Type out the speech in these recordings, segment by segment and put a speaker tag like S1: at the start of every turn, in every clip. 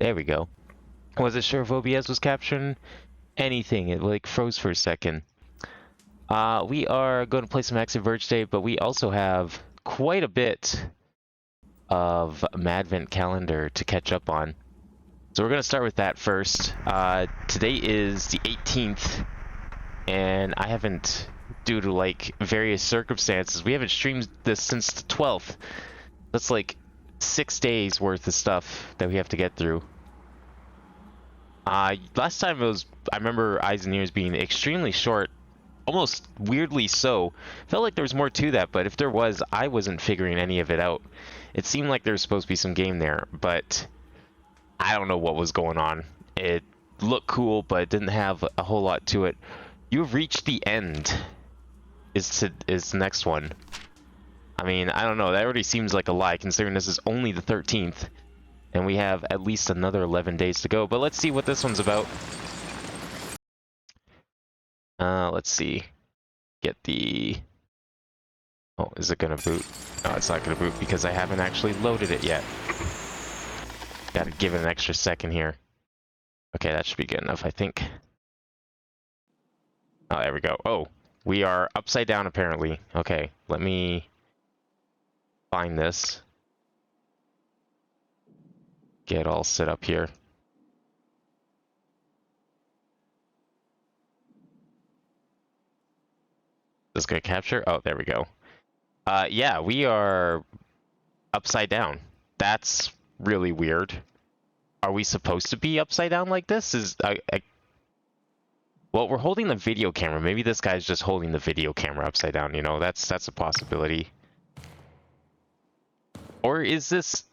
S1: There we go. Wasn't sure if OBS was capturing anything. It like froze for a second. We are going to play some Axiom Verge today, but we also have quite a bit of Madvent Calendar to catch up on. So we're going to start with that first. Today is the 18th, and I haven't, due to like various circumstances, we haven't streamed this since the 12th. That's like 6 days worth of stuff that we have to get through. Last time it was, I remember Eyes and Ears being extremely short, almost weirdly so. Felt like there was more to that, but if there was, I wasn't figuring any of it out. It seemed like there was supposed to be some game there, but I don't know what was going on. It looked cool, but it didn't have a whole lot to it. You've reached the end is the next one. I mean, I don't know. That already seems like a lie, considering this is only the 13th. And we have at least another 11 days to go. But let's see what this one's about. Let's see. Get the... Oh, is it gonna boot? No, it's not gonna boot because I haven't actually loaded it yet. Gotta give it an extra second here. Okay, that should be good enough, I think. Oh, there we go. Oh, we are upside down apparently. Okay, let me find this. Get all set up here. This gonna capture? Oh, there we go. Yeah, we are upside down. That's really weird. Are we supposed to be upside down like this? Well, we're holding the video camera. Maybe this guy's just holding the video camera upside down, you know? That's a possibility. Or is this...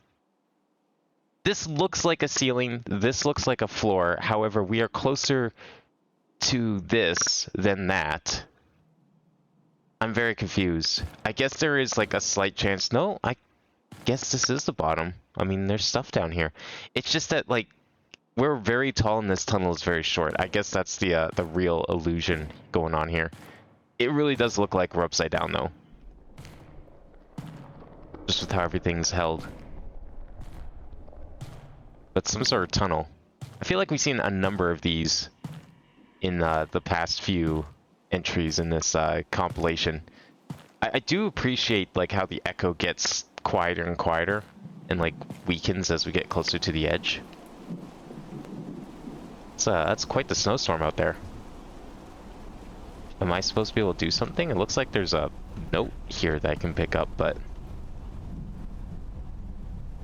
S1: This looks like a ceiling. This looks like a floor. However, we are closer to this than that. I'm very confused. I guess there is like a slight chance. No, I guess this is the bottom. I mean, there's stuff down here. It's just that like we're very tall and this tunnel is very short. I guess that's the real illusion going on here. It really does look like we're upside down though. Just with how everything's held. But some sort of tunnel. I feel like we've seen a number of these in the past few entries in this compilation. I do appreciate like how the echo gets quieter and quieter and like weakens as we get closer to the edge. That's quite the snowstorm out there. Am I supposed to be able to do something? It looks like there's a note here that I can pick up, but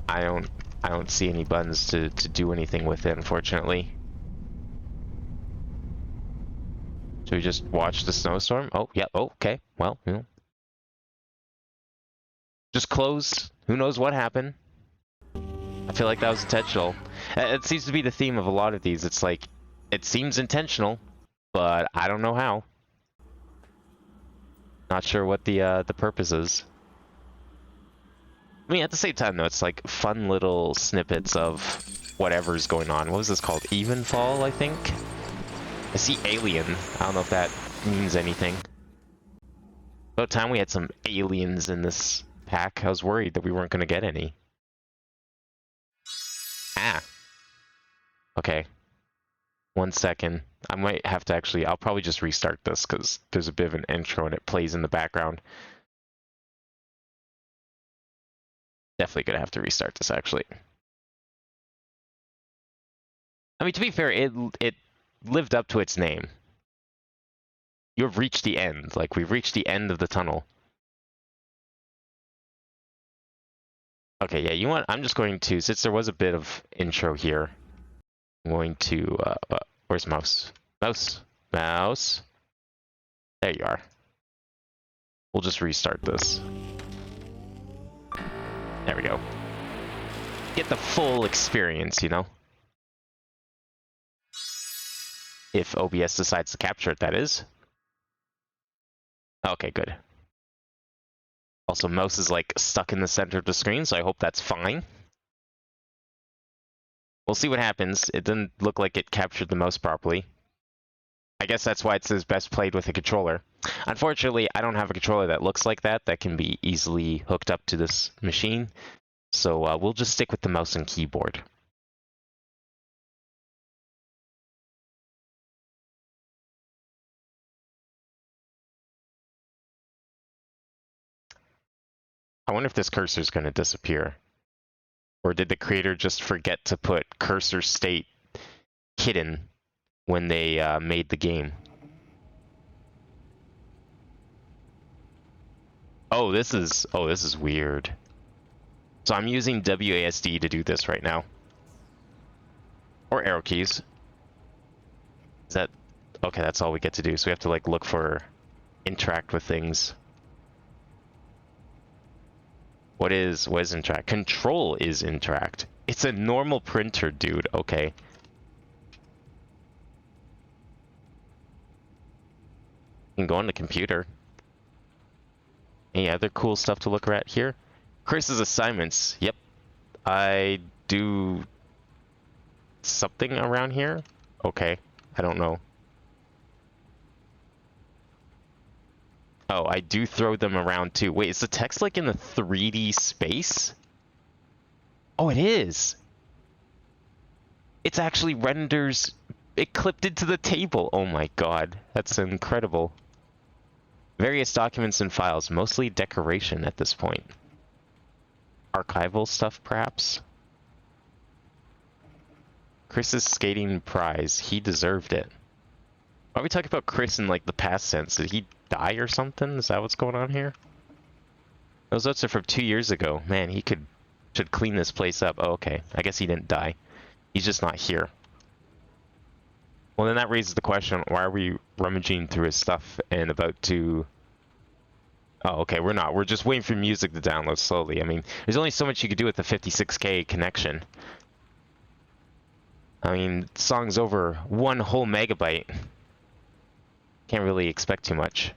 S1: I don't see any buttons to do anything with it, unfortunately. Should we just watch the snowstorm? Oh, yeah, oh, okay. Well, you know. Just close. Who knows what happened? I feel like that was intentional. It seems to be the theme of a lot of these. It's like, it seems intentional, but I don't know how. Not sure what the purpose is. I mean, at the same time, though, it's like fun little snippets of whatever's going on. What was this called? Evenfall, I think? I see alien. I don't know if that means anything. About time we had some aliens in this pack. I was worried that we weren't going to get any. Ah. Okay. 1 second. I might have to actually... I'll probably just restart this because there's a bit of an intro and it plays in the background. Definitely gonna have to restart this, actually. I mean, to be fair, it lived up to its name. You've reached the end. Like, we've reached the end of the tunnel. Okay, yeah, you know what? I'm just going to, since there was a bit of intro here, I'm going to, where's mouse? Mouse. Mouse. There you are. We'll just restart this. There we go. Get the full experience, you know? If OBS decides to capture it, that is. Okay, good. Also, mouse is like stuck in the center of the screen, so I hope that's fine. We'll see what happens. It didn't look like it captured the mouse properly. I guess that's why it says best played with a controller. Unfortunately, I don't have a controller that looks like that can be easily hooked up to this machine. So we'll just stick with the mouse and keyboard. I wonder if this cursor is going to disappear. Or did the creator just forget to put cursor state hidden when they made the game? Oh, this is weird. So I'm using WASD to do this right now. Or arrow keys. Is that... Okay, that's all we get to do. So we have to like look for... interact with things. What is interact? Control is interact. It's a normal printer, dude. Okay. You can go on the computer. Any other cool stuff to look at here? Chris's assignments. Yep. I do something around here? Okay. I don't know. Oh, I do throw them around too. Wait, is the text like in the 3D space? Oh, it is. It's actually renders it clipped into the table. Oh my god, that's incredible. Various documents and files, mostly decoration at this point. Archival stuff, perhaps? Chris's skating prize. He deserved it. Why are we talking about Chris in like the past tense? Did he die or something? Is that what's going on here? Those notes are from 2 years ago. Man, he should clean this place up. Oh, okay. I guess he didn't die. He's just not here. Well, then that raises the question, why are we rummaging through his stuff and about to... Oh, okay, we're not. We're just waiting for music to download slowly. I mean, there's only so much you could do with the 56K connection. I mean, song's over 1 whole megabyte. Can't really expect too much.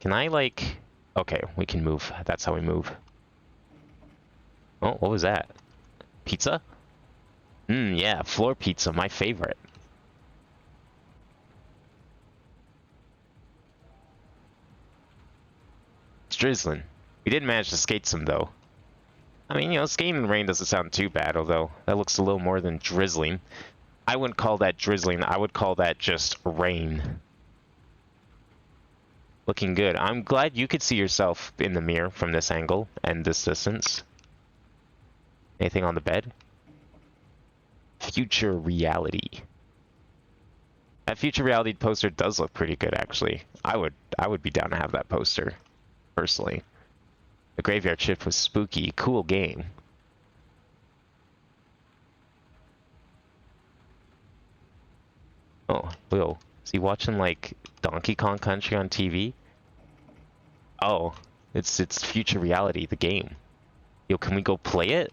S1: Can I, like... Okay, we can move. That's how we move. Oh, what was that? Pizza? Yeah, floor pizza, my favorite. It's drizzling. We did manage to skate some, though. I mean, you know, skating in the rain doesn't sound too bad, although that looks a little more than drizzling. I wouldn't call that drizzling. I would call that just rain. Looking good. I'm glad you could see yourself in the mirror from this angle and this distance. Anything on the bed? Future reality. That future reality poster does look pretty good, actually. I would be down to have that poster, personally. The graveyard shift was spooky. Cool game. Oh, Will. Is he watching, like, Donkey Kong Country on TV? Oh, it's future reality, the game. Yo, can we go play it?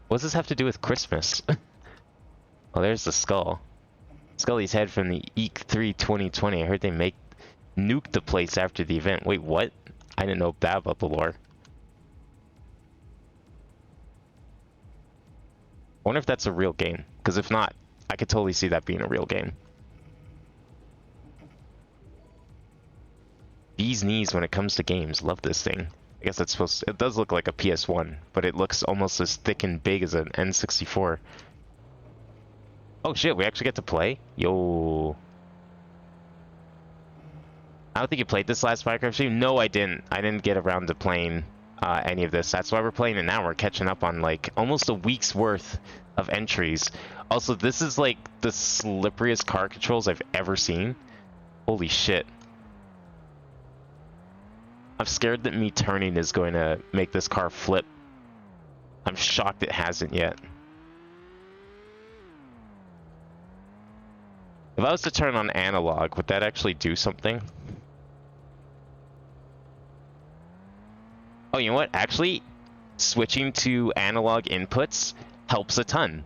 S1: What does this have to do with Christmas? Oh, there's the skull. Scully's head from the EEC3 2020. I heard they nuke the place after the event. Wait, what? I didn't know that about the lore. I wonder if that's a real game. Because if not, I could totally see that being a real game. Bee's knees when it comes to games. Love this thing. I guess that's supposed to, it does look like a PS1, but it looks almost as thick and big as an N64. Oh shit, we actually get to play? Yo. I don't think you played this last Minecraft stream. No, I didn't. I didn't get around to playing any of this. That's why we're playing it now. We're catching up on like almost a week's worth of entries. Also, this is like the slipperiest car controls I've ever seen. Holy shit. I'm scared that me turning is going to make this car flip. I'm shocked it hasn't yet. If I was to turn on analog, would that actually do something? Oh, you know what? Actually, switching to analog inputs helps a ton.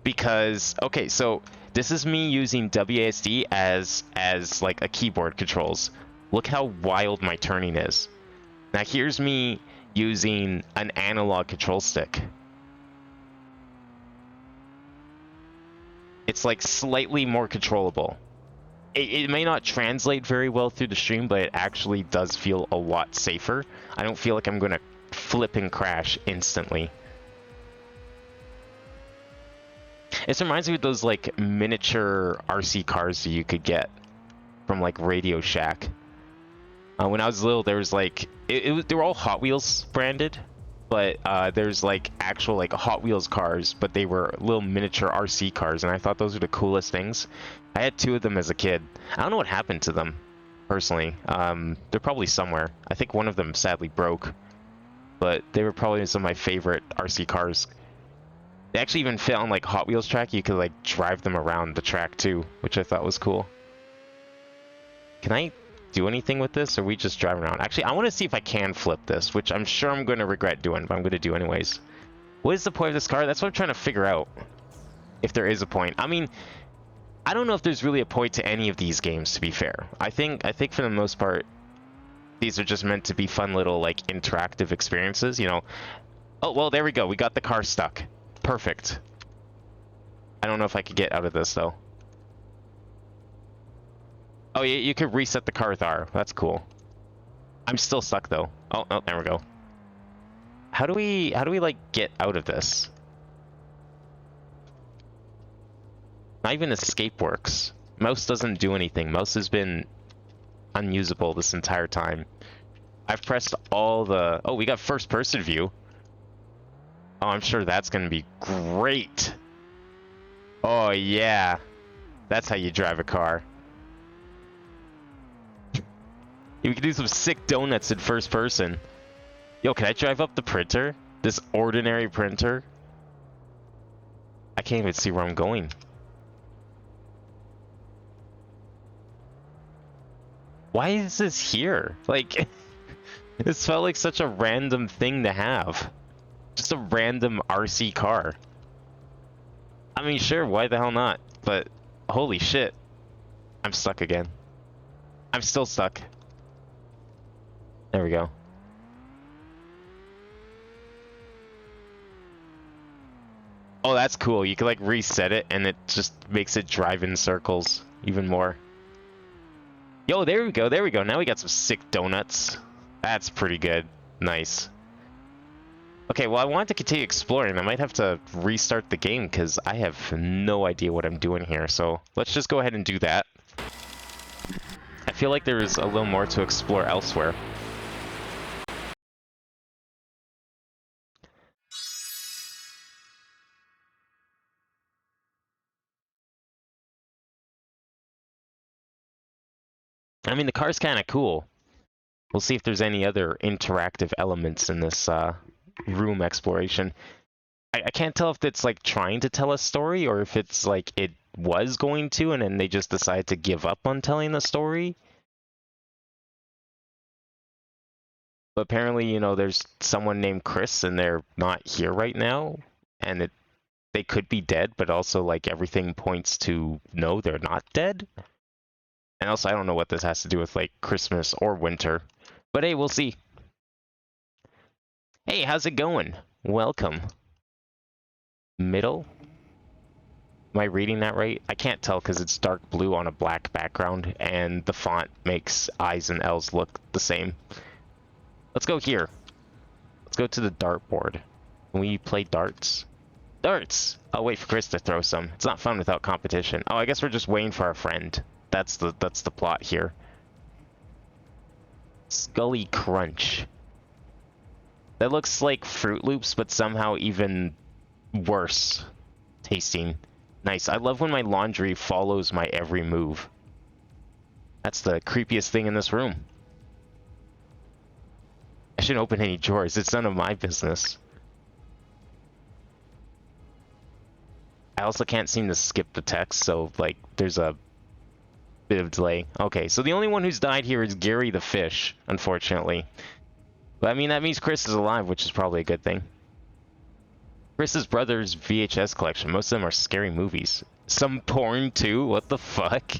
S1: Because, okay, so this is me using WASD as like a keyboard controls. Look how wild my turning is. Now here's me using an analog control stick. It's like slightly more controllable. It may not translate very well through the stream, but it actually does feel a lot safer. I don't feel like I'm gonna flip and crash instantly. It reminds me of those like miniature RC cars that you could get from like Radio Shack. When I was little, there was like they were all Hot Wheels branded, but there's like actual like Hot Wheels cars, but they were little miniature RC cars, and I thought those were the coolest things. I had two of them as a kid. I don't know what happened to them, personally. They're probably somewhere. I think one of them sadly broke, but they were probably some of my favorite RC cars. They actually even fit on like Hot Wheels track. You could like drive them around the track too, which I thought was cool. Can I do anything with this, or are we just driving around? Actually, I want to see if I can flip this, which I'm sure I'm going to regret doing, but I'm going to do anyways. What is the point of this car? That's what I'm trying to figure out. If there is a point. I mean, I don't know if there's really a point to any of these games, to be fair. I think for the most part, these are just meant to be fun little like interactive experiences, you know. Oh, well, there we go. We got the car stuck. Perfect. I don't know if I could get out of this though. Oh, yeah, you could reset the car with R. That's cool. I'm still stuck though. Oh, there we go. How do we like get out of this? Not even escape works. Mouse doesn't do anything. Mouse has been unusable this entire time. I've pressed all the... Oh, we got first person view. Oh, I'm sure that's gonna be great. Oh, yeah. That's how you drive a car. You can do some sick donuts in first person. Yo, can I drive up the printer? This ordinary printer? I can't even see where I'm going. Why is this here? Like, this felt like such a random thing to have. Just a random RC car. I mean, sure, why the hell not? But, holy shit. I'm stuck again. I'm still stuck. There we go. Oh, that's cool. You can like reset it and it just makes it drive in circles even more. Yo, there we go. There we go. Now we got some sick donuts. That's pretty good. Nice. Okay, well, I wanted to continue exploring. I might have to restart the game because I have no idea what I'm doing here. So let's just go ahead and do that. I feel like there's a little more to explore elsewhere. I mean, the car's kind of cool. We'll see if there's any other interactive elements in this room exploration. I can't tell if it's like trying to tell a story or if it's like it was going to and then they just decided to give up on telling the story. But apparently, you know, there's someone named Chris and they're not here right now. And they could be dead, but also like everything points to no, they're not dead. And also, I don't know what this has to do with like Christmas or winter. But hey, we'll see. Hey, how's it going? Welcome. Middle? Am I reading that right? I can't tell because it's dark blue on a black background and the font makes I's and L's look the same. Let's go here. Let's go to the dartboard. Can we play darts? Darts! I'll wait for Chris to throw some. It's not fun without competition. Oh, I guess we're just waiting for our friend. That's the plot here. Scully Crunch. That looks like Fruit Loops, but somehow even worse tasting. Nice. I love when my laundry follows my every move. That's the creepiest thing in this room. I shouldn't open any drawers. It's none of my business. I also can't seem to skip the text, so like there's a bit of delay. Okay, so the only one who's died here is Gary the fish, unfortunately. But I mean, that means Chris is alive, which is probably a good thing. Chris's brother's VHS collection. Most of them are scary movies. Some porn too? What the fuck?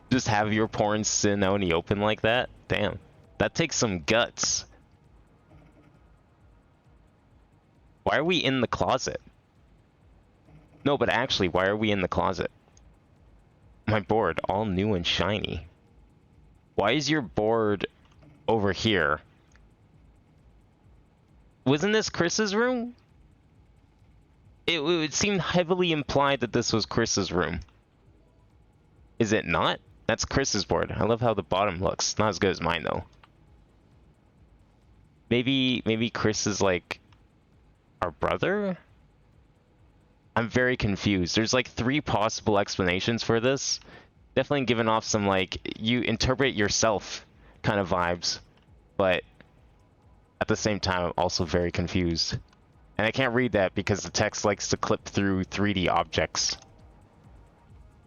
S1: Just have your porn sitting out in the open like that? Damn. That takes some guts. Why are we in the closet? No, but actually, why are we in the closet? My board, all new and shiny. Why is your board over here? Wasn't this Chris's room? It would seem heavily implied that this was Chris's room. Is it not? That's Chris's board. I love how the bottom looks. Not as good as mine though. Maybe Chris is like our brother? I'm very confused. There's like 3 possible explanations for this. Definitely giving off some like you interpret yourself kind of vibes, but at the same time I'm also very confused. And I can't read that because the text likes to clip through 3D objects.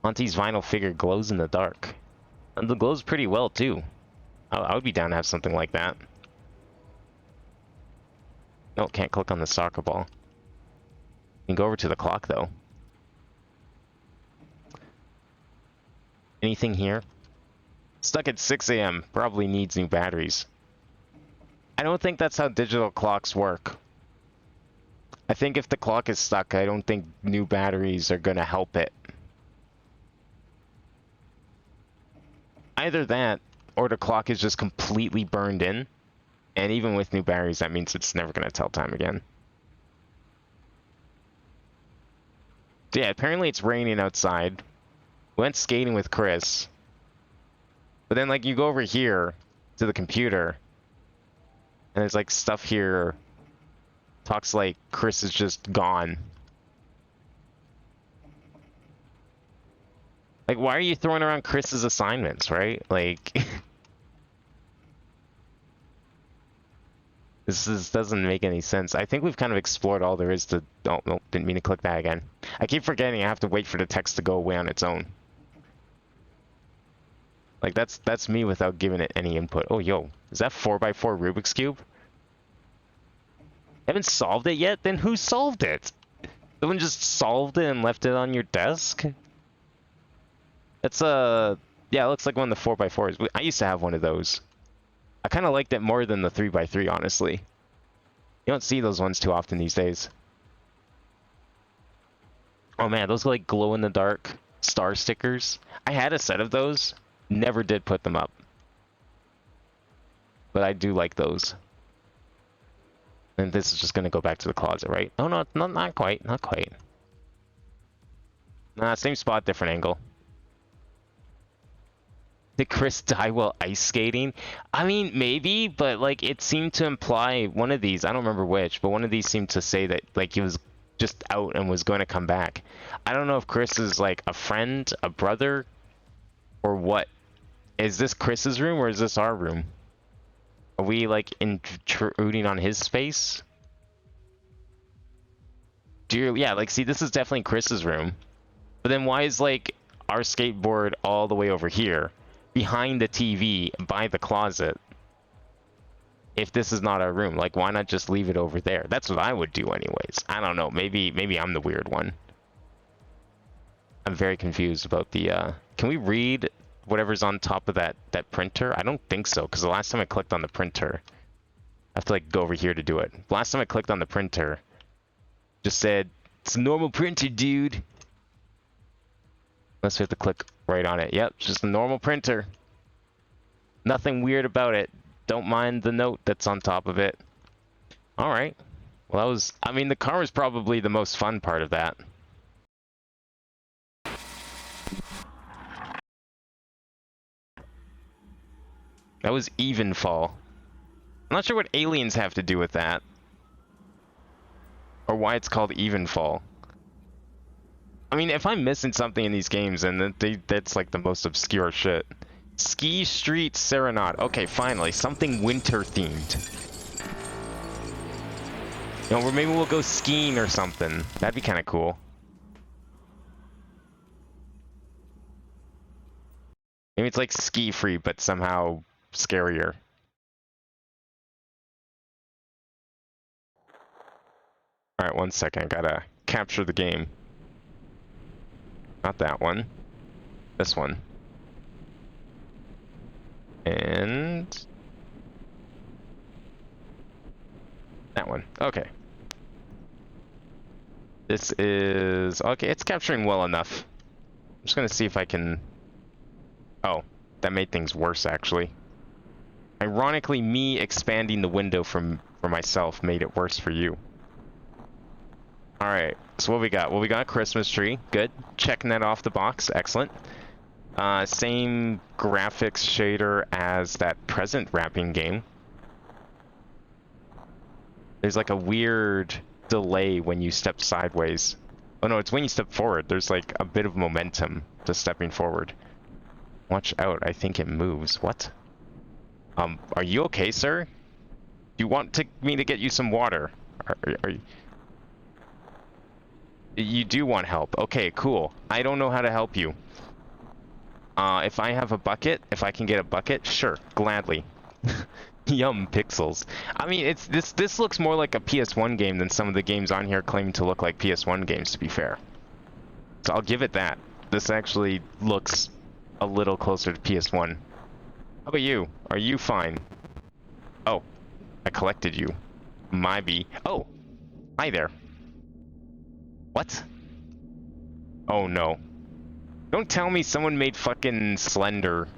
S1: Auntie's vinyl figure glows in the dark. And it glows pretty well too. I would be down to have something like that. No, can't click on the soccer ball. You can go over to the clock though. Anything here? Stuck at 6 a.m. Probably needs new batteries. I don't think that's how digital clocks work. I think if the clock is stuck, I don't think new batteries are gonna help it. Either that, or the clock is just completely burned in. And even with new batteries, that means it's never gonna tell time again. So yeah, apparently it's raining outside. Went skating with Chris. But then, like, you go over here to the computer, and there's, like, stuff here. Talks like Chris is just gone. Like, why are you throwing around Chris's assignments, right? Like... This doesn't make any sense. I think we've kind of explored all there is to... Oh, no, didn't mean to click that again. I keep forgetting I have to wait for the text to go away on its own. Like, that's me without giving it any input. Oh, yo, is that 4x4 Rubik's Cube? Haven't solved it yet? Then who solved it? Someone just solved it and left it on your desk? It's yeah, it looks like one of the 4x4s. I used to have one of those. I kind of liked it more than the 3x3, honestly. You don't see those ones too often these days. Oh man, those like glow-in-the-dark star stickers. I had a set of those. Never did put them up. But I do like those. And this is just going to go back to the closet, right? Oh no, not quite. Not quite. Nah, same spot, different angle. Did Chris die while ice skating? I mean, maybe, but like it seemed to imply one of these, I don't remember which, but one of these seemed to say that like he was just out and was going to come back. I don't know if Chris is like a friend, a brother, or what. Is this Chris's room or is this our room? Are we like intruding on his space? Yeah, like see, this is definitely Chris's room. But then why is like our skateboard all the way over here? Behind the TV, by the closet. If this is not our room, like why not just leave it over there? That's what I would do anyways. I don't know, maybe I'm the weird one. I'm very confused about the can we read whatever's on top of that printer? I don't think so, because the last time I clicked on the printer, I have to like go over here to do it. Last time I clicked on the printer, just said it's a normal printer, dude. Unless we have to click right on it. Yep, just a normal printer. Nothing weird about it. Don't mind the note that's on top of it. Alright. Well, that was... I mean, the car was probably the most fun part of that. That was Evenfall. I'm not sure what aliens have to do with that. Or why it's called Evenfall. I mean, if I'm missing something in these games, then that's like the most obscure shit. Ski Street Serenade. Okay, finally, something winter themed. You know, or maybe we'll go skiing or something. That'd be kind of cool. Maybe it's like ski free, but somehow scarier. Alright, 1 second. I gotta capture the game. Not that one. This one. And... that one. Okay. This is... okay, it's capturing well enough. I'm just gonna see if I can... oh, that made things worse, actually. Ironically, me expanding the window for myself made it worse for you. Alright, so what we got? Well, we got a Christmas tree. Good. Checking that off the box. Excellent. Same graphics shader as that present wrapping game. There's like a weird delay when you step sideways. Oh no, it's when you step forward. There's like a bit of momentum to stepping forward. Watch out, I think it moves. What? Are you okay, sir? Do you want me to get you some water? Are you... You do want help. Okay, cool. I don't know how to help you. If I have a bucket, if I can get a bucket, sure, gladly. Yum, pixels. I mean, it's this looks more like a PS1 game than some of the games on here claiming to look like PS1 games, to be fair. So I'll give it that. This actually looks a little closer to PS1. How about you? Are you fine? Oh, I collected you. Maybe. Oh, hi there. What? Oh no. Don't tell me someone made fucking Slender.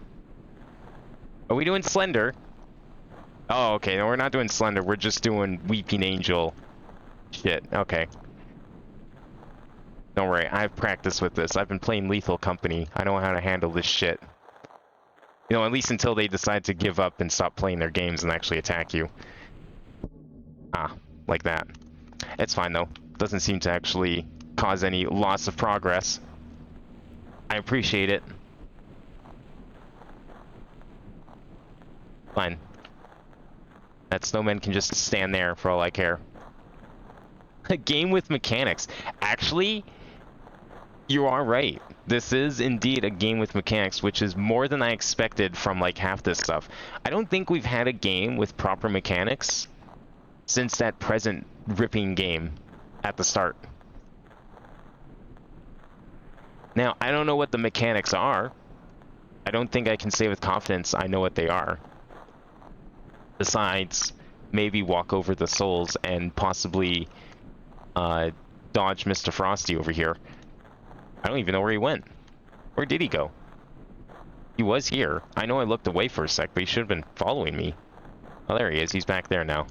S1: Are we doing Slender? Oh, okay. No, we're not doing Slender. We're just doing Weeping Angel shit. Okay. Don't worry. I've practiced with this. I've been playing Lethal Company. I know how to handle this shit. You know, at least until they decide to give up and stop playing their games and actually attack you. Ah, like that. It's fine, though. Doesn't seem to actually cause any loss of progress. I appreciate it. Fine. That snowman can just stand there for all I care. A game with mechanics. Actually, you are right. This is indeed a game with mechanics, which is more than I expected from like half this stuff. I don't think we've had a game with proper mechanics since that present ripping game at the start. Now, I don't know what the mechanics are. I don't think I can say with confidence I know what they are. Besides, maybe walk over the souls and possibly dodge Mr. Frosty over here. I don't even know where he went. Where did he go? He was here. I know I looked away for a sec, but he should have been following me. Oh, there he is. He's back there now.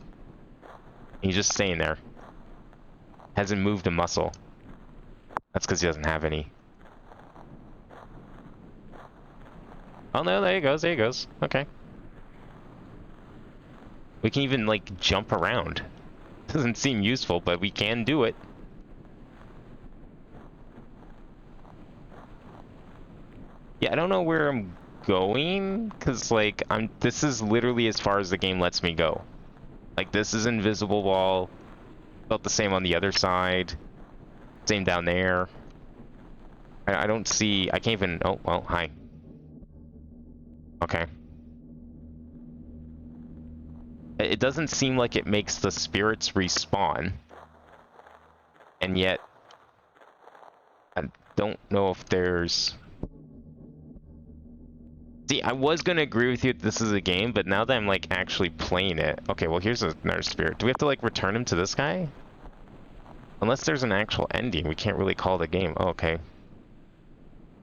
S1: He's just staying there. Hasn't moved a muscle. That's because he doesn't have any. Oh no, there he goes, there he goes. Okay. We can even, like, jump around. Doesn't seem useful, but we can do it. Yeah, I don't know where I'm going, because, like, this is literally as far as the game lets me go. Like, this is invisible wall. About the same on the other side. Same down there. I don't see... I can't even... Oh, well, hi. Okay. It doesn't seem like it makes the spirits respawn. And yet... I don't know if there's... See, I was gonna agree with you that this is a game, but now that I'm, like, actually playing it... Okay, well, here's another spirit. Do we have to, like, return him to this guy? Unless there's an actual ending, we can't really call it a game. Oh, okay.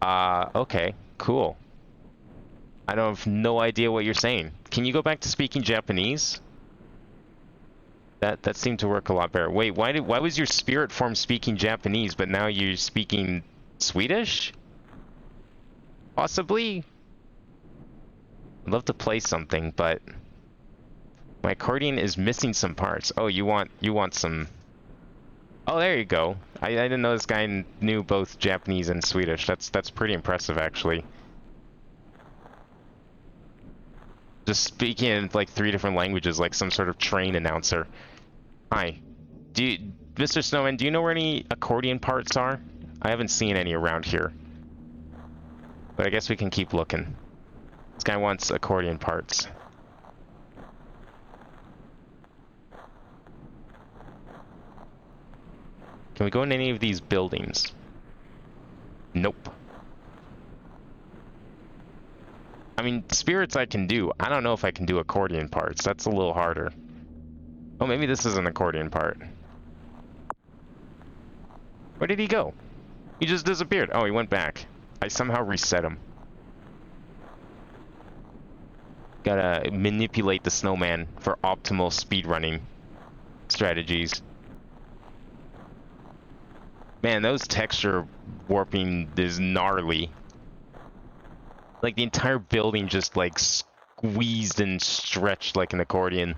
S1: Okay. Cool. I don't have no idea what you're saying. Can you go back to speaking Japanese? That seemed to work a lot better. Wait, why was your spirit form speaking Japanese, but now you're speaking Swedish? Possibly? I'd love to play something, but my accordion is missing some parts. Oh, you want some... Oh, there you go. I didn't know this guy knew both Japanese and Swedish. That's pretty impressive, actually. Just speaking in like 3 different languages, like some sort of train announcer. Hi. Mr. Snowman, do you know where any accordion parts are? I haven't seen any around here. But I guess we can keep looking. This guy wants accordion parts. Can we go in any of these buildings? Nope. I mean, spirits I can do. I don't know if I can do accordion parts. That's a little harder. Oh, maybe this is an accordion part. Where did he go? He just disappeared. Oh, he went back. I somehow reset him. Gotta manipulate the snowman for optimal speedrunning strategies. Man, those texture warping is gnarly. Like the entire building just like squeezed and stretched like an accordion.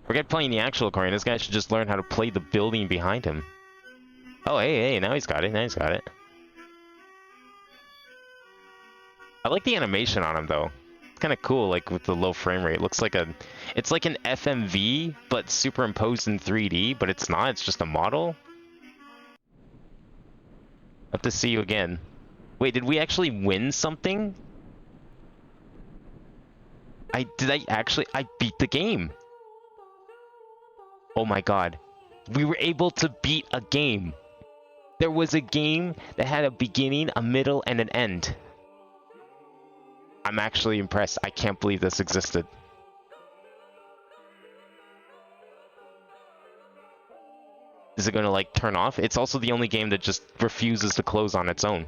S1: Forget playing the actual accordion. This guy should just learn how to play the building behind him. Oh, hey, now he's got it. Now he's got it. I like the animation on him though. It's kind of cool, like with the low frame rate. Looks like it's like an FMV, but superimposed in 3D. But it's not. It's just a model. Have to see you again. Wait, did we actually win something? I beat the game. Oh my god. We were able to beat a game. There was a game that had a beginning, a middle, and an end. I'm actually impressed. I can't believe this existed. Is it gonna like turn off? It's also the only game that just refuses to close on its own.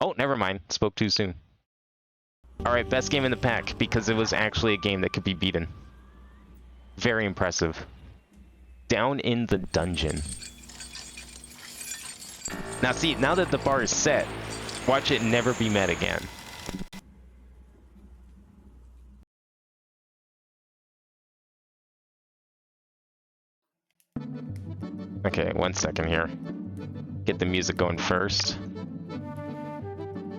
S1: Oh, never mind. Spoke too soon. Alright, best game in the pack, because it was actually a game that could be beaten. Very impressive. Down in the dungeon. Now see, now that the bar is set, watch it never be met again. Okay, 1 second here. Get the music going first.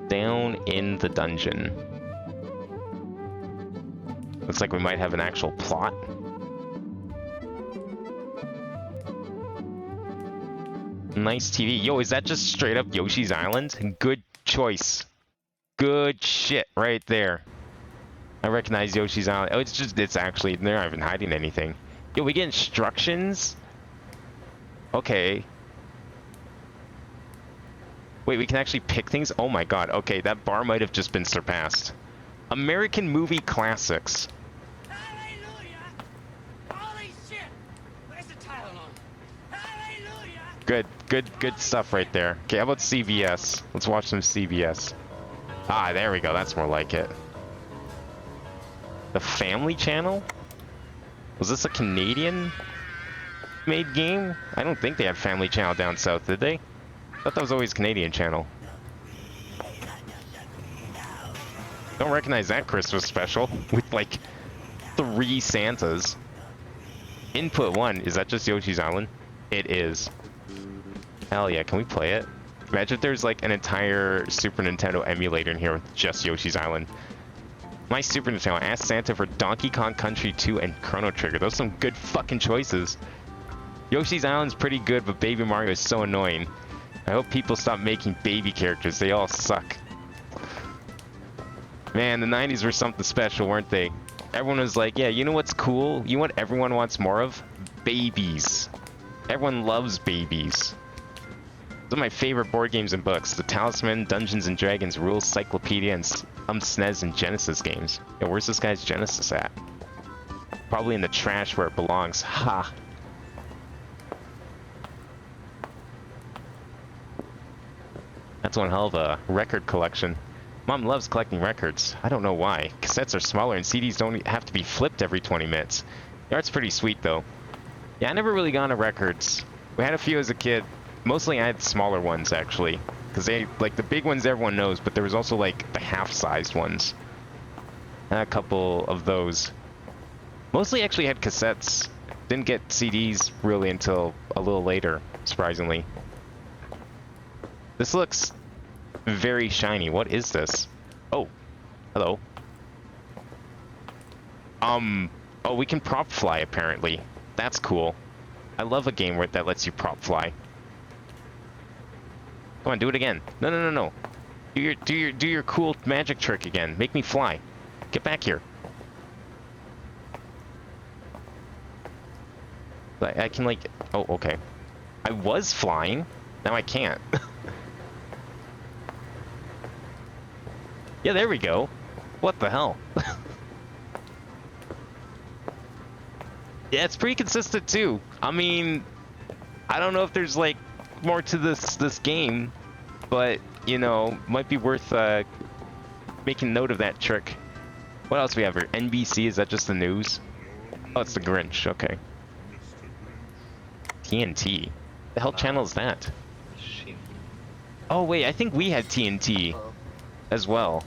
S1: Down in the dungeon. Looks like we might have an actual plot. Nice TV. Yo, is that just straight up Yoshi's Island? Good choice. Good shit right there. I recognize Yoshi's Island. Oh, it's actually, they're not even hiding anything. Yo, we get instructions? Okay. Wait, we can actually pick things? Oh my god. Okay, that bar might have just been surpassed. American movie classics.
S2: Hallelujah! Holy shit! Where's the Tylenol? Hallelujah!
S1: Good stuff right there. Okay, how about CBS? Let's watch some CBS. Ah, there we go. That's more like it. The Family Channel? Was this a Canadian made game? I don't think they had Family Channel down south, did they? I thought that was always Canadian channel. Don't recognize that Christmas special with like 3 Santas. Input 1, is that just Yoshi's Island? It is. Hell yeah, can we play it? Imagine if there's like an entire Super Nintendo emulator in here with just Yoshi's Island. My Super Nintendo, ask Santa for Donkey Kong Country 2 and Chrono Trigger. Those are some good fucking choices. Yoshi's Island's pretty good, but Baby Mario is so annoying. I hope people stop making baby characters. They all suck. Man, the 90s were something special, weren't they? Everyone was like, yeah, you know what's cool? You know what everyone wants more of? Babies. Everyone loves babies. Those are my favorite board games and books. The Talisman, Dungeons and Dragons, Rules, Cyclopedia, and some SNES and Genesis games. Yo, where's this guy's Genesis at? Probably in the trash where it belongs. Ha! That's one hell of a record collection. Mom loves collecting records. I don't know why. Cassettes are smaller and CDs don't have to be flipped every 20 minutes. The art's pretty sweet though. Yeah, I never really got into records. We had a few as a kid. Mostly I had smaller ones actually. Because they, like the big ones everyone knows, but there was also like the half-sized ones. I had a couple of those. Mostly actually had cassettes. Didn't get CDs really until a little later, surprisingly. This looks very shiny. What is this? Oh, hello. Oh, we can prop fly apparently. That's cool. I love a game where that lets you prop fly. Come on, do it again. No. Do your cool magic trick again. Make me fly. Get back here. I can like, oh, okay. I was flying. Now I can't. Yeah, there we go. What the hell? Yeah, it's pretty consistent too. I mean, I don't know if there's like more to this game, but you know, might be worth making note of that trick. What else we have here? NBC, is that just the news? Oh, it's the Grinch. Okay. TNT. The hell channel is that? Oh wait, I think we had TNT as well.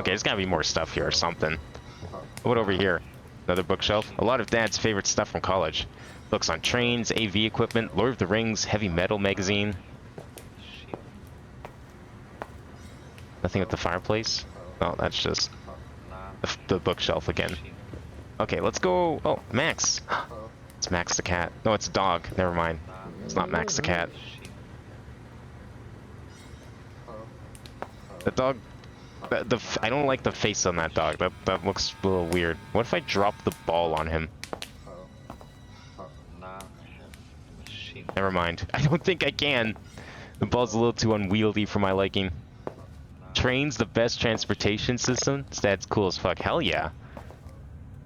S1: Okay, there's gotta be more stuff here or something. What over here? Another bookshelf. A lot of Dad's favorite stuff from college. Books on trains, AV equipment, Lord of the Rings, heavy metal magazine. Nothing at the fireplace? Oh, that's just the bookshelf again. Okay, let's go. Oh, Max. It's Max the cat. No, it's a dog. Never mind. It's not Max the cat. The dog. I don't like the face on that dog. That looks a little weird. What if I drop the ball on him? Never mind. I don't think I can. The ball's a little too unwieldy for my liking. Train's the best transportation system? That's cool as fuck. Hell yeah.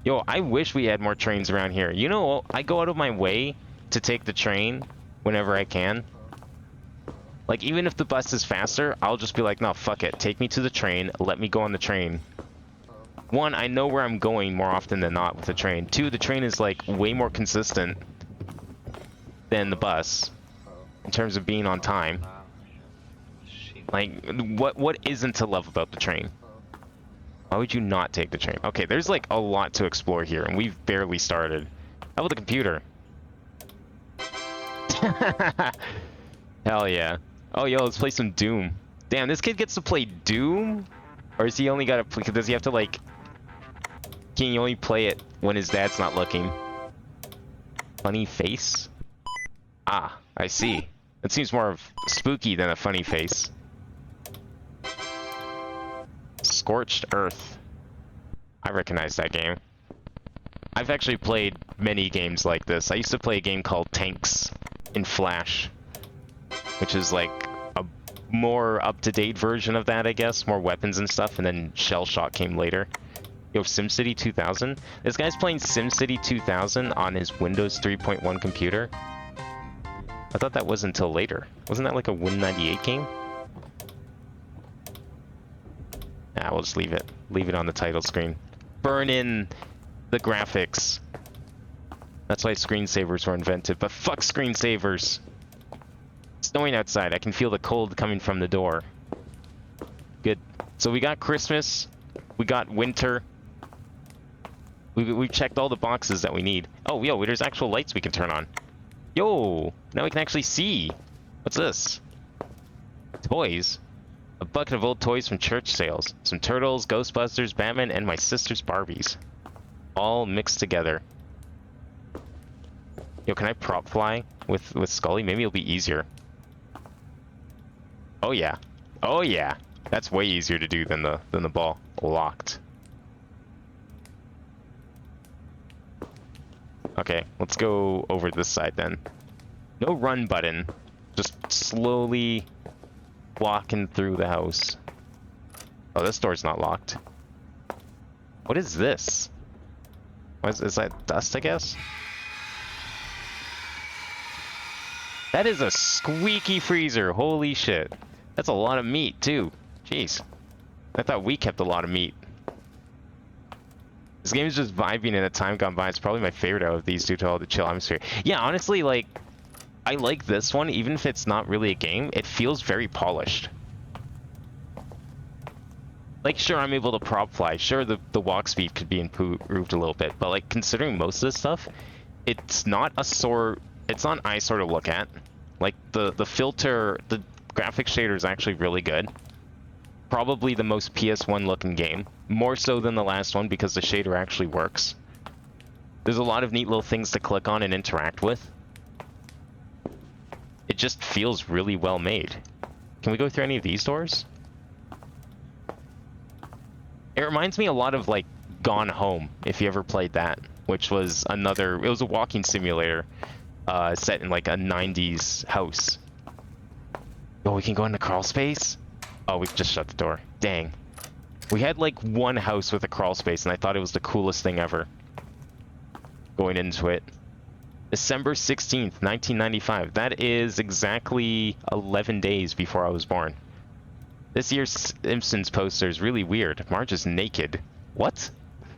S1: Yo, I wish we had more trains around here. You know, I go out of my way to take the train whenever I can. Like, even if the bus is faster, I'll just be like, no, fuck it. Take me to the train. Let me go on the train. One, I know where I'm going more often than not with the train. Two, the train is, like, way more consistent than the bus in terms of being on time. Like, what isn't to love about the train? Why would you not take the train? Okay, there's, like, a lot to explore here, and we've barely started. How about the computer? Hell yeah. Oh, yo, let's play some Doom. Damn, this kid gets to play Doom? Or is he only gotta play, does he have to, like... Can he only play it when his dad's not looking? Funny face? Ah, I see. It seems more of spooky than a funny face. Scorched Earth. I recognize that game. I've actually played many games like this. I used to play a game called Tanks in Flash, which is like a more up-to-date version of that, I guess. More weapons and stuff, and then Shell Shock came later. Yo, SimCity 2000? This guy's playing SimCity 2000 on his Windows 3.1 computer. I thought that was until later. Wasn't that like a Win98 game? Nah, we'll just leave it. Leave it on the title screen. Burn in the graphics. That's why screensavers were invented, but fuck screensavers! It's snowing outside. I can feel the cold coming from the door. Good. So we got Christmas. We got winter. We've checked all the boxes that we need. Oh, yo, there's actual lights we can turn on. Yo! Now we can actually see. What's this? Toys. A bucket of old toys from church sales. Some turtles, Ghostbusters, Batman, and my sister's Barbies. All mixed together. Yo, can I prop fly with Scully? Maybe it'll be easier. Oh yeah. Oh yeah. That's way easier to do than the ball. Locked. Okay, let's go over this side then. No run button. Just slowly walking through the house. Oh, this door's not locked. What is this? Is that dust, I guess? That is a squeaky freezer. Holy shit. That's a lot of meat, too. Jeez. I thought we kept a lot of meat. This game is just vibing in a time gone by. It's probably my favorite out of these due to all the chill atmosphere. Yeah, honestly, like, I like this one, even if it's not really a game. It feels very polished. Like, sure, I'm able to prop fly. Sure, the walk speed could be improved a little bit. But, like, considering most of this stuff, it's not a sore... It's not an eyesore to look at. Like, the filter... The graphics shader is actually really good. Probably the most PS1 looking game. More so than the last one because the shader actually works. There's a lot of neat little things to click on and interact with. It just feels really well made. Can we go through any of these doors? It reminds me a lot of, like, Gone Home, if you ever played that, which was another... It was a walking simulator set in, like, a 90s house. Oh, we can go in the crawl space? Oh, we've just shut the door. Dang. We had, like, one house with a crawl space, and I thought it was the coolest thing ever. Going into it. December 16th, 1995. That is exactly 11 days before I was born. This year's Simpsons poster is really weird. Marge is naked. What?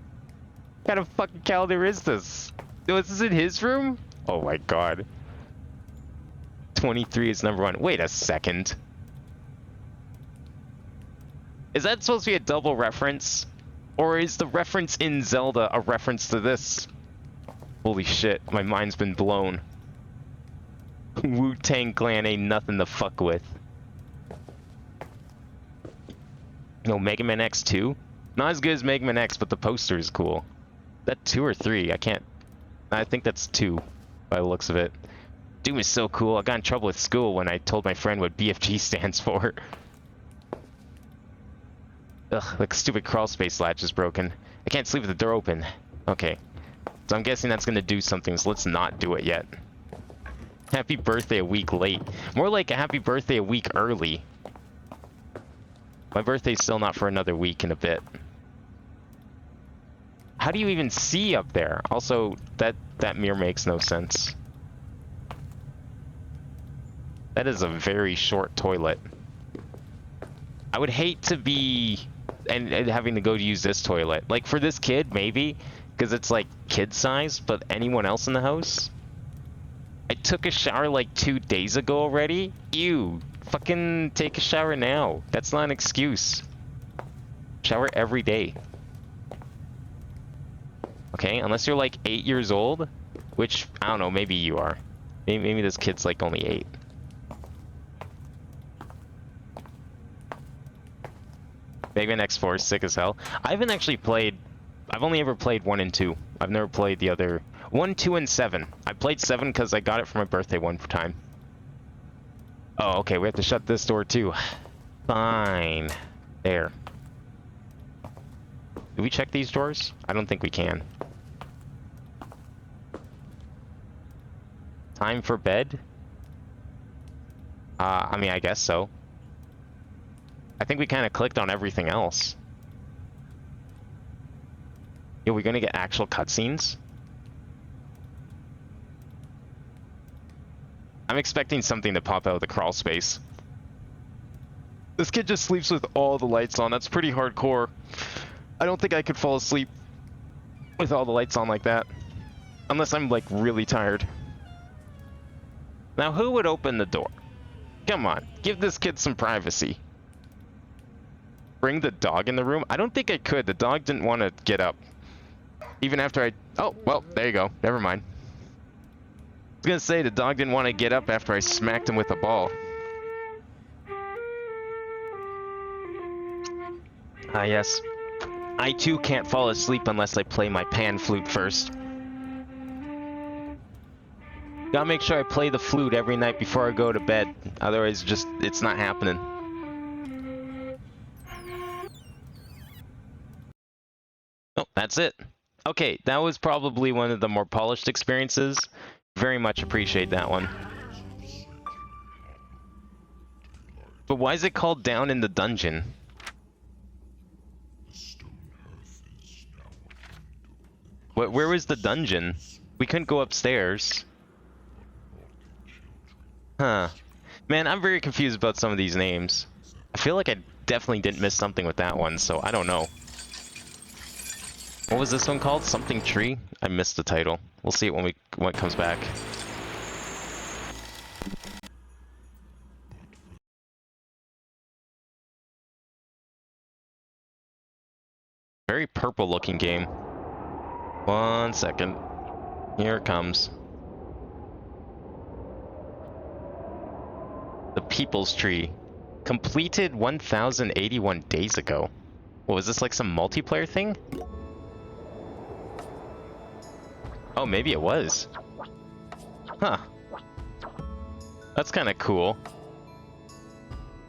S1: What kind of fucking calendar is this? Oh, is this in his room? Oh my god. 23 is number 1. Wait a second. Is that supposed to be a double reference? Or is the reference in Zelda a reference to this? Holy shit, my mind's been blown. Wu-Tang Clan ain't nothing to fuck with. No, Mega Man X2? Not as good as Mega Man X, but the poster is cool. Is that 2 or 3? I can't... I think that's 2, by the looks of it. Doom is so cool. I got in trouble with school when I told my friend what BFG stands for. Ugh, the stupid crawl space latch is broken. I can't sleep with the door open. Okay. So I'm guessing that's gonna do something, so let's not do it yet. Happy birthday a week late. More like a happy birthday a week early. My birthday's still not for another week and a bit. How do you even see up there? Also, that mirror makes no sense. That is a very short toilet. I would hate to be and having to go to use this toilet. Like for this kid, maybe, because it's like kid size, but anyone else in the house? I took a shower like 2 days ago already? Ew. Fucking take a shower now. That's not an excuse. Shower every day. Okay, unless you're like 8 years old, which, I don't know, maybe you are. Maybe this kid's like only 8. Mega Man X4 is sick as hell. I haven't actually played... I've only ever played 1 and 2. I've never played the other... 1, 2, and 7. I played 7 because I got it for my birthday one time. Oh, okay, we have to shut this door too. Fine. There. Do we check these doors? I don't think we can. Time for bed? I mean, I guess so. I think we kind of clicked on everything else. Yo, we gonna get actual cutscenes? I'm expecting something to pop out of the crawl space. This kid just sleeps with all the lights on. That's pretty hardcore. I don't think I could fall asleep with all the lights on like that. Unless I'm like really tired. Now who would open the door? Come on, give this kid some privacy. Bring the dog in the room? I don't think I could. The dog didn't want to get up. Even after I... Oh, well, there you go. Never mind. I was gonna say, the dog didn't want to get up after I smacked him with a ball. Ah, yes. I too can't fall asleep unless I play my pan flute first. Gotta make sure I play the flute every night before I go to bed. Otherwise, it's not happening. Oh, that's it. Okay, that was probably one of the more polished experiences. Very much appreciate that one. But why is it called Down in the Dungeon? Where was the dungeon? We couldn't go upstairs. Huh. Man, I'm very confused about some of these names. I feel like I definitely didn't miss something with that one, so I don't know. What was this one called? Something Tree? I missed the title. We'll see it when it comes back. Very purple looking game. 1 second. Here it comes. The People's Tree. Completed 1,081 days ago. What, was this like some multiplayer thing? Oh, maybe it was. Huh. That's kind of cool.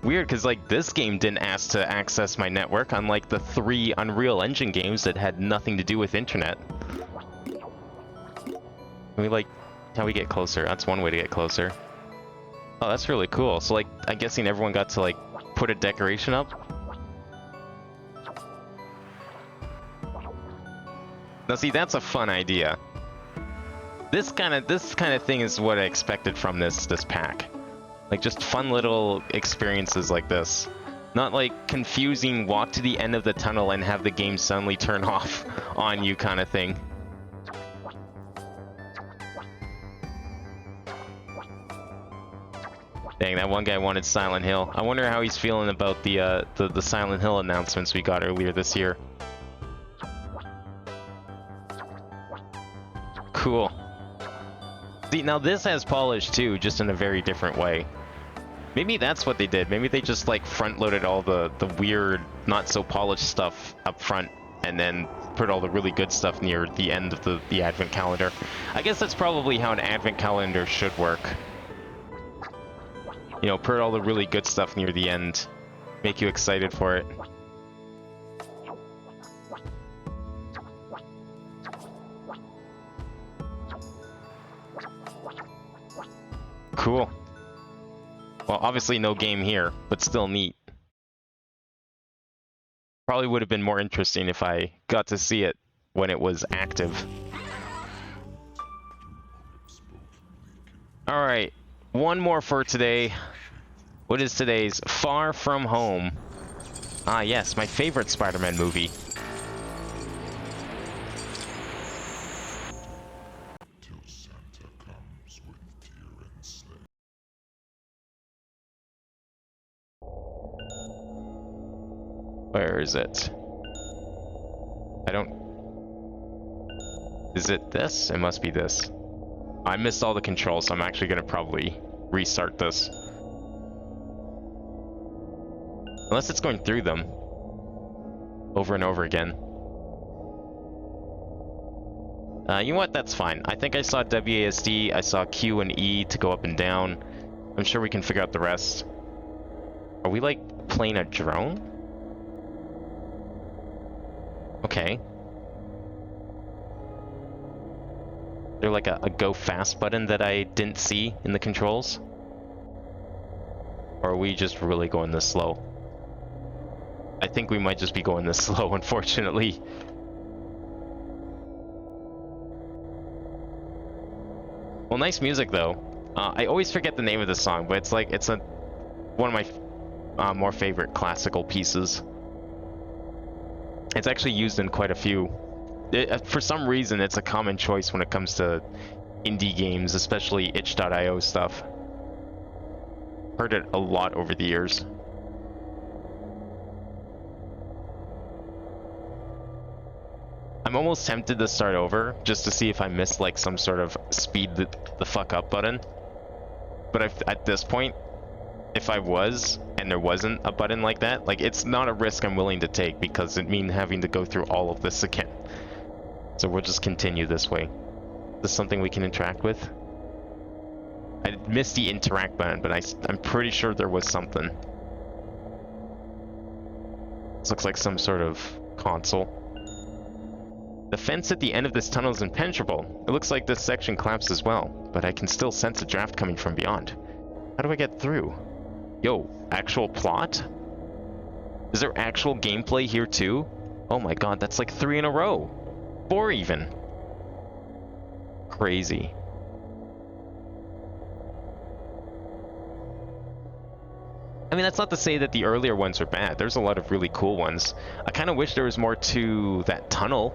S1: Weird, because like this game didn't ask to access my network, unlike the 3 Unreal Engine games that had nothing to do with internet. Can we like, how we get closer? That's one way to get closer. Oh, that's really cool. So like, I'm guessing everyone got to like put a decoration up. Now see, that's a fun idea. This kind of thing is what I expected from this pack. Like just fun little experiences like this. Not like confusing walk to the end of the tunnel and have the game suddenly turn off on you kind of thing. Dang, that one guy wanted Silent Hill. I wonder how he's feeling about the Silent Hill announcements we got earlier this year. Cool. See, now this has polish too, just in a very different way. Maybe that's what they did. Maybe they just like front-loaded all the weird, not so polished stuff up front, and then put all the really good stuff near the end of the Advent Calendar. I guess that's probably how an Advent Calendar should work. You know, put all the really good stuff near the end. Make you excited for it. Cool. Well, obviously no game here, but still neat. Probably would have been more interesting if I got to see it when it was active. Alright, one more for today. What is today's? Far From Home. Ah yes, my favorite Spider-Man movie. Where is it? I don't... Is it this? It must be this. I missed all the controls, so I'm actually gonna probably restart this. Unless it's going through them. Over and over again. You know what? That's fine. I think I saw WASD, I saw Q and E to go up and down. I'm sure we can figure out the rest. Are we, like, playing a drone? Okay. Is there like a go fast button that I didn't see in the controls? Or are we just really going this slow? I think we might just be going this slow, unfortunately. Well, nice music though. I always forget the name of the song, but it's like, one of my more favorite classical pieces. It's actually used in quite a few. For some reason, it's a common choice when it comes to indie games, especially itch.io stuff. Heard it a lot over the years. I'm almost tempted to start over, just to see if I missed like some sort of speed the fuck up button. But at this point, if I was, and there wasn't a button like that, like, it's not a risk I'm willing to take, because it means having to go through all of this again. So we'll just continue this way. Is this something we can interact with? I missed the interact button, but I'm pretty sure there was something. This looks like some sort of console. The fence at the end of this tunnel is impenetrable. It looks like this section collapsed as well, but I can still sense a draft coming from beyond. How do I get through? Yo, actual plot? Is there actual gameplay here too? Oh my god, that's like 3 in a row. 4 even. Crazy. I mean, that's not to say that the earlier ones are bad. There's a lot of really cool ones. I kind of wish there was more to that tunnel.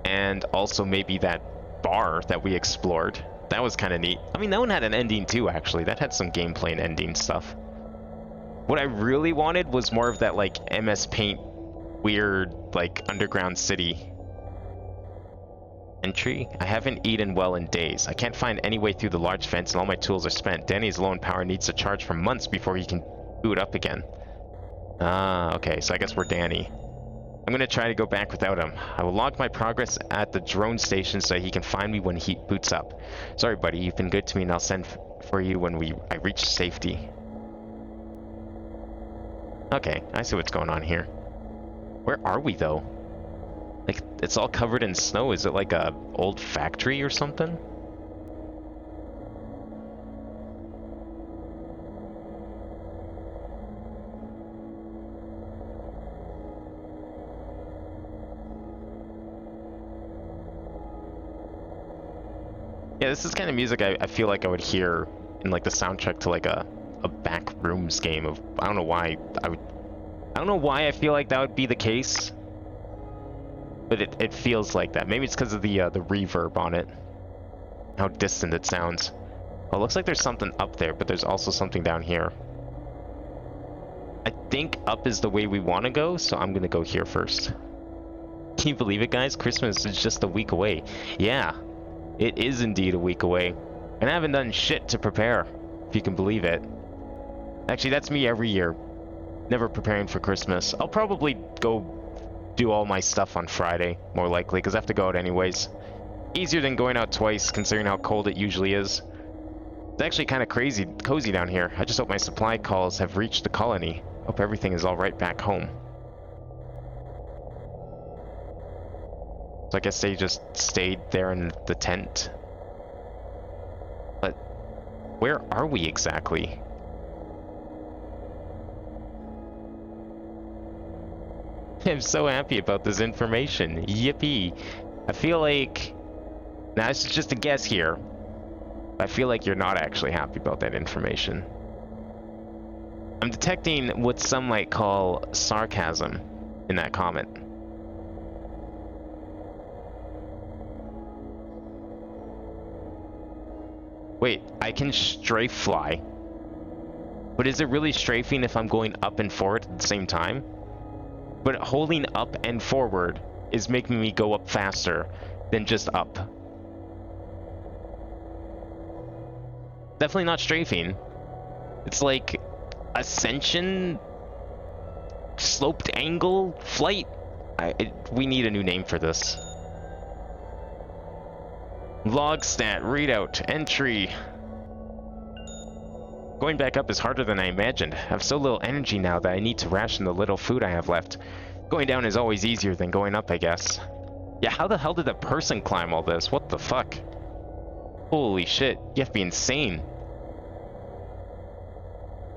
S1: And also maybe that bar that we explored. That was kind of neat. I mean, that one had an ending too, actually. That had some gameplay and ending stuff. What I really wanted was more of that, like, MS Paint weird, like, underground city. Entry? I haven't eaten well in days. I can't find any way through the large fence and all my tools are spent. Danny's low in power needs to charge for months before he can boot up again. Ah, okay, so I guess we're Danny. I'm gonna try to go back without him. I will log my progress at the drone station so he can find me when he boots up. Sorry, buddy, you've been good to me and I'll send for you when I reach safety. Okay, I see what's going on here. Where are we, though? Like, it's all covered in snow. Is it like a old factory or something? Yeah, this is kind of music I feel like I would hear in like the soundtrack to like a back rooms game of, I don't know why I don't know why I feel like that would be the case, but it feels like that. Maybe it's because of the reverb on it, how distant it sounds. Well, it looks like there's something up there, but there's also something down here. I think up is the way we want to go, so I'm gonna go here first. Can you believe it, guys? Christmas is just a week away. Yeah, it is indeed a week away. And I haven't done shit to prepare, if you can believe it. Actually, that's me every year. Never preparing for Christmas. I'll probably go do all my stuff on Friday, more likely, because I have to go out anyways. Easier than going out twice, considering how cold it usually is. It's actually kind of cozy down here. I just hope my supply calls have reached the colony. Hope everything is all right back home. So I guess they just stayed there in the tent. But where are we exactly? I'm so happy about this information. Yippee. I feel like... Now, this is just a guess here. I feel like you're not actually happy about that information. I'm detecting what some might call sarcasm in that comment. Wait, I can strafe fly. But is it really strafing if I'm going up and forward at the same time? But holding up and forward is making me go up faster than just up. Definitely not strafing. It's like ascension, sloped angle, flight. We need a new name for this. Log stat, readout, entry. Going back up is harder than I imagined. I have so little energy now that I need to ration the little food I have left. Going down is always easier than going up, I guess. Yeah, how the hell did a person climb all this? What the fuck? Holy shit, you have to be insane.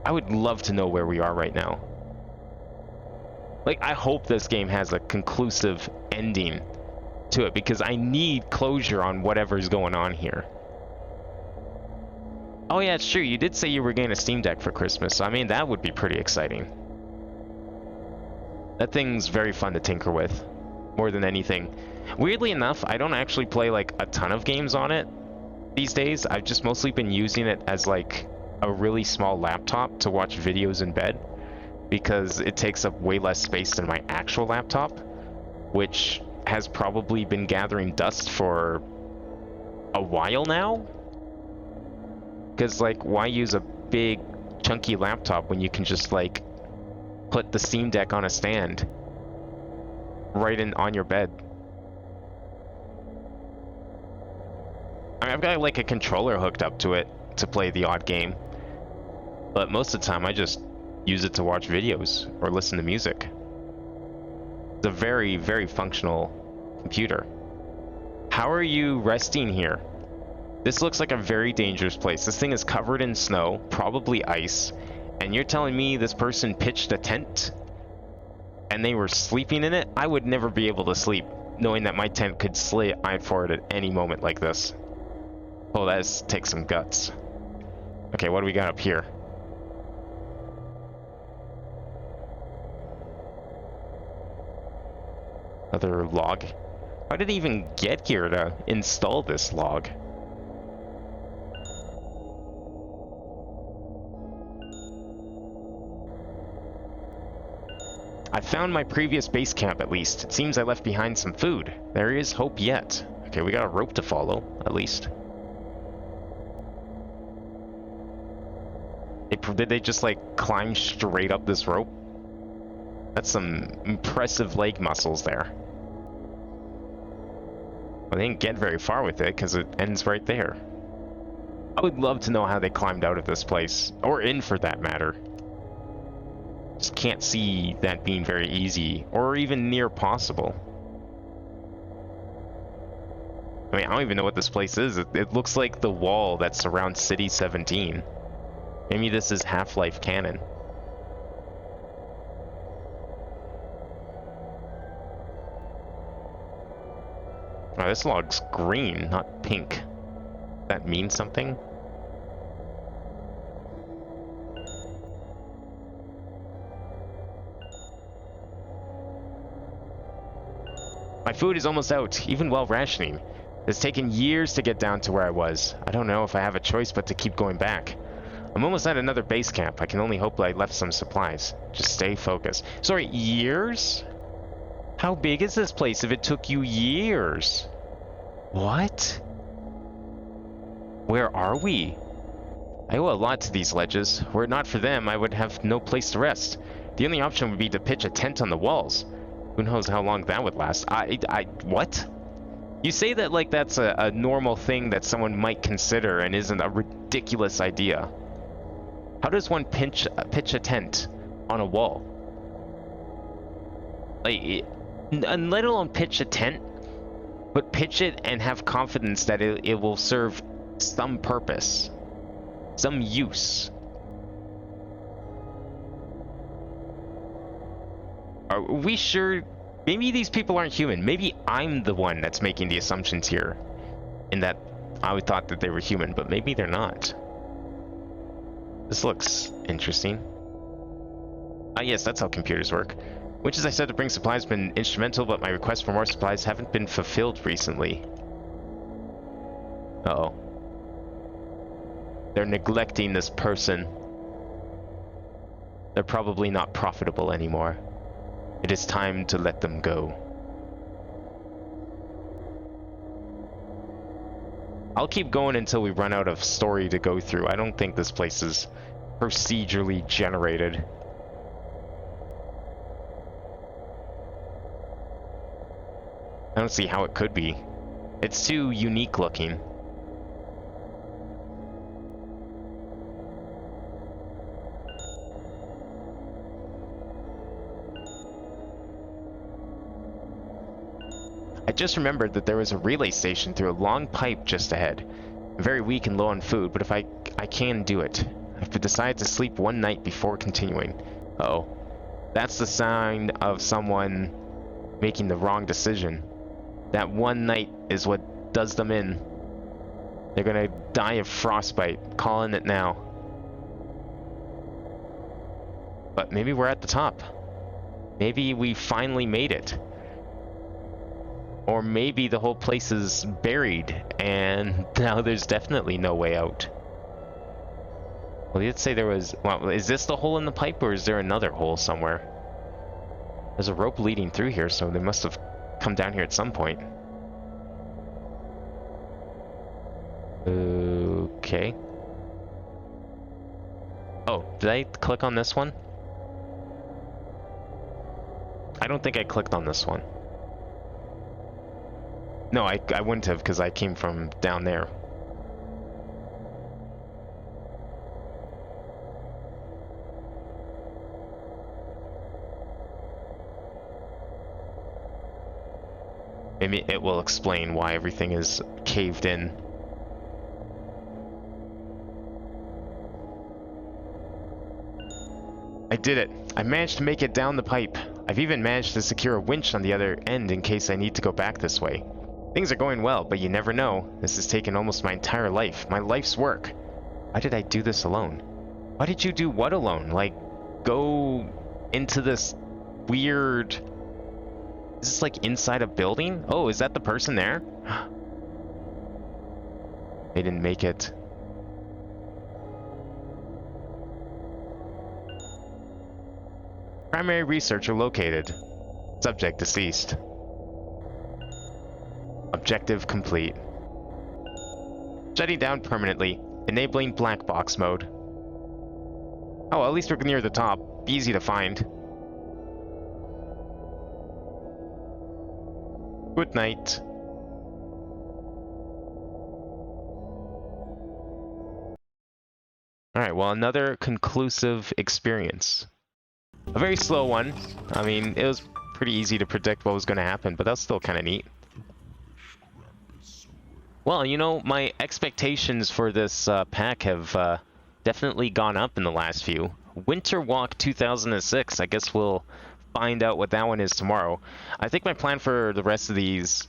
S1: I would love to know where we are right now. Like, I hope this game has a conclusive ending to it, because I need closure on whatever's going on here. Oh yeah, it's true. You did say you were getting a Steam Deck for Christmas, so I mean, that would be pretty exciting. That thing's very fun to tinker with, more than anything. Weirdly enough, I don't actually play like a ton of games on it these days. I've just mostly been using it as like a really small laptop to watch videos in bed, because it takes up way less space than my actual laptop, which has probably been gathering dust for a while now. Because, like, why use a big, chunky laptop when you can just, like, put the Steam Deck on a stand right on your bed? I mean, I've got, like, a controller hooked up to it to play the odd game. But most of the time, I just use it to watch videos or listen to music. It's a very, very functional computer. How are you resting here? This looks like a very dangerous place. This thing is covered in snow, probably ice, and you're telling me this person pitched a tent and they were sleeping in it? I would never be able to sleep knowing that my tent could slide forward at any moment like this. Oh, that takes some guts. Okay, what do we got up here? Another log. How did it even get here to install this log? I found my previous base camp, at least. It seems I left behind some food. There is hope yet. Okay, we got a rope to follow, at least. Did they just, like, climb straight up this rope? That's some impressive leg muscles there. Well, they didn't get very far with it, because it ends right there. I would love to know how they climbed out of this place. Or in, for that matter. Just can't see that being very easy, or even near possible. I mean, I don't even know what this place is. It looks like the wall that surrounds City 17. Maybe this is Half-Life canon. Oh, this log's green, not pink. That means something? My food is almost out, even while rationing. It's taken years to get down to where I was. I don't know if I have a choice but to keep going back. I'm almost at another base camp. I can only hope that I left some supplies. Just stay focused. Sorry, years? How big is this place if it took you years? What? Where are we? I owe a lot to these ledges. Were it not for them, I would have no place to rest. The only option would be to pitch a tent on the walls. Who knows how long that would last? What? You say that like that's a normal thing that someone might consider and isn't a ridiculous idea. How does one pitch a tent on a wall? Like, let alone pitch a tent, but pitch it and have confidence that it will serve some purpose, some use. Are we sure? Maybe these people aren't human. Maybe I'm the one that's making the assumptions here, in that I thought that they were human, but maybe they're not. This looks interesting. Ah, yes, that's how computers work. Which, as I said, to bring supplies has been instrumental, but my requests for more supplies haven't been fulfilled recently. Uh-oh. They're neglecting this person. They're probably not profitable anymore. It is time to let them go. I'll keep going until we run out of story to go through. I don't think this place is procedurally generated. I don't see how it could be. It's too unique looking. I just remembered that there was a relay station through a long pipe just ahead. I'm very weak and low on food, but if I can do it. I've decided to sleep one night before continuing. Uh-oh. That's the sign of someone making the wrong decision. That one night is what does them in. They're gonna die of frostbite. Calling it now. But maybe we're at the top. Maybe we finally made it. Or maybe the whole place is buried, and now there's definitely no way out. Well, he did say there was... Well, is this the hole in the pipe, or is there another hole somewhere? There's a rope leading through here, so they must have come down here at some point. Okay. Oh, did I click on this one? I don't think I clicked on this one. No, I wouldn't have, because I came from down there. Maybe it will explain why everything is caved in. I did it. I managed to make it down the pipe. I've even managed to secure a winch on the other end in case I need to go back this way. Things are going well, but you never know. This has taken almost my entire life. My life's work. Why did I do this alone? Why did you do what alone? Like, go into this weird... Is this like inside a building? Oh, is that the person there? They didn't make it. Primary researcher located. Subject deceased. Objective complete. Shutting down permanently. Enabling black box mode. Oh, at least we're near the top. Easy to find. Good night. Alright, well, another conclusive experience. A very slow one. I mean, it was pretty easy to predict what was going to happen, but that was still kind of neat. Well, you know, my expectations for this pack have definitely gone up in the last few. Winter Walk 2006, I guess we'll find out what that one is tomorrow. I think my plan for the rest of these,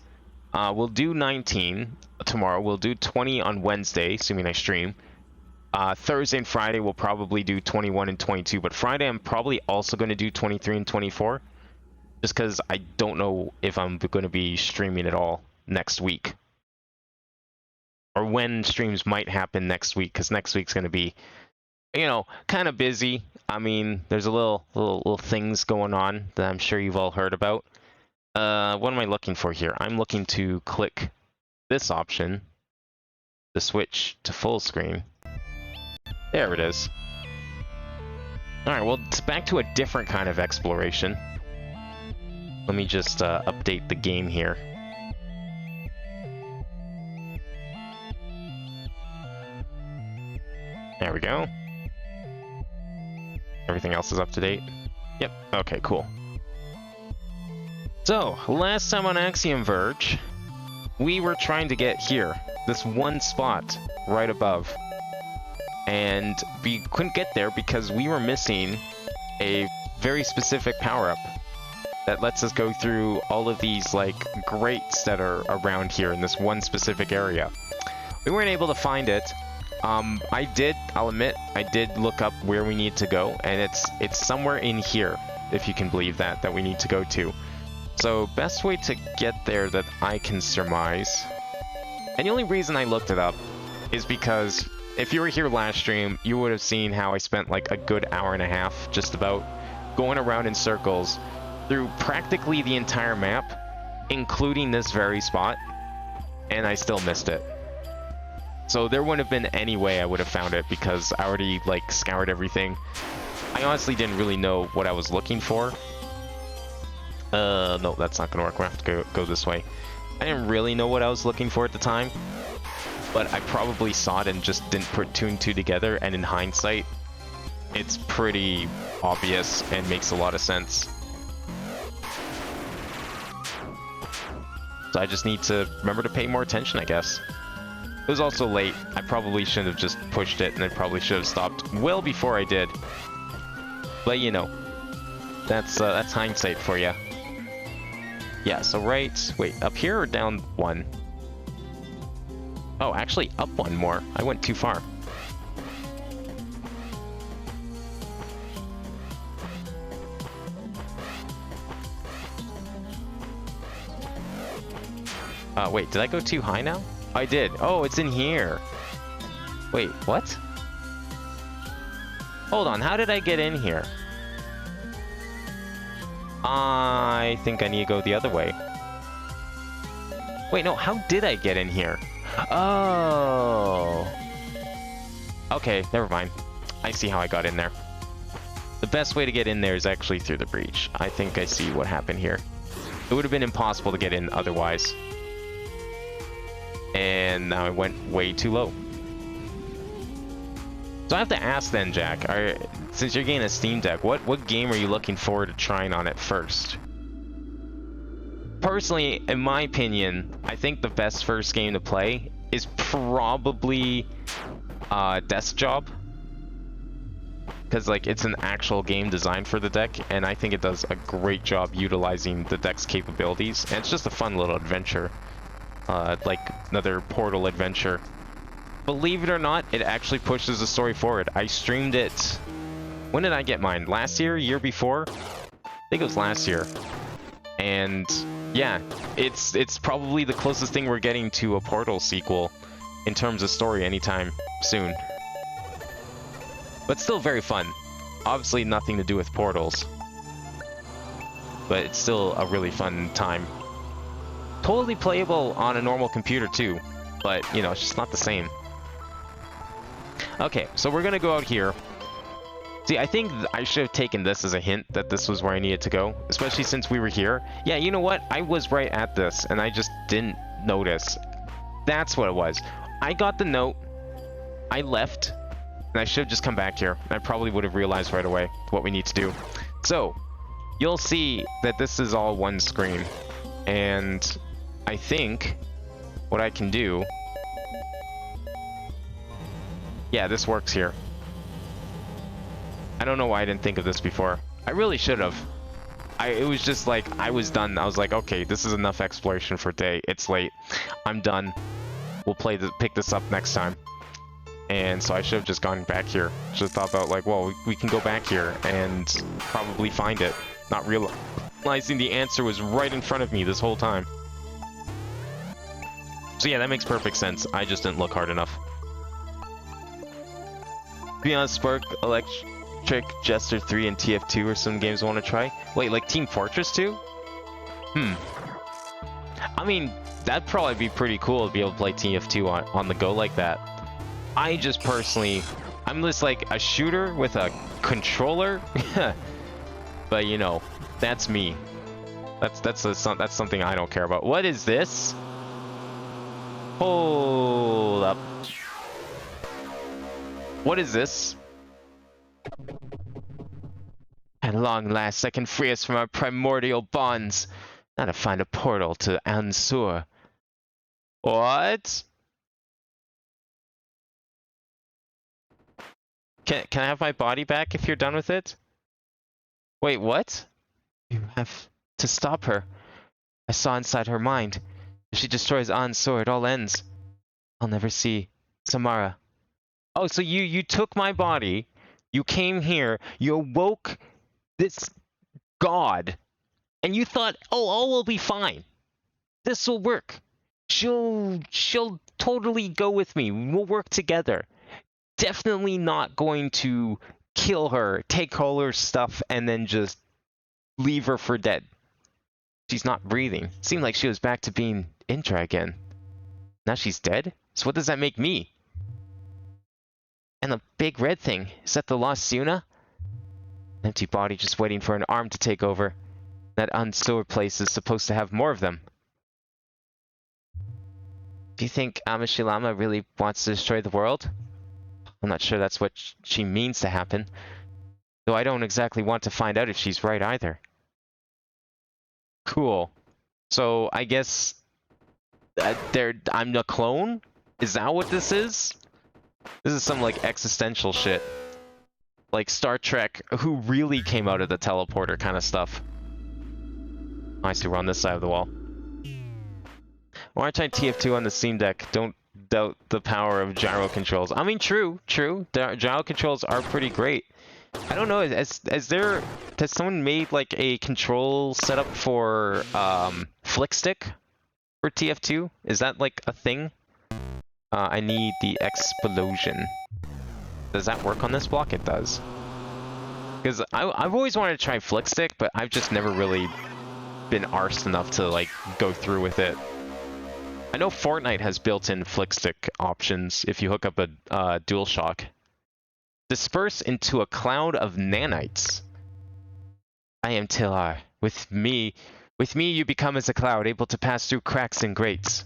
S1: we'll do 19 tomorrow, we'll do 20 on Wednesday, assuming I stream. Thursday and Friday we'll probably do 21 and 22, but Friday I'm probably also going to do 23 and 24, just because I don't know if I'm going to be streaming at all next week. or when streams might happen next week, because next week's going to be, you know, kind of busy. I mean, there's a little things going on that I'm sure you've all heard about. What am I looking for here? I'm looking to click this option to switch to full screen. There it is. Alright, well, it's back to a different kind of exploration. Let me just update the game here. There we go. Everything else is up to date. Yep, okay, cool. So, last time on Axiom Verge, we were trying to get here, this one spot right above. And we couldn't get there because we were missing a very specific power-up that lets us go through all of these, like, grates that are around here in this one specific area. We weren't able to find it. I'll admit, I did look up where we need to go, and it's somewhere in here, if you can believe that we need to go to. So, best way to get there that I can surmise, and the only reason I looked it up is because if you were here last stream, you would have seen how I spent like a good hour and a half just about going around in circles through practically the entire map, including this very spot, and I still missed it. So there wouldn't have been any way I would have found it because I already like scoured everything. I honestly didn't really know what I was looking for. No, that's not gonna work. We'll have to go this way. I didn't really know what I was looking for at the time, but I probably saw it and just didn't put two and two together, and in hindsight, it's pretty obvious and makes a lot of sense. So I just need to remember to pay more attention, I guess. It was also late. I probably shouldn't have just pushed it, and I probably should have stopped well before I did. But you know, that's hindsight for you. Yeah, so wait, up here or down one? Oh, actually up one more. I went too far. Wait, did I go too high now? I did. Oh, it's in here. Wait, what? Hold on, how did I get in here? I think I need to go the other way. Wait, no, how did I get in here? Oh. Okay, never mind. I see how I got in there. The best way to get in there is actually through the breach. I think I see what happened here. It would have been impossible to get in otherwise. And now I went way too low. So I have to ask then, Jack, since you're getting a Steam Deck, what game are you looking forward to trying on it first? Personally, in my opinion, I think the best first game to play is probably Desk Job. Because like it's an actual game designed for the deck, and I think it does a great job utilizing the deck's capabilities. And it's just a fun little adventure. Like another Portal adventure. Believe it or not, it actually pushes the story forward. I streamed it... When did I get mine? Last year? Year before? I think it was last year. And yeah, it's probably the closest thing we're getting to a Portal sequel in terms of story anytime soon. But still very fun. Obviously nothing to do with portals. But it's still a really fun time. Totally playable on a normal computer too, but you know, it's just not the same. Okay, so we're gonna go out here. See, I think I should have taken this as a hint that this was where I needed to go, especially since we were here. Yeah, you know what? I was right at this, and I just didn't notice. That's what it was. I got the note, I left, and I should have just come back here. I probably would have realized right away what we need to do. So, you'll see that this is all one screen, and I think what I can do... Yeah, this works here. I don't know why I didn't think of this before. I really should have. It was just like, I was done. I was like, okay, this is enough exploration for today. It's late. I'm done. We'll pick this up next time. And so I should have just gone back here. Just thought about like, well, we can go back here and probably find it. Not realizing the answer was right in front of me this whole time. So yeah, that makes perfect sense. I just didn't look hard enough. Beyond Spark, Electric, Jester 3, and TF2 are some games I want to try. Wait, like Team Fortress 2? I mean, that'd probably be pretty cool to be able to play TF2 on the go like that. I just personally, I'm just like a shooter with a controller. But you know, that's me. That's something I don't care about. What is this? Hold up. What is this? At long last, I can free us from our primordial bonds. Now to find a portal to Ansur. What? Can I have my body back if you're done with it? Wait, what? You have to stop her. I saw inside her mind. If she destroys Ansur, it all ends. I'll never see Samara. Oh, so you took my body, you came here, you awoke this god, and you thought, oh, all will be fine. This will work. She'll totally go with me. We'll work together. Definitely not going to kill her, take all her stuff, and then just leave her for dead. She's not breathing. Seemed like she was back to being Indra again. Now she's dead? So what does that make me? And the big red thing, is that the lost Siuna? An empty body just waiting for an arm to take over. That Ansur place is supposed to have more of them. Do you think Amashilama really wants to destroy the world? I'm not sure that's what she means to happen. Though I don't exactly want to find out if she's right either. Cool. So I guess I'm the clone? Is that what this is? This is some like existential shit. Like Star Trek, who really came out of the teleporter kind of stuff. I see we're on this side of the wall. I want to try TF2 on the Steam Deck. Don't doubt the power of gyro controls. I mean, true. Gyro controls are pretty great. I don't know, has someone made like a control setup for flick stick for TF2? Is that like a thing? I need the explosion. Does that work on this block? It does. Because I've always wanted to try flick stick, but I've just never really been arsed enough to like go through with it. I know Fortnite has built-in flick stick options if you hook up a DualShock. Disperse into a cloud of nanites. I am Tilar. With me you become as a cloud, able to pass through cracks and grates.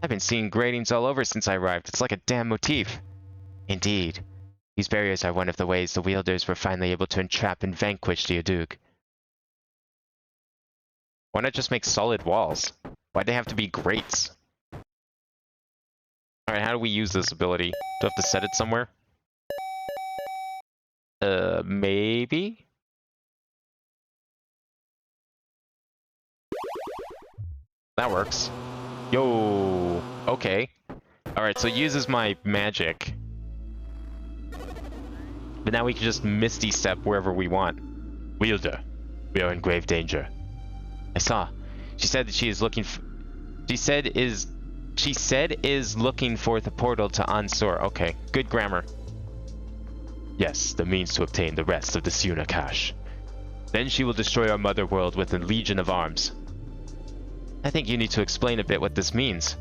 S1: I've been seeing gratings all over since I arrived. It's like a damn motif. Indeed. These barriers are one of the ways the wielders were finally able to entrap and vanquish the Udug. Why not just make solid walls? Why'd they have to be grates? Alright, how do we use this ability? Do I have to set it somewhere? Maybe? That works. Yo, okay. Alright, so it uses my magic. But now we can just Misty Step wherever we want. Wielder, we are in grave danger. I saw. She said that she is looking for... She said is looking for the portal to Ansur. Okay, good grammar. Yes, the means to obtain the rest of the Siuna cache. Then she will destroy our mother world with a legion of arms. I think you need to explain a bit what this means.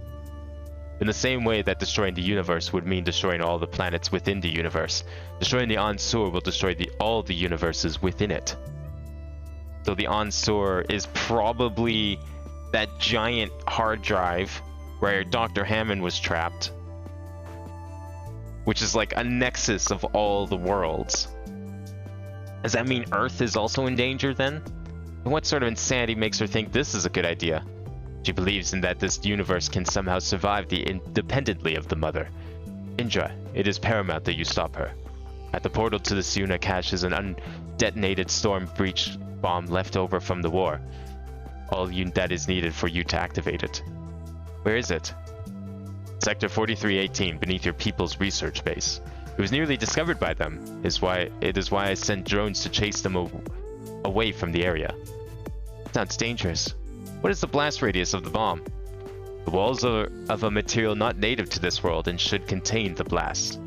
S1: In the same way that destroying the universe would mean destroying all the planets within the universe, destroying the Ansur will destroy all the universes within it. So the Ansur is probably that giant hard drive where Dr. Hammond was trapped, which is like a nexus of all the worlds. Does that mean Earth is also in danger then? And what sort of insanity makes her think this is a good idea? She believes in that this universe can somehow survive independently of the Mother. Indra, it is paramount that you stop her. At the portal to the Siuna cache is an undetonated storm breach bomb left over from the war. All that is needed for you to activate it. Where is it? Sector 4318, beneath your people's research base. It was nearly discovered by them. It is why I sent drones to chase them away from the area. Sounds dangerous. What is the blast radius of the bomb? The walls are of a material not native to this world and should contain the blast.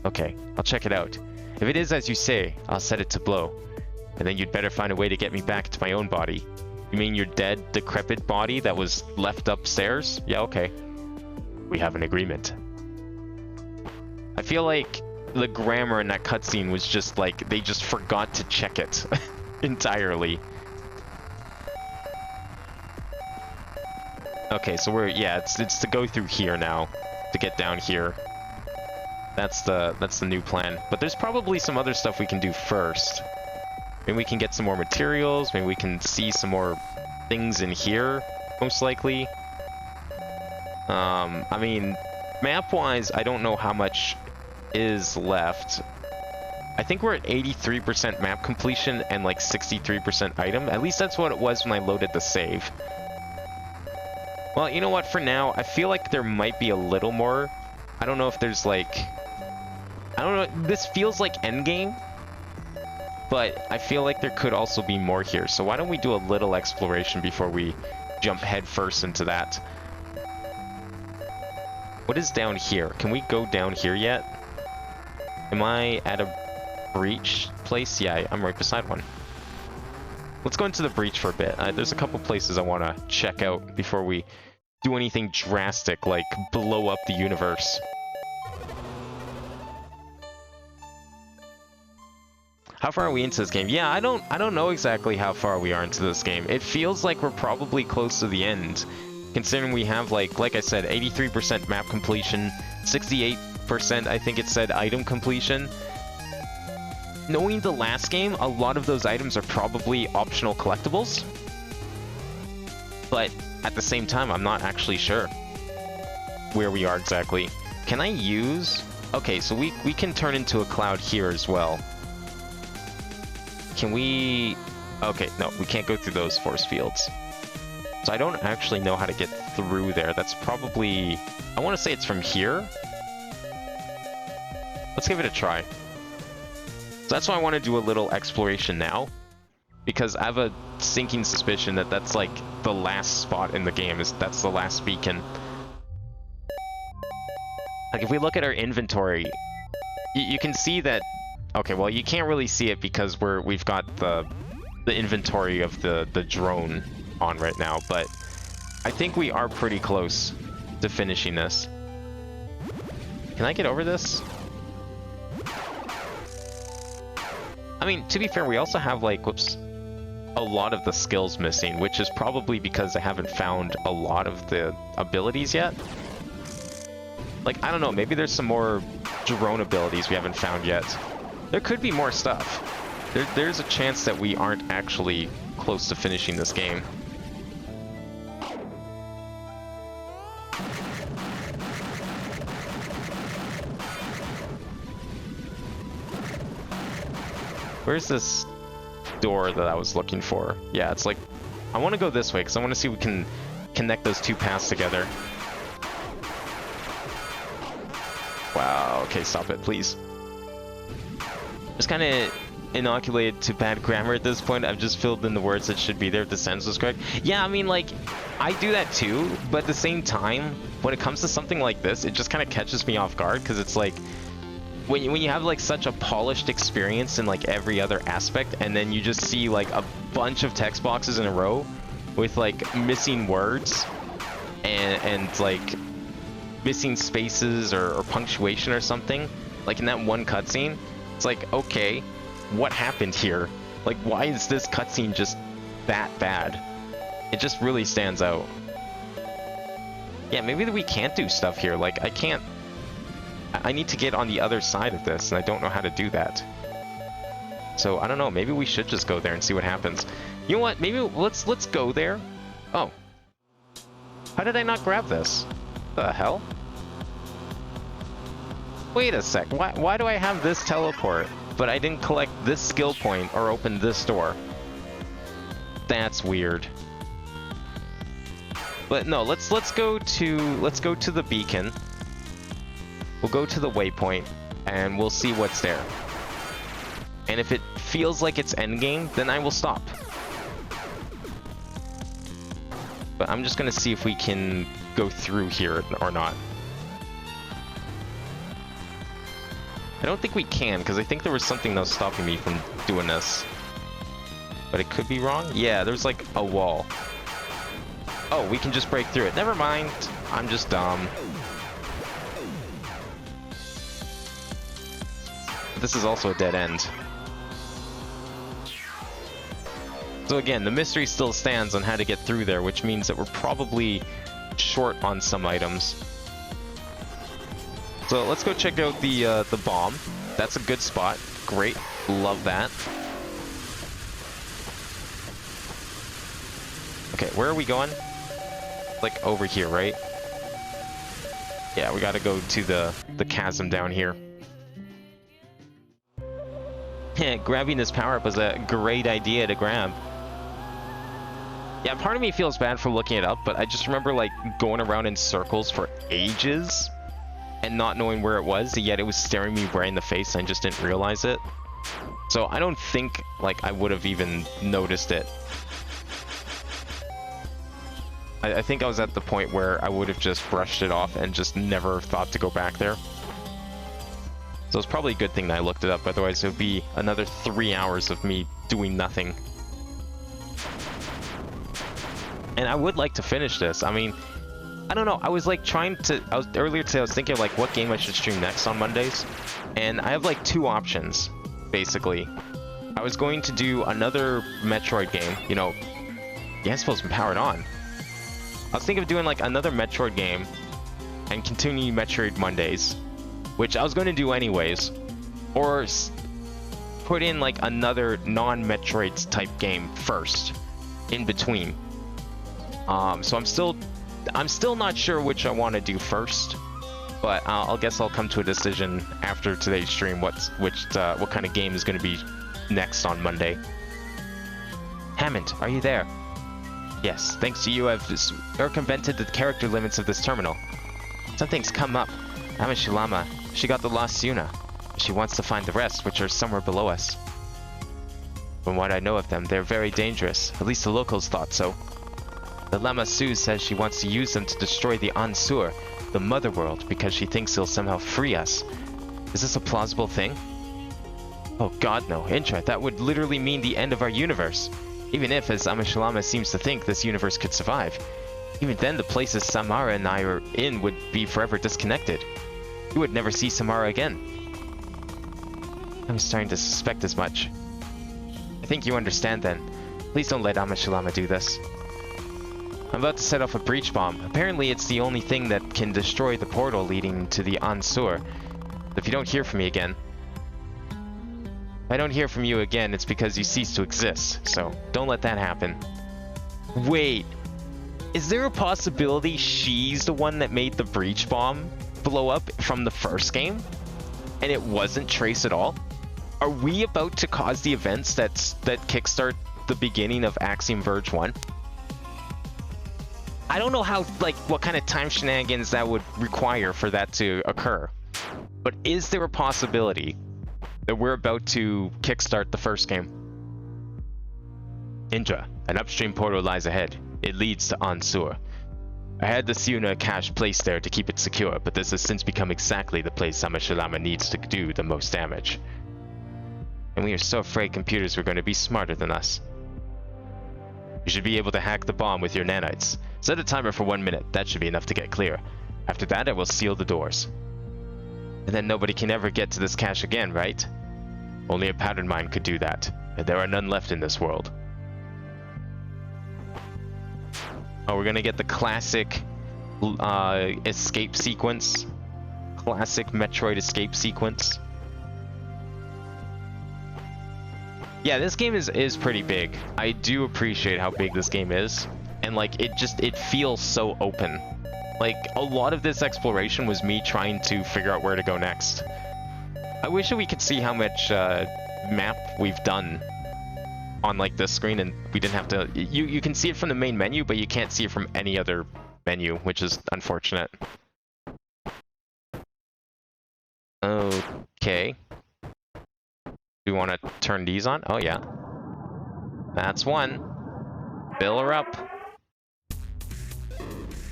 S1: Okay, I'll check it out. If it is as you say, I'll set it to blow. And then you'd better find a way to get me back to my own body. You mean your dead, decrepit body that was left upstairs? Yeah, okay. We have an agreement. I feel like the grammar in that cutscene was just like, they just forgot to check it entirely. Okay, so we're, yeah, it's to go through here now, to get down here. That's the new plan. But there's probably some other stuff we can do first. Maybe we can get some more materials, maybe we can see some more things in here, most likely. I mean, map-wise, I don't know how much is left. I think we're at 83% map completion and like 63% item. At least that's what it was when I loaded the save. Well, you know what, for now, I feel like there might be a little more. I don't know if there's like... I don't know, this feels like endgame, but I feel like there could also be more here. So why don't we do a little exploration before we jump headfirst into that? What is down here? Can we go down here yet? Am I at a breach place? Yeah, I'm right beside one. Let's go into the breach for a bit. There's a couple places I want to check out before we do anything drastic, like blow up the universe. How far are we into this game? Yeah, I don't know exactly how far we are into this game. It feels like we're probably close to the end, considering we have like I said, 83% map completion, 68% I think it said item completion. Knowing the last game, a lot of those items are probably optional collectibles, but at the same time, I'm not actually sure where we are exactly. Can I use... Okay, so we can turn into a cloud here as well. Can we... Okay, no, we can't go through those force fields. So I don't actually know how to get through there. That's probably... I want to say it's from here. Let's give it a try. So that's why I want to do a little exploration now. Because I have a sinking suspicion that that's like the last spot in the game. That's the last beacon. Like if we look at our inventory, you can see that... Okay, well you can't really see it because we've got the inventory of the drone on right now, but I think we are pretty close to finishing this. Can I get over this? I mean, to be fair, we also have like, whoops, a lot of the skills missing, which is probably because I haven't found a lot of the abilities yet. Like, I don't know, maybe there's some more drone abilities we haven't found yet. There could be more stuff. There's a chance that we aren't actually close to finishing this game. Where's this door that I was looking for? Yeah, it's like... I want to go this way because I want to see if we can connect those two paths together. Wow, okay, stop it, please. Just kind of inoculated to bad grammar at this point. I've just filled in the words that should be there if the sentence was correct. Yeah, I mean, like, I do that too, but at the same time, when it comes to something like this, it just kind of catches me off guard, because it's like, when you have like such a polished experience in like every other aspect, and then you just see like a bunch of text boxes in a row with like missing words and like missing spaces or punctuation or something, like in that one cutscene. It's like, okay, what happened here? Like, why is this cutscene just that bad? It just really stands out. Yeah, maybe we can't do stuff here. Like, I need to get on the other side of this, and I don't know how to do that. So, I don't know, maybe we should just go there and see what happens. You know what, maybe let's go there. Oh. How did I not grab this? The hell? Wait a sec, why do I have this teleport, but I didn't collect this skill point or open this door? That's weird. But no, let's go to the beacon. We'll go to the waypoint, and we'll see what's there. And if it feels like it's endgame, then I will stop. But I'm just gonna see if we can go through here or not. I don't think we can, because I think there was something that was stopping me from doing this. But it could be wrong? Yeah, there's like a wall. Oh, we can just break through it. Never mind. I'm just dumb. This is also a dead end. So again, the mystery still stands on how to get through there, which means that we're probably short on some items. So let's go check out the bomb. That's a good spot. Great. Love that. Okay, where are we going? Like over here, right? Yeah, we gotta go to the chasm down here. Grabbing this power-up was a great idea to grab. Yeah, part of me feels bad for looking it up, but I just remember like going around in circles for ages and not knowing where it was, yet it was staring me right in the face and I just didn't realize it. So I don't think like I would have even noticed it. I think I was at the point where I would have just brushed it off and just never thought to go back there. So it's probably a good thing that I looked it up, otherwise it would be another 3 hours of me doing nothing. And I would like to finish this. I mean, I don't know. I was like trying to... earlier today I was thinking of like what game I should stream next on Mondays. And I have like 2 options, basically. I was going to do another Metroid game. You know, yeah, supposed to be powered on. I was thinking of doing like another Metroid game and continue Metroid Mondays, which I was going to do anyways, or put in like another non-Metroids type game first, in between. So I'm still not sure which I want to do first, but I'll guess I'll come to a decision after today's stream what kind of game is going to be next on Monday. Hammond, are you there? Yes, thanks to you, I've circumvented the character limits of this terminal. Something's come up. Amishilama, she got the lost Yuna. She wants to find the rest, which are somewhere below us. From what I know of them, they're very dangerous. At least the locals thought so. The Lama Su says she wants to use them to destroy the Ansur, the Mother World, because she thinks it'll somehow free us. Is this a plausible thing? Oh god no, Intra, that would literally mean the end of our universe. Even if, as Amishilama seems to think, this universe could survive. Even then, the places Samara and I are in would be forever disconnected. We would never see Samara again. I'm starting to suspect as much. I think you understand then. Please don't let Amishilama do this. I'm about to set off a breach bomb. Apparently it's the only thing that can destroy the portal leading to the Ansur. If you don't hear from me again... If I don't hear from you again, it's because you cease to exist, so don't let that happen. Wait, is there a possibility she's the one that made the breach bomb blow up from the first game? And it wasn't Trace at all? Are we about to cause the events that kickstart the beginning of Axiom Verge 1? I don't know how, like, what kind of time shenanigans that would require for that to occur. But is there a possibility that we're about to kickstart the first game? Indra, an upstream portal lies ahead. It leads to Ansur. I had the Siuna cache placed there to keep it secure, but this has since become exactly the place Amishilama needs to do the most damage. And we are so afraid computers are going to be smarter than us. You should be able to hack the bomb with your nanites. Set a timer for 1 minute. That should be enough to get clear. After that, I will seal the doors. And then nobody can ever get to this cache again, right? Only a pattern mind could do that, and there are none left in this world. Oh, we're gonna get the classic escape sequence. Classic Metroid escape sequence. Yeah, this game is pretty big. I do appreciate how big this game is. And like, it feels so open. Like, a lot of this exploration was me trying to figure out where to go next. I wish that we could see how much map we've done on like this screen, and we didn't have to... You can see it from the main menu, but you can't see it from any other menu, which is unfortunate. Okay. Do we want to turn these on? Oh yeah. That's one. Fill her up.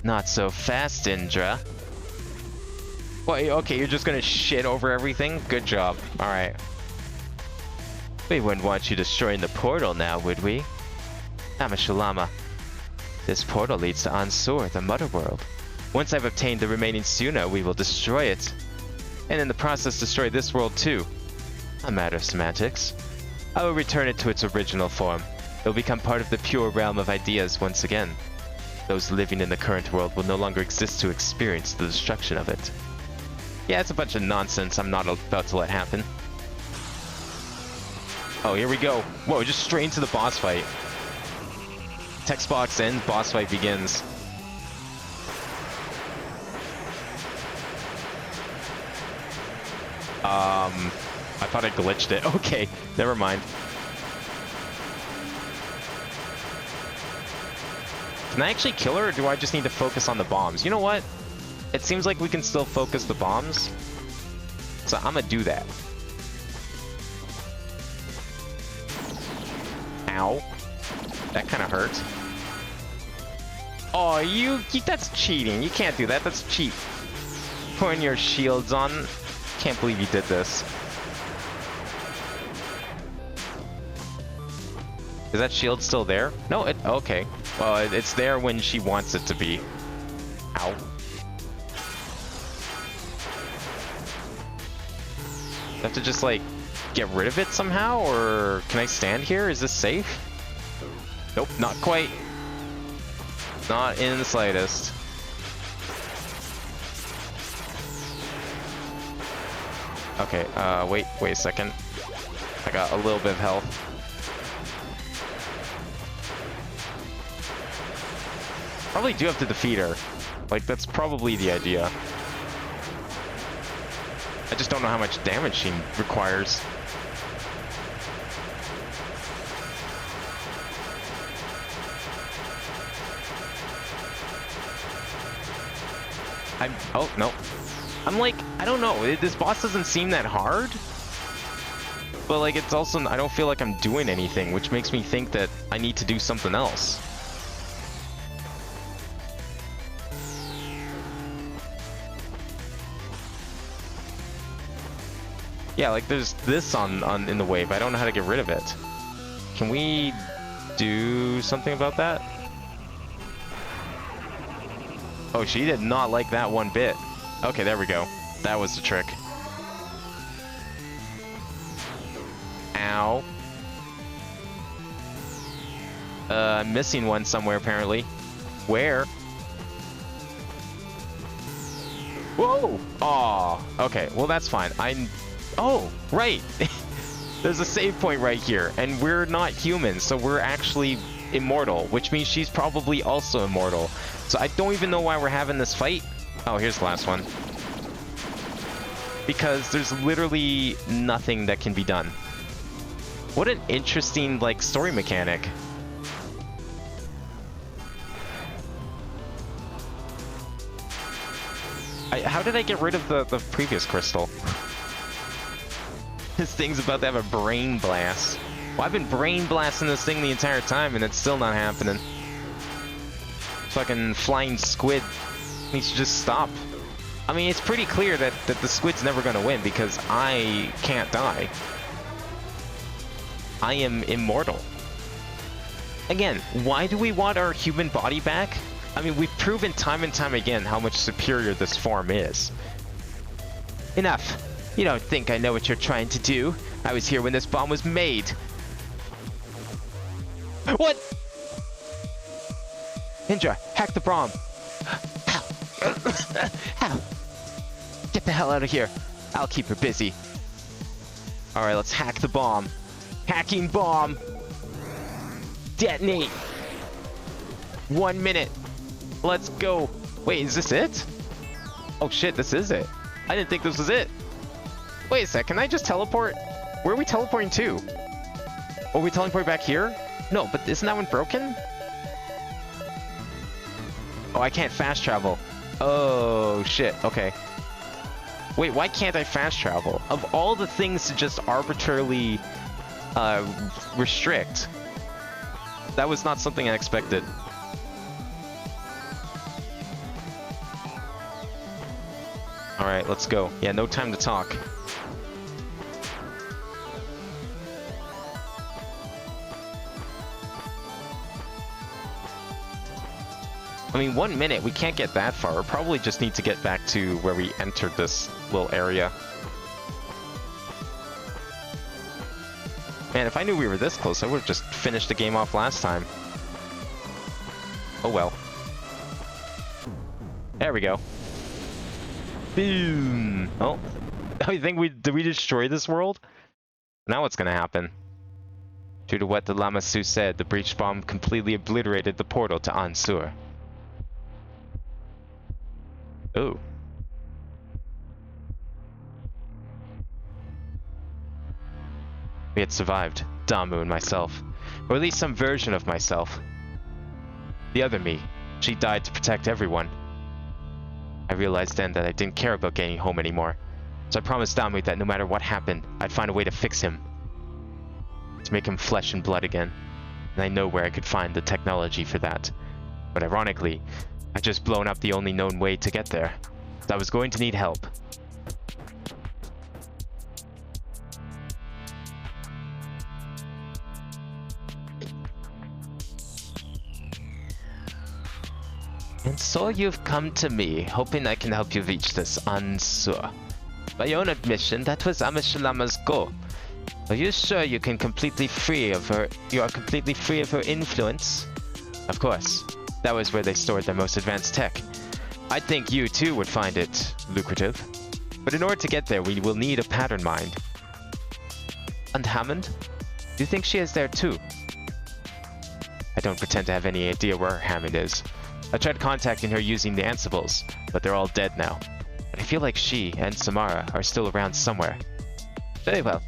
S1: Not so fast, Indra. Wait, okay, you're just gonna shit over everything? Good job. Alright. We wouldn't want you destroying the portal now, would we? Amashalama. This portal leads to Ansur, the Mother World. Once I've obtained the remaining Suna, we will destroy it. And in the process destroy this world too. A matter of semantics. I will return it to its original form. It will become part of the pure realm of ideas once again. Those living in the current world will no longer exist to experience the destruction of it. Yeah, it's a bunch of nonsense I'm not about to let happen. Oh, here we go. Whoa, just straight into the boss fight. Text box ends, boss fight begins. I thought I glitched it. Okay, never mind. Can I actually kill her, or do I just need to focus on the bombs? You know what? It seems like we can still focus the bombs. So I'm gonna do that. Ow. That kind of hurt. Oh, that's cheating. You can't do that. That's cheat. Putting your shields on. Can't believe you did this. Is that shield still there? No, okay. Well, it's there when she wants it to be. Ow. I have to just, like, get rid of it somehow? Or can I stand here? Is this safe? Nope, not quite. Not in the slightest. Okay, wait a second. I got a little bit of health. Probably do have to defeat her. Like, that's probably the idea. I just don't know how much damage she requires. Oh, no. I'm like, I don't know. This boss doesn't seem that hard. But, like, it's also, I don't feel like I'm doing anything, which makes me think that I need to do something else. Yeah, like, there's this in the way, but I don't know how to get rid of it. Can we do something about that? Oh, she did not like that one bit. Okay, there we go. That was the trick. Ow. I'm missing one somewhere, apparently. Where? Whoa! Aw. Okay, well, that's fine. Oh, right! There's a save point right here, and we're not human, so we're actually immortal, which means she's probably also immortal. So I don't even know why we're having this fight. Oh, here's the last one. Because there's literally nothing that can be done. What an interesting, like, story mechanic. How did I get rid of the previous crystal? This thing's about to have a brain blast. Well, I've been brain blasting this thing the entire time, and it's still not happening. Fucking flying squid needs to just stop. I mean, it's pretty clear that the squid's never gonna win because I can't die. I am immortal. Again, why do we want our human body back? I mean, we've proven time and time again how much superior this form is. Enough. You don't think I know what you're trying to do. I was here when this bomb was made. What? Indra, hack the bomb. How? How? Get the hell out of here. I'll keep her busy. Alright, let's hack the bomb. Hacking bomb. Detonate. 1 minute. Let's go. Wait, is this it? Oh shit, this is it. I didn't think this was it. Wait a sec, can I just teleport? Where are we teleporting to? Are we teleporting back here? No, but isn't that one broken? Oh, I can't fast travel. Oh, shit. Okay. Wait, why can't I fast travel? Of all the things to just arbitrarily restrict, that was not something I expected. Alright, let's go. Yeah, no time to talk. I mean, 1 minute, we can't get that far. We probably just need to get back to where we entered this little area. Man, if I knew we were this close, I would have just finished the game off last time. Oh well. There we go. Boom! Oh, I think did we destroy this world? Now what's gonna happen? Due to what the Lamassu said, the breach bomb completely obliterated the portal to Ansur. Oh. We had survived, Damu and myself. Or at least some version of myself. The other me, she died to protect everyone. I realized then that I didn't care about getting home anymore. So I promised Damu that no matter what happened, I'd find a way to fix him. To make him flesh and blood again. And I know where I could find the technology for that. But ironically, I'd just blown up the only known way to get there. So I was going to need help. And so you've come to me, hoping I can help you reach this Ansur. By your own admission, that was Amishulama's goal. Are you sure you are completely free of her influence? Of course. That was where they stored their most advanced tech. I think you too would find it lucrative. But in order to get there, we will need a pattern mind. And Hammond? Do you think she is there too? I don't pretend to have any idea where Hammond is. I tried contacting her using the Ansibles, but they're all dead now. But I feel like she and Samara are still around somewhere. Very well.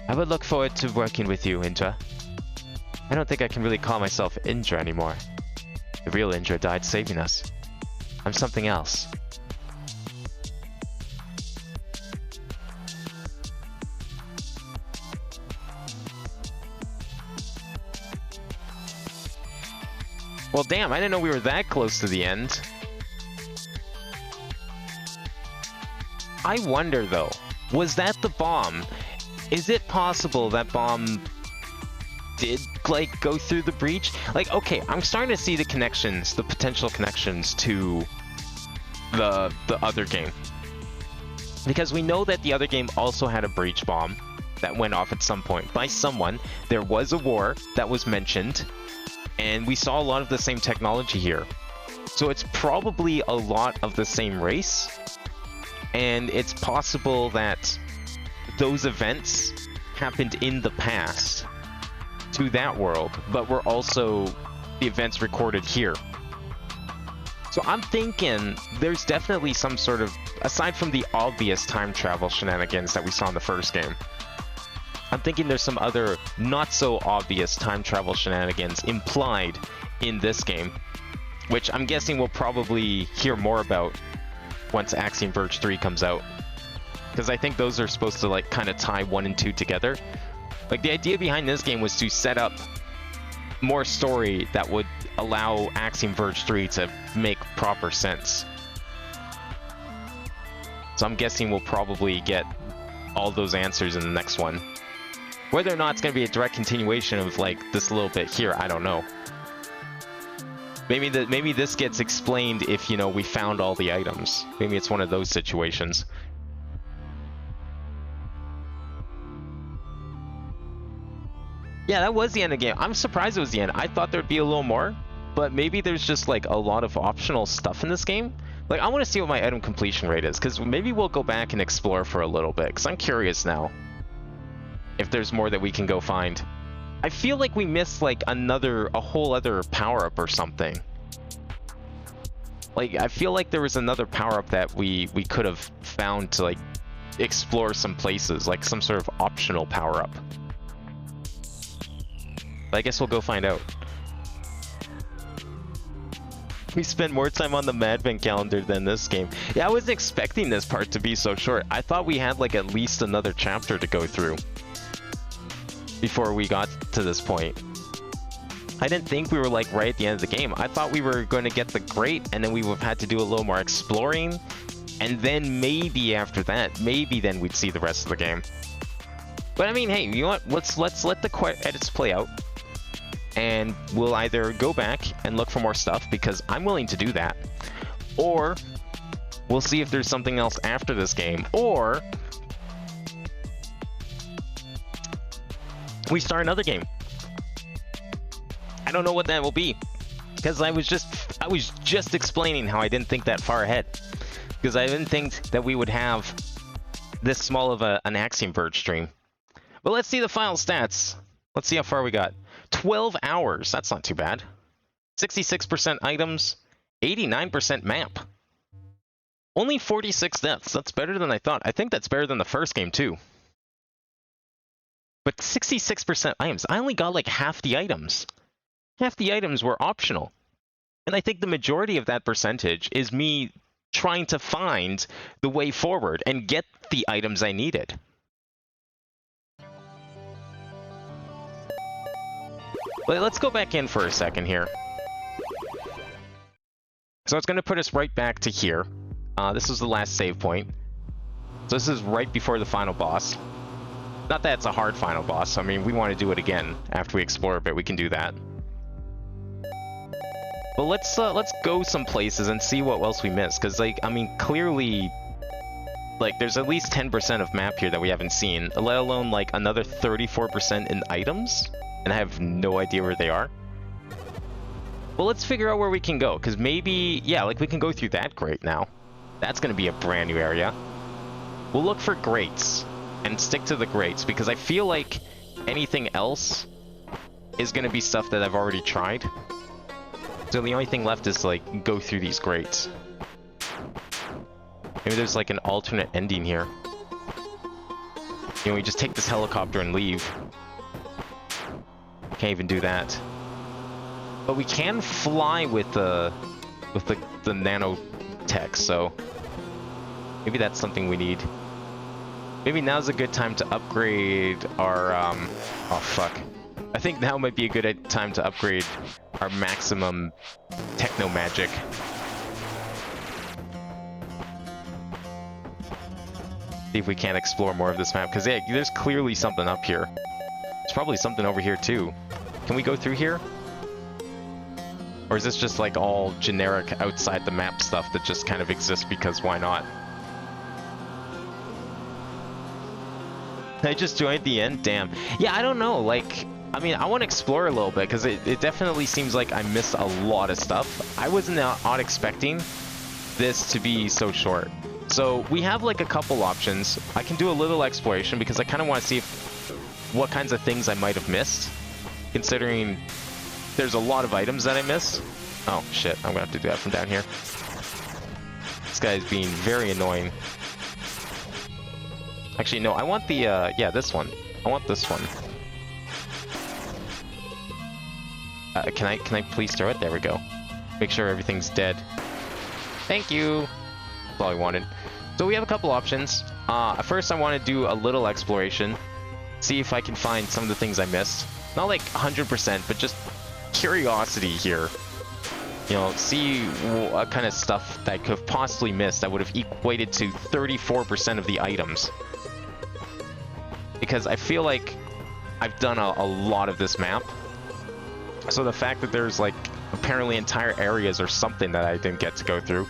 S1: I would look forward to working with you, Indra. I don't think I can really call myself Indra anymore. The real Indra died saving us. I'm something else. Well, damn, I didn't know we were that close to the end. I wonder, though, was that the bomb? Is it possible that bomb did, like, go through the breach? Like, okay, I'm starting to see the connections, the potential connections to the other game. Because we know that the other game also had a breach bomb that went off at some point by someone. There was a war that was mentioned. And we saw a lot of the same technology here. So it's probably a lot of the same race. And it's possible that those events happened in the past to that world, but were also the events recorded here. So I'm thinking there's definitely some sort of, aside from the obvious time travel shenanigans that we saw in the first game, I'm thinking there's some other not so obvious time travel shenanigans implied in this game, which I'm guessing we'll probably hear more about once Axiom Verge 3 comes out. Because I think those are supposed to like kind of tie 1 and 2 together. Like the idea behind this game was to set up more story that would allow Axiom Verge 3 to make proper sense. So I'm guessing we'll probably get all those answers in the next one. Whether or not it's going to be a direct continuation of like this little bit here, I don't know. Maybe this gets explained if, you know, we found all the items. Maybe it's one of those situations. Yeah, that was the end of the game. I'm surprised it was the end. I thought there'd be a little more, but maybe there's just like a lot of optional stuff in this game. Like, I want to see what my item completion rate is, because maybe we'll go back and explore for a little bit, because I'm curious now if there's more that we can go find. I feel like we missed like a whole other power-up or something. Like, I feel like there was another power-up that we could have found to like explore some places, like some sort of optional power-up. But I guess we'll go find out. We spent more time on the Madvent Calendar than this game. Yeah, I wasn't expecting this part to be so short. I thought we had like at least another chapter to go through before we got to this point. I didn't think we were like right at the end of the game. I thought we were going to get the grate and then we would have had to do a little more exploring And then maybe after that, maybe then we'd see the rest of the game. But I mean, hey, you know what? Let's let the edits play out. And we'll either go back and look for more stuff, because I'm willing to do that. Or we'll see if there's something else after this game. Or we start another game. I don't know what that will be, because I was just explaining how I didn't think that far ahead, because I didn't think that we would have this small of an Axiom Verge stream. But let's see the final stats. Let's see how far we got. 12 hours. That's not too bad. 66% items, 89% map. Only 46 deaths. That's better than I thought. I think that's better than the first game too. But 66% items. I only got like half the items. Half the items were optional. And I think the majority of that percentage is me trying to find the way forward and get the items I needed. But let's go back in for a second here. So it's going to put us right back to here. This was the last save point. So this is right before the final boss. Not that it's a hard final boss. I mean, we want to do it again after we explore a bit. We can do that. But let's go some places and see what else we missed. Because, like, I mean, clearly, like, there's at least 10% of map here that we haven't seen. Let alone, like, another 34% in items. And I have no idea where they are. Well, let's figure out where we can go. Because maybe, yeah, like, we can go through that grate now. That's going to be a brand new area. We'll look for grates. And stick to the grates. Because I feel like anything else is going to be stuff that I've already tried. So the only thing left is, like, go through these grates. Maybe there's, like, an alternate ending here. You know, we just take this helicopter and leave. Can't even do that. But we can fly with the nanotech, so maybe that's something we need. Maybe now's a good time to upgrade our oh fuck. I think now might be a good time to upgrade our maximum techno magic. See if we can't explore more of this map, because yeah, there's clearly something up here. There's probably something over here too. Can we go through here? Or is this just like all generic outside the map stuff that just kind of exists because why not? I just joined the end? Damn. Yeah, I don't know. Like, I mean, I want to explore a little bit because it definitely seems like I missed a lot of stuff. I was not expecting this to be so short. So we have like a couple options. I can do a little exploration because I kind of want to see what kinds of things I might have missed, considering there's a lot of items that I missed. Oh shit, I'm gonna have to do that from down here. This guy is being very annoying. Actually, no, I want the, yeah, this one. I want this one. Can I please throw it? There we go. Make sure everything's dead. Thank you! That's all I wanted. So we have a couple options. First I want to do a little exploration. See if I can find some of the things I missed. Not like 100%, but just curiosity here. You know, see what kind of stuff that I could have possibly missed that would have equated to 34% of the items. Because I feel like I've done a lot of this map. So the fact that there's like apparently entire areas or something that I didn't get to go through,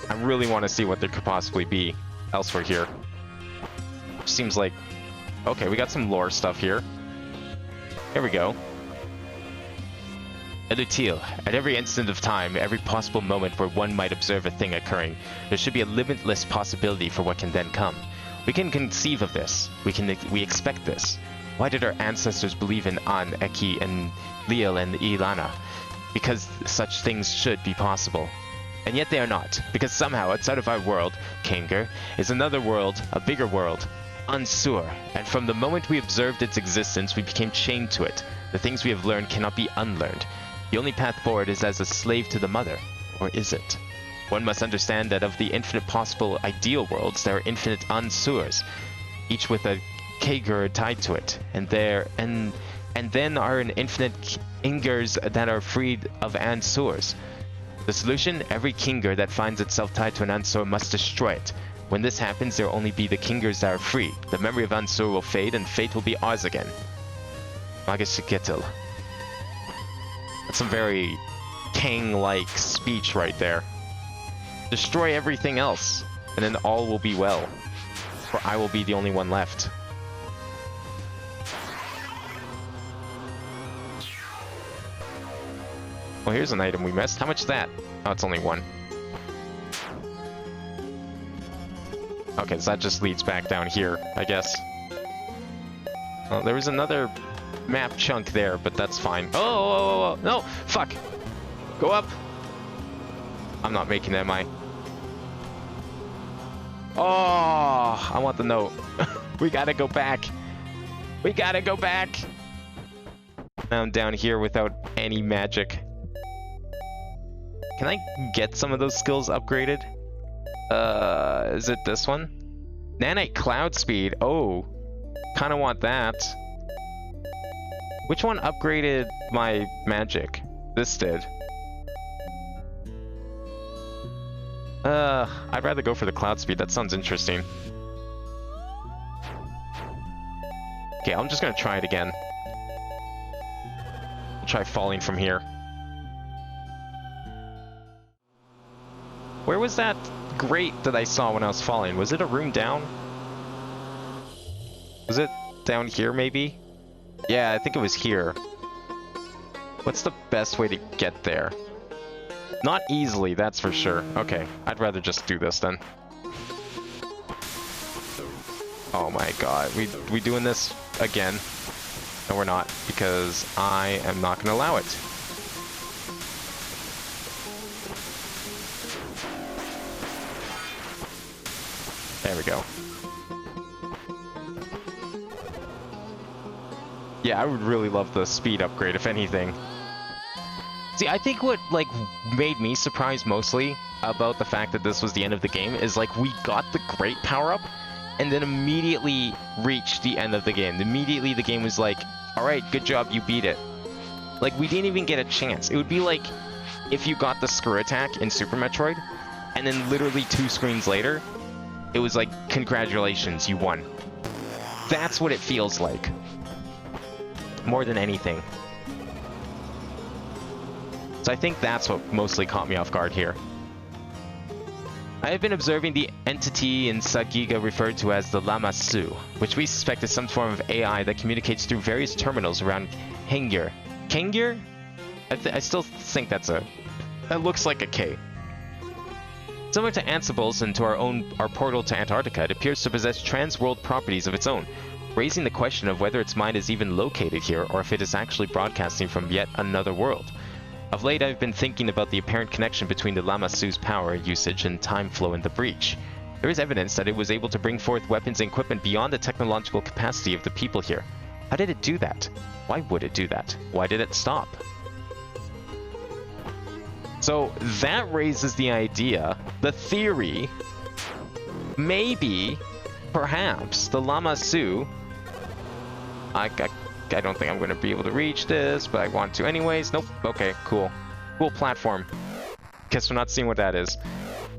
S1: I really want to see what there could possibly be elsewhere here. Seems like, okay, we got some lore stuff here. Here we go. Elutil, at every instant of time, every possible moment where one might observe a thing occurring, there should be a limitless possibility for what can then come. We can conceive of this. We expect this. Why did our ancestors believe in An, Eki, and Liel and Ilana? Because such things should be possible. And yet they are not, because somehow outside of our world, Kanger, is another world, a bigger world, Ansur, and from the moment we observed its existence, we became chained to it. The things we have learned cannot be unlearned. The only path forward is as a slave to the mother, or is it? One must understand that of the infinite possible ideal worlds, there are infinite Ansurs, each with a Kager tied to it, and then are an infinite Ingers that are freed of Ansurs. The solution? Every Kinger that finds itself tied to an Ansur must destroy it. When this happens, there will only be the Kingers that are free. The memory of Ansur will fade, and fate will be ours again. Magishigetel. That's some very Kang-like speech right there. Destroy everything else, and then all will be well. For I will be the only one left. Well, here's an item we missed. How much is that? Oh, it's only one. Okay, so that just leads back down here, I guess. Well, there was another map chunk there, but that's fine. Oh, no! Fuck! Go up! I'm not making it, am I? Oh, I want the note. We gotta go back. We gotta go back! Now I'm down here without any magic. Can I get some of those skills upgraded? Is it this one? Nanite Cloud Speed. Oh, kind of want that. Which one upgraded my magic? This did. I'd rather go for the Cloud Speed. That sounds interesting. Okay, I'm just gonna try it again. I'll try falling from here. Where was that grate that I saw when I was falling? Was it a room down? Was it down here, maybe? Yeah, I think it was here. What's the best way to get there? Not easily, that's for sure. Okay, I'd rather just do this then. Oh my god, we doing this again? No, we're not, because I am not going to allow it. There we go. Yeah, I would really love the speed upgrade, if anything. See, I think what, like, made me surprised mostly about the fact that this was the end of the game is, like, we got the great power-up, and then immediately reached the end of the game. Immediately the game was like, alright, good job, you beat it. Like, we didn't even get a chance. It would be like if you got the Screw Attack in Super Metroid, and then literally 2 screens later, it was like, congratulations, you won. That's what it feels like. More than anything. So I think that's what mostly caught me off guard here. I have been observing the entity in Sagiga referred to as the Lamassu, which we suspect is some form of AI that communicates through various terminals around Hengir. Kengir? I still think that looks like a K. Similar to Ansible's and to our portal to Antarctica, it appears to possess trans-world properties of its own, raising the question of whether its mind is even located here or if it is actually broadcasting from yet another world. Of late, I've been thinking about the apparent connection between the Lamassu's power usage and time flow in the breach. There is evidence that it was able to bring forth weapons and equipment beyond the technological capacity of the people here. How did it do that? Why would it do that? Why did it stop? So that raises the idea, the theory, maybe, perhaps, the Lamassu... I don't think I'm going to be able to reach this, but I want to anyways. Nope. Okay, cool. Cool platform. Guess we're not seeing what that is.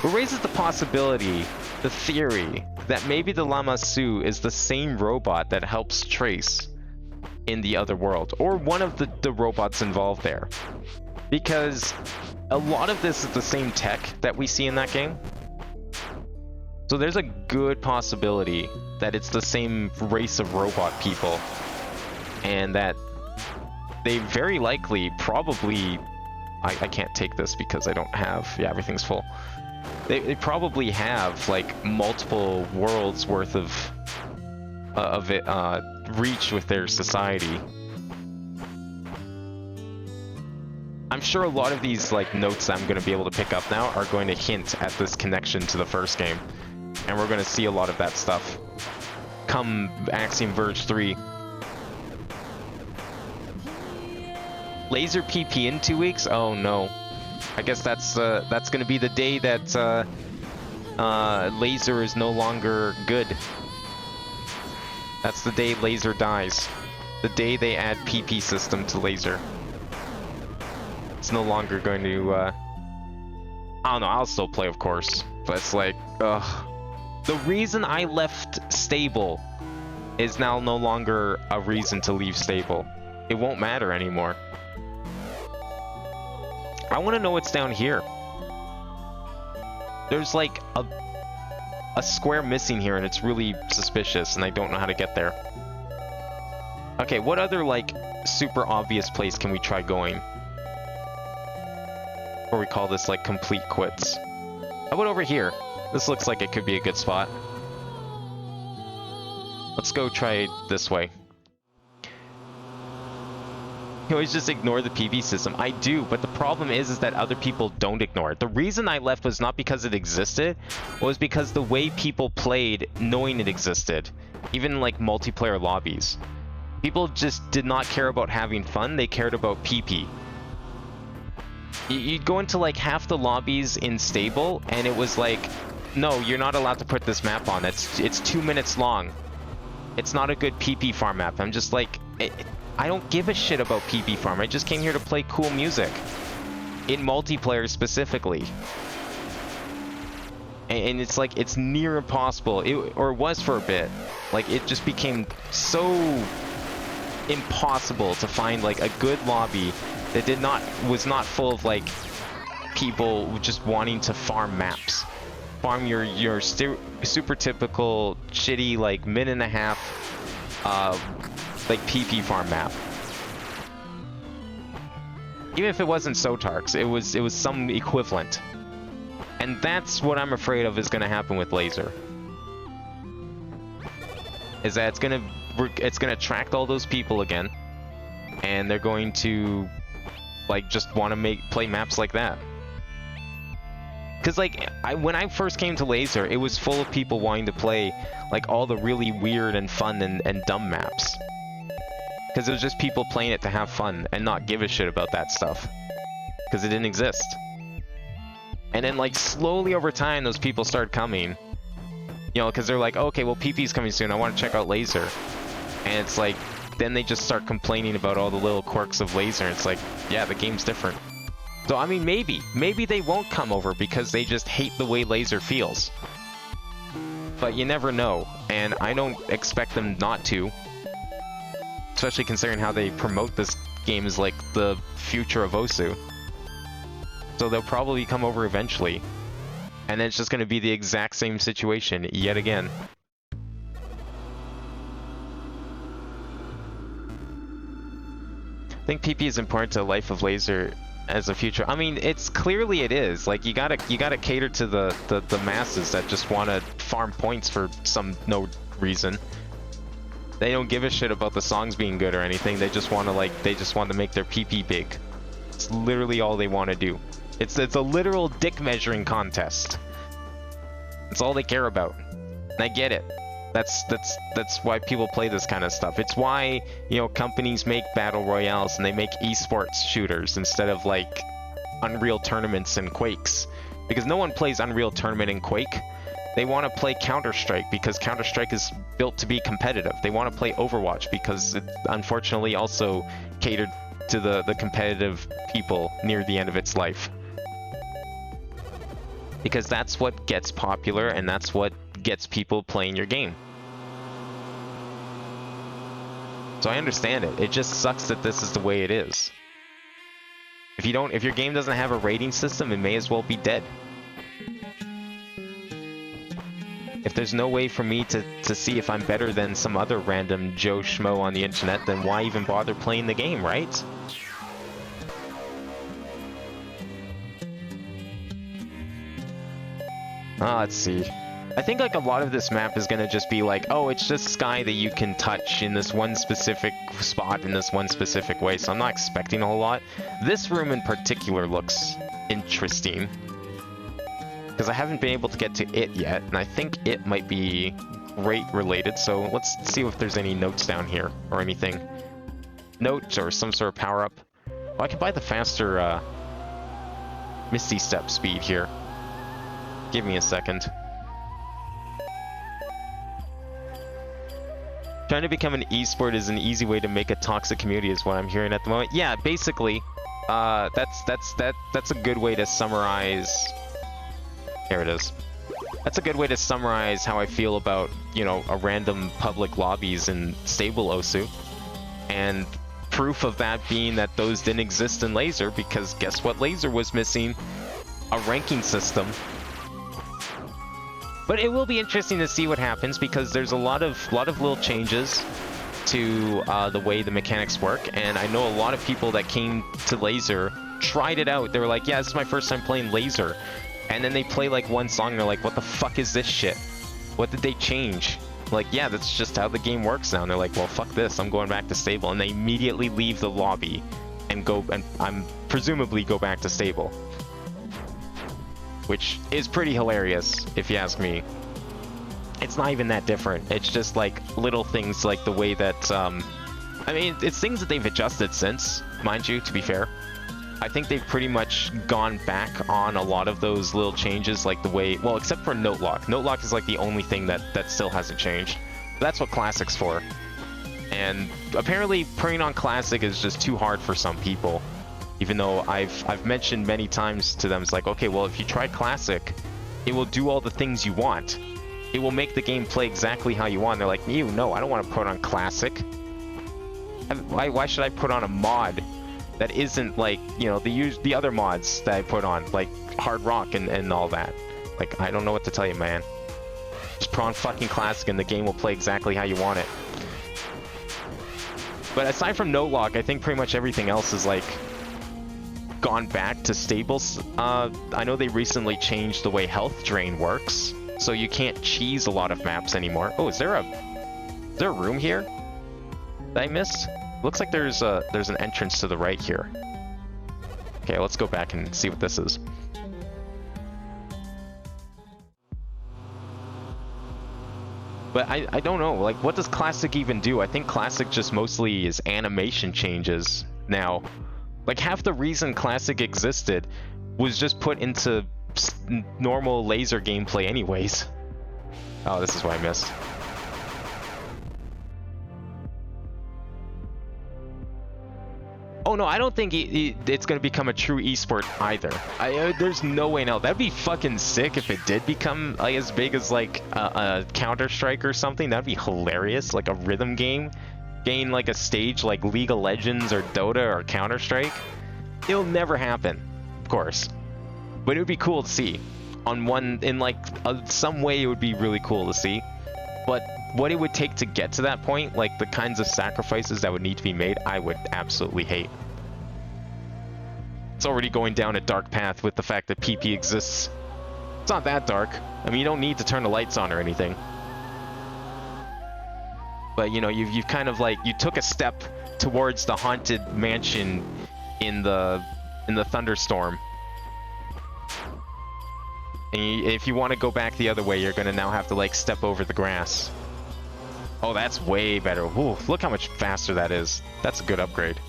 S1: It raises the possibility, the theory, that maybe the Lamassu is the same robot that helps Trace in the other world, or one of the robots involved there. Because a lot of this is the same tech that we see in that game. So there's a good possibility that it's the same race of robot people. And that they very likely, probably... I can't take this because I don't have... Yeah, everything's full. They probably have, like, multiple worlds worth of reach with their society. I'm sure a lot of these, like, notes I'm going to be able to pick up now are going to hint at this connection to the first game. And we're going to see a lot of that stuff come Axiom Verge 3. Laser PP in 2 weeks? Oh no. I guess that's going to be the day that Laser is no longer good. That's the day Laser dies. The day they add PP system to Laser. It's no longer going to I don't know, I'll still play, of course. But it's like, ugh. The reason I left stable is now no longer a reason to leave stable. It won't matter anymore. I want to know what's down here. There's like a square missing here, and it's really suspicious, and I don't know how to get there. Okay, what other like super obvious place can we try going? Or we call this like complete quits. How about over here? This looks like it could be a good spot. Let's go try this way. You always just ignore the PV system. I do, but the problem is that other people don't ignore it. The reason I left was not because it existed, it was because the way people played knowing it existed. Even like multiplayer lobbies. People just did not care about having fun, they cared about PP. You'd go into like half the lobbies in stable, and it was like, no, you're not allowed to put this map on. It's 2 minutes long. It's not a good PP farm map. I'm just like, I don't give a shit about PP farm. I just came here to play cool music. In multiplayer specifically. And it's like, it's near impossible. Or it was for a bit. Like, it just became so impossible to find like a good lobby that was not full of like people just wanting to farm maps. Farm your super typical shitty like min and a half like PP farm map. Even if it wasn't Sotarks, it was some equivalent. And that's what I'm afraid of is going to happen with Laser. Is that it's going to attract all those people again, and they're going to like just want to play maps like that. Because like when I first came to Laser, it was full of people wanting to play like all the really weird and fun and dumb maps. Because it was just people playing it to have fun and not give a shit about that stuff. Because it didn't exist. And then like slowly over time, those people started coming. You know, because they're like, okay, well PP's coming soon, I want to check out Laser. And it's like, then they just start complaining about all the little quirks of Laser. And it's like, yeah, the game's different. So I mean, maybe they won't come over because they just hate the way Laser feels. But you never know, and I don't expect them not to. Especially considering how they promote this game as like the future of Osu. So they'll probably come over eventually. And then it's just going to be the exact same situation yet again. I think PP is important to the life of Laser as a future. I mean, it's clearly it is. Like you gotta cater to the masses that just want to farm points for no reason. They don't give a shit about the songs being good or anything. They just want to make their PP big. It's literally all they want to do. It's a literal dick measuring contest. That's all they care about. And I get it. That's why people play this kind of stuff. It's why, you know, companies make battle royales and they make esports shooters instead of like Unreal tournaments and Quakes. Because no one plays Unreal Tournament and Quake. They want to play Counter-Strike because Counter-Strike is built to be competitive. They want to play Overwatch because it unfortunately also catered to the competitive people near the end of its life. Because that's what gets popular and that's what gets people playing your game. So I understand it. It just sucks that this is the way it is. If your game doesn't have a rating system, it may as well be dead. If there's no way for me to see if I'm better than some other random Joe Schmo on the internet, then why even bother playing the game, right? Let's see. I think like a lot of this map is gonna just be like, oh, it's just sky that you can touch in this one specific spot in this one specific way, so I'm not expecting a whole lot. This room in particular looks interesting. Because I haven't been able to get to it yet, and I think it might be grate related, so let's see if there's any notes down here or anything. Notes or some sort of power-up. Oh, I could buy the faster Misty Step speed here. Give me a second. Trying to become an esport is an easy way to make a toxic community is what I'm hearing at the moment. Yeah, basically, that's a good way to summarize Here it is. That's a good way to summarize how I feel about, you know, a random public lobbies in stable Osu. And proof of that being that those didn't exist in Laser, because guess what Laser was missing? A ranking system. But it will be interesting to see what happens, because there's a lot of little changes to the way the mechanics work, and I know a lot of people that came to Laser tried it out. They were like, yeah, this is my first time playing Laser. And then they play like one song and they're like, what the fuck is this shit? What did they change? Like, yeah, that's just how the game works now. And they're like, well, fuck this, I'm going back to stable. And they immediately leave the lobby and go, and I'm presumably go back to stable. Which is pretty hilarious, if you ask me. It's not even that different. It's just like little things like the way that, I mean, it's things that they've adjusted since, mind you, to be fair. I think they've pretty much gone back on a lot of those little changes, like the way, well, except for note lock. Note lock is like the only thing that still hasn't changed. That's what Classic's for. And apparently putting on Classic is just too hard for some people. Even though I've mentioned many times to them, it's like, okay, well, if you try Classic, it will do all the things you want. It will make the game play exactly how you want. They're like, no, I don't want to put on Classic. Why should I put on a mod that isn't like, you know, the other mods that I put on, like Hard Rock and all that? Like, I don't know what to tell you, man. Just put on fucking Classic and the game will play exactly how you want it. But aside from no lock, I think pretty much everything else is like gone back to stables. I know they recently changed the way health drain works, so you can't cheese a lot of maps anymore. Oh, is there a room here that I missed? Looks like there's an entrance to the right here. Okay, let's go back and see what this is. But I don't know, like, what does Classic even do? I think Classic just mostly is animation changes now. Like, half the reason Classic existed was just put into normal Laser gameplay anyways. Oh, this is what I missed. Oh no, I don't think it's going to become a true esport either. There's no way now. That'd be fucking sick if it did become like as big as like a Counter-Strike or something. That'd be hilarious. Like a rhythm game, gain like a stage like League of Legends or Dota or Counter-Strike. It'll never happen, of course, but it would be cool to see. In like some way, it would be really cool to see. But what it would take to get to that point, like the kinds of sacrifices that would need to be made, I would absolutely hate. It's already going down a dark path with the fact that PP exists. It's not that dark. I mean, you don't need to turn the lights on or anything. But you know, you've kind of like, you took a step towards the haunted mansion in the thunderstorm. And if you want to go back the other way, you're gonna now have to like step over the grass. Oh, that's way better. Ooh, look how much faster that is. That's a good upgrade.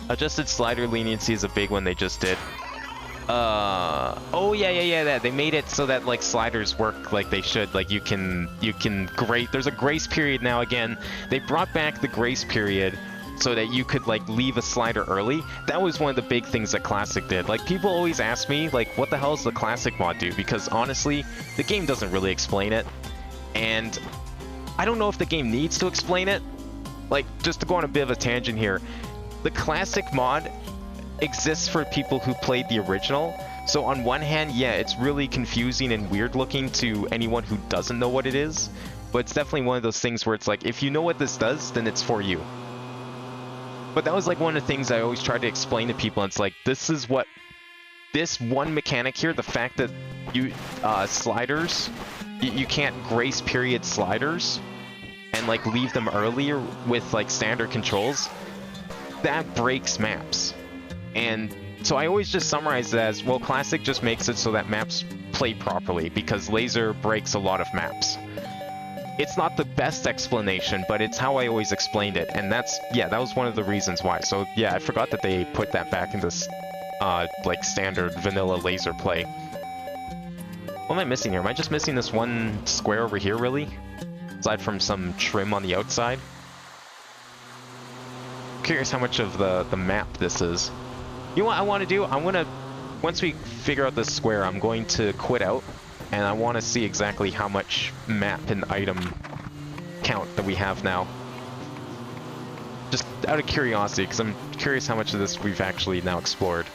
S1: Adjusted slider leniency is a big one they just did. Oh yeah. They made it so that like sliders work like they should. Like you can grate. There's a grace period now again. They brought back the grace period so that you could like leave a slider early. That was one of the big things that Classic did. Like people always ask me like, what the hell does the Classic mod do? Because honestly, the game doesn't really explain it. And I don't know if the game needs to explain it. Like, just to go on a bit of a tangent here, the Classic mod exists for people who played the original. So on one hand, yeah, it's really confusing and weird looking to anyone who doesn't know what it is. But it's definitely one of those things where it's like, if you know what this does, then it's for you. But that was like one of the things I always try to explain to people. It's like, this is what, this one mechanic here, the fact that you, sliders, you can't grace period sliders and like leave them earlier with like standard controls, that breaks maps. And so I always just summarize it as, well, Classic just makes it so that maps play properly because Laser breaks a lot of maps. It's not the best explanation, but it's how I always explained it, and that's, yeah, that was one of the reasons why. So yeah, I forgot that they put that back in this, like standard vanilla Laser play. What am I missing here? Am I just missing this one square over here, really? Aside from some trim on the outside? I'm curious how much of the map this is. You know what I want to do? I'm gonna, once we figure out this square, I'm going to quit out, and I want to see exactly how much map and item count that we have now. Just out of curiosity, because I'm curious how much of this we've actually now explored.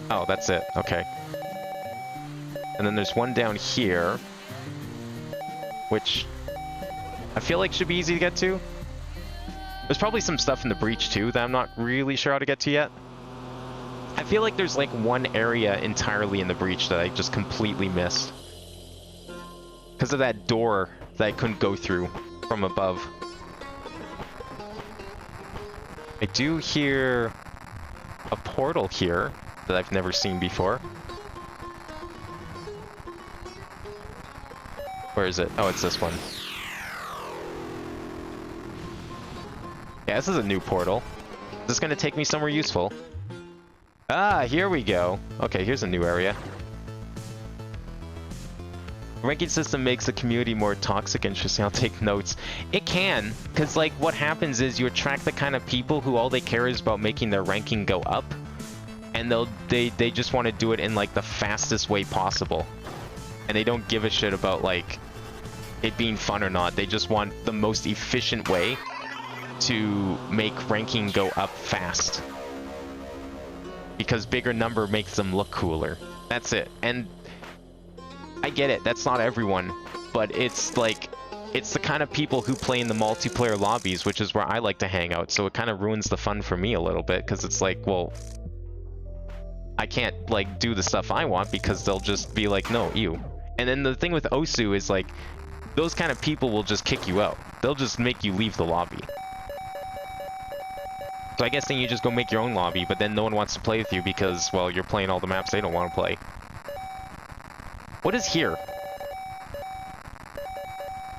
S1: Oh, that's it. Okay. And then there's one down here, which I feel like should be easy to get to. There's probably some stuff in the breach too that I'm not really sure how to get to yet. I feel like there's like one area entirely in the breach that I just completely missed. Because of that door that I couldn't go through from above. I do hear a portal here that I've never seen before. Where is it? Oh, it's this one. Yeah, this is a new portal. Is this going to take me somewhere useful? Ah, here we go. Okay, here's a new area. Ranking system makes the community more toxic. Interesting. I'll take notes. It can, because like what happens is you attract the kind of people who all they care is about making their ranking go up, and they just want to do it in like the fastest way possible, and they don't give a shit about like it being fun or not. They just want the most efficient way to make ranking go up fast, because bigger number makes them look cooler. That's it. And I get it, that's not everyone, but it's like, it's the kind of people who play in the multiplayer lobbies, which is where I like to hang out, so it kind of ruins the fun for me a little bit, because it's like, well, I can't like do the stuff I want because they'll just be like, no, ew. And then the thing with Osu is like, those kind of people will just kick you out. They'll just make you leave the lobby. So I guess then you just go make your own lobby, but then no one wants to play with you because, well, you're playing all the maps they don't want to play. What is here?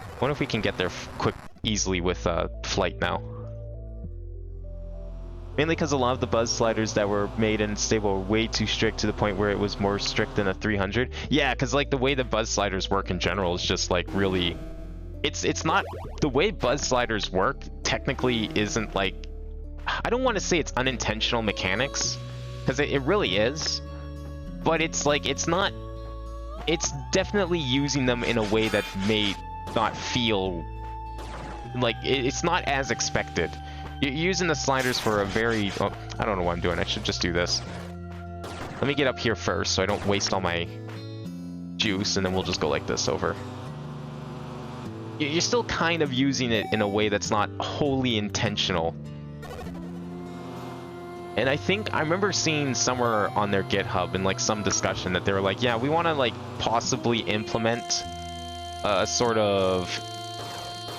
S1: I wonder if we can get there easily with flight now. Mainly because a lot of the buzz sliders that were made in stable were way too strict to the point where it was more strict than a 300. Yeah, because like the way the buzz sliders work in general is just like really... It's not... The way buzz sliders work technically isn't like... I don't want to say it's unintentional mechanics, because it really is. But it's like, it's not... It's definitely using them in a way that may not feel like it's not as expected. You're using the sliders for a very... Oh, I don't know what I'm doing. I should just do this. Let me get up here first so I don't waste all my juice, and then we'll just go like this over. You're still kind of using it in a way that's not wholly intentional. And I think, I remember seeing somewhere on their GitHub in like some discussion that they were like, yeah, we want to like possibly implement a sort of...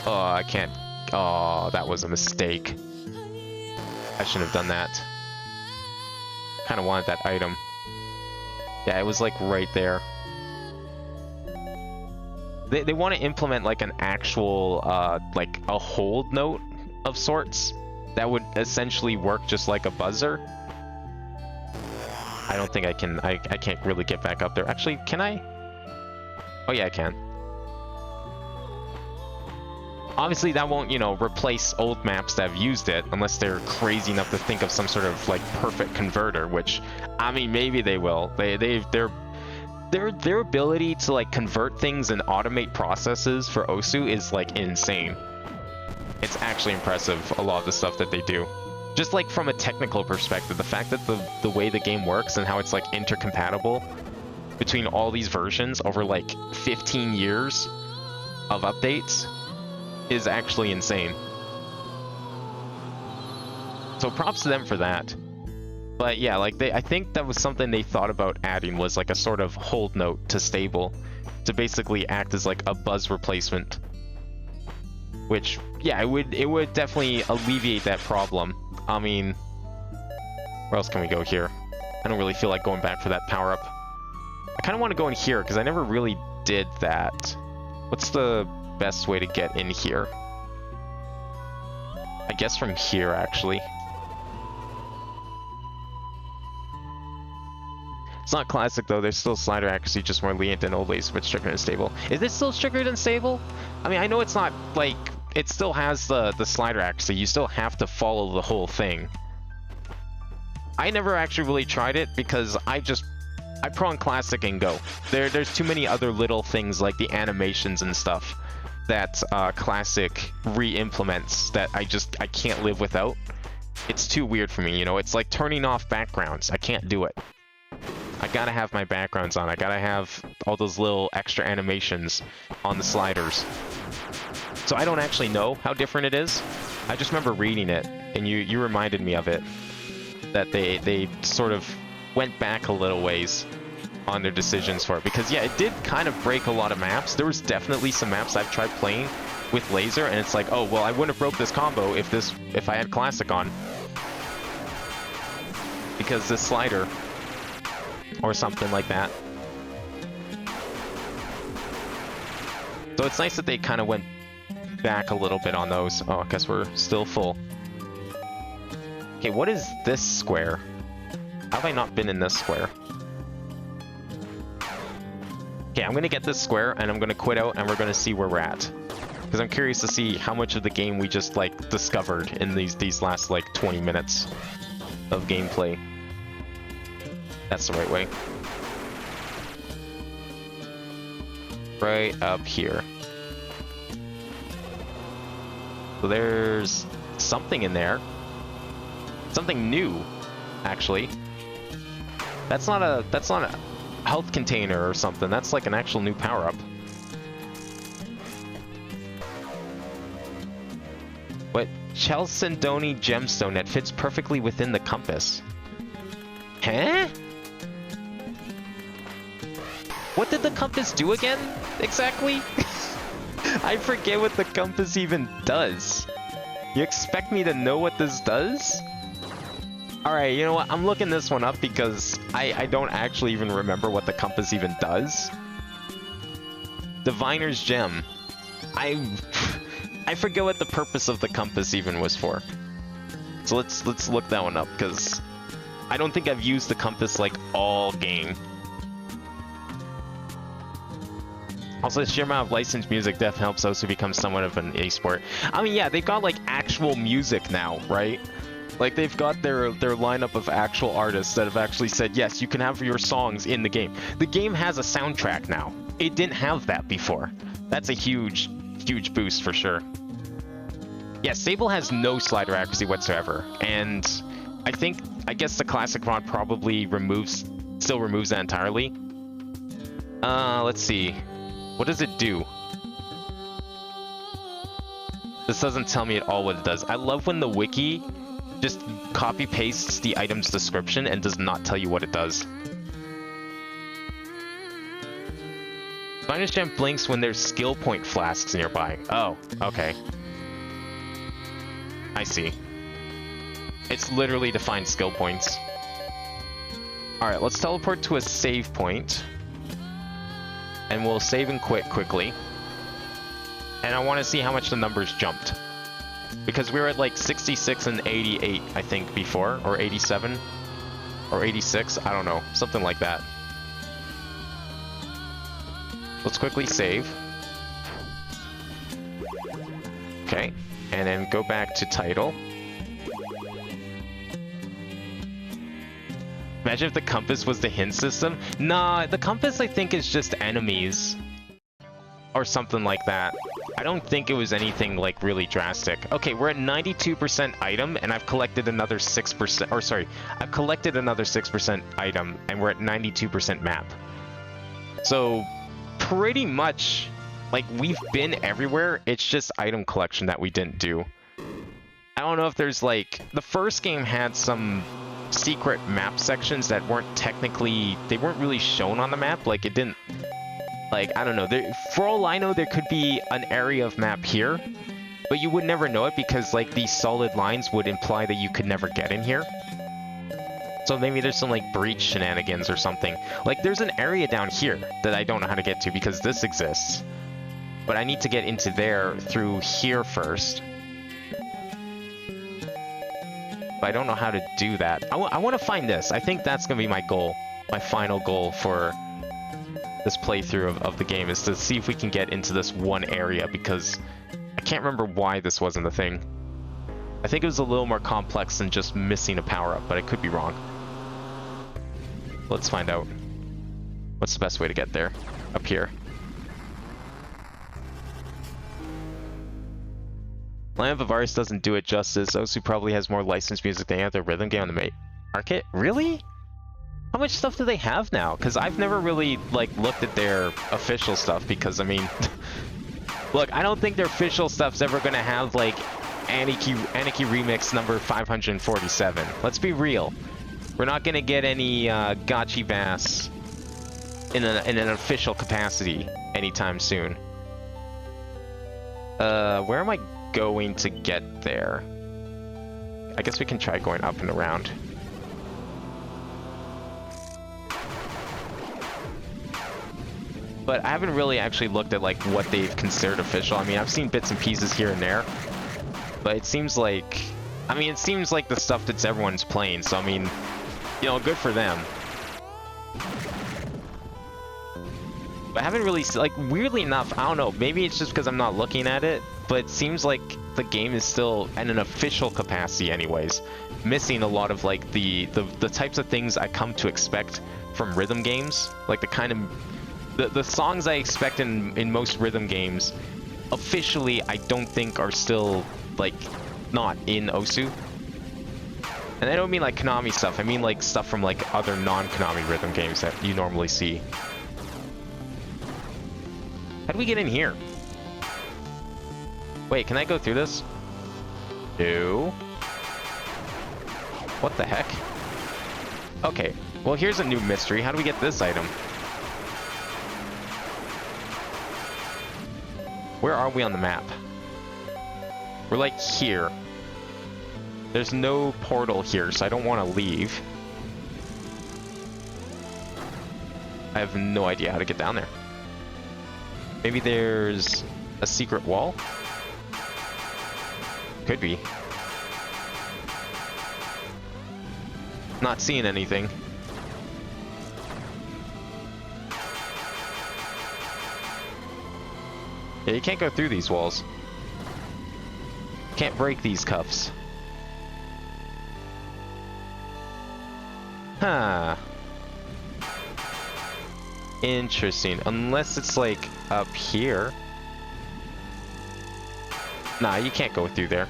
S1: Oh, I can't... Oh, that was a mistake. I shouldn't have done that. Kind of wanted that item. Yeah, it was like right there. They want to implement like an actual, like a hold note of sorts. That would essentially work just like a buzzer. I don't think I can... I can't really get back up there. Actually, can I? Oh yeah, I can. Obviously that won't, you know, replace old maps that have used it, unless they're crazy enough to think of some sort of like perfect converter, which, I mean, maybe they will. Their ability to like convert things and automate processes for Osu is like insane. It's actually impressive, a lot of the stuff that they do. Just like from a technical perspective, the fact that the way the game works and how it's like intercompatible between all these versions over like 15 years of updates is actually insane. So props to them for that. But yeah, like I think that was something they thought about adding, was like a sort of hold note to stable, to basically act as like a buzz replacement. Which, yeah, it would definitely alleviate that problem. I mean, where else can we go here? I don't really feel like going back for that power-up. I kind of want to go in here, because I never really did that. What's the best way to get in here? I guess from here, actually. It's not classic, though. There's still slider accuracy, just more lenient than old ways, but stricter and stable. Is it still stricter than stable? I mean, I know it's not, like... It still has the slider accuracy. You still have to follow the whole thing. I never actually really tried it because I pro on classic and go. There's too many other little things like the animations and stuff that classic re-implements that I can't live without. It's too weird for me, you know. It's like turning off backgrounds. I can't do it. I gotta have my backgrounds on. I gotta have all those little extra animations on the sliders. So I don't actually know how different it is. I just remember reading it, and you reminded me of it. That they sort of went back a little ways on their decisions for it. Because yeah, it did kind of break a lot of maps. There was definitely some maps I've tried playing with laser, and it's like, oh, well, I wouldn't have broke this combo if I had classic on. Because this slider, or something like that. So it's nice that they kind of went back a little bit on those. Oh, I guess we're still full. Okay, what is this square? How have I not been in this square? Okay, I'm gonna get this square, and I'm gonna quit out, and we're gonna see where we're at. Because I'm curious to see how much of the game we just, like, discovered in these last, like, 20 minutes of gameplay. That's the right way. Right up here. So there's something in there. Something new, actually. That's not a health container or something. That's like an actual new power-up. What? Chalcedony gemstone that fits perfectly within the compass. Huh? What did the compass do again? Exactly? I forget what the compass even does. You expect me to know what this does? Alright, you know what? I'm looking this one up because I don't actually even remember what the compass even does. Diviner's Gem. I forget what the purpose of the compass even was for. So let's look that one up, because I don't think I've used the compass like all game. Also, the sheer amount of licensed music definitely helps those who become somewhat of an esport. I mean, yeah, they've got like actual music now, right? Like they've got their lineup of actual artists that have actually said, yes, you can have your songs in the game. The game has a soundtrack now. It didn't have that before. That's a huge boost for sure. Yeah, Sable has no slider accuracy whatsoever, and I guess the classic mod probably still removes that entirely. Let's see. What does it do? This doesn't tell me at all what it does. I love when the wiki just copy pastes the item's description and does not tell you what it does. Diviner's Gem blinks when there's skill point flasks nearby. Oh, okay. I see. It's literally to find skill points. Alright, let's teleport to a save point. And we'll save and quit quickly. And I want to see how much the numbers jumped. Because we were at like 66 and 88, I think, before. Or 87. Or 86, I don't know. Something like that. Let's quickly save. Okay. And then go back to title. Imagine if the compass was the hint system. Nah, the compass I think is just enemies. Or something like that. I don't think it was anything like really drastic. Okay, we're at 92% item and I've collected another 6%, or sorry, I've collected another 6% item and we're at 92% map. So pretty much like we've been everywhere, it's just item collection that we didn't do. I don't know if there's like, the first game had some secret map sections that weren't technically, they weren't really shown on the map, like it didn't, like, I don't know, for all I know there could be an area of map here, but you would never know it because like these solid lines would imply that you could never get in here. So maybe there's some like breach shenanigans or something. Like there's an area down here that I don't know how to get to because this exists, but I need to get into there through here first. But I don't know how to do that. I want to find this. I think that's going to be my goal. My final goal for this playthrough of the game is to see if we can get into this one area, because I can't remember why this wasn't a thing. I think it was a little more complex than just missing a power-up, but I could be wrong. Let's find out. What's the best way to get there? Up here. Lamp of Arts doesn't do it justice. Osu probably has more licensed music than any other rhythm game on the market. Really? How much stuff do they have now? Because I've never really, like, looked at their official stuff because, I mean... Look, I don't think their official stuff's ever gonna have, like, Aniki Remix number 547. Let's be real. We're not gonna get any Gotchi Bass in an official capacity anytime soon. Where am I going to get there? I guess we can try going up and around. But I haven't really actually looked at like what they've considered official. I mean, I've seen bits and pieces here and there, but it seems like, I mean, it seems like the stuff that everyone's playing. So I mean, you know, good for them. But I haven't really, like, weirdly enough, I don't know, maybe it's just because I'm not looking at it, but it seems like the game is still in an official capacity anyways, missing a lot of like the types of things I come to expect from rhythm games, like the kind of the songs I expect in most rhythm games, officially I don't think are still like not in Osu. And I don't mean like Konami stuff, I mean like stuff from like other non-Konami rhythm games that you normally see. How do we get in here? Wait, can I go through this? No. What the heck? Okay, well here's a new mystery. How do we get this item? Where are we on the map? We're like here. There's no portal here, so I don't want to leave. I have no idea how to get down there. Maybe there's a secret wall? Could be. Not seeing anything. Yeah, you can't go through these walls. Can't break these cuffs. Huh. Interesting. Unless it's like up here. Nah, you can't go through there.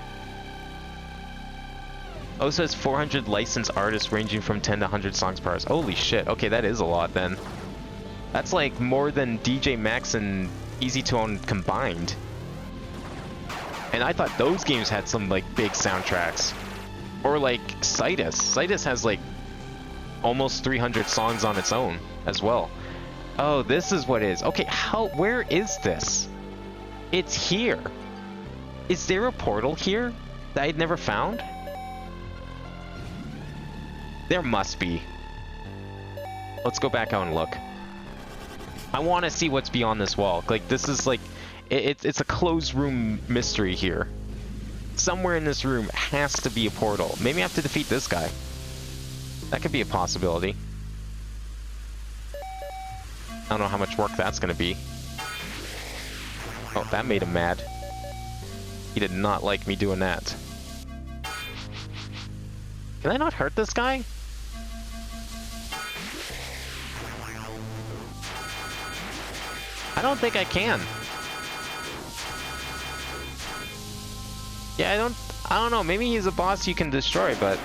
S1: Also has 400 licensed artists ranging from 10 to 100 songs per hour. Holy shit. Okay, that is a lot then. That's like more than DJ Max and Easy to Own combined. And I thought those games had some like big soundtracks. Or like Citus. Citus has like almost 300 songs on its own as well. Oh, this is what it is. Okay, where is this? It's here. Is there a portal here that I'd never found? There must be. Let's go back out and look. I want to see what's beyond this wall. Like, this is like, it's a closed room mystery here. Somewhere in this room has to be a portal. Maybe I have to defeat this guy. That could be a possibility. I don't know how much work that's going to be. Oh, that made him mad. He did not like me doing that. Can I not hurt this guy? I don't think I can. Yeah, I don't know. Maybe he's a boss you can destroy, but...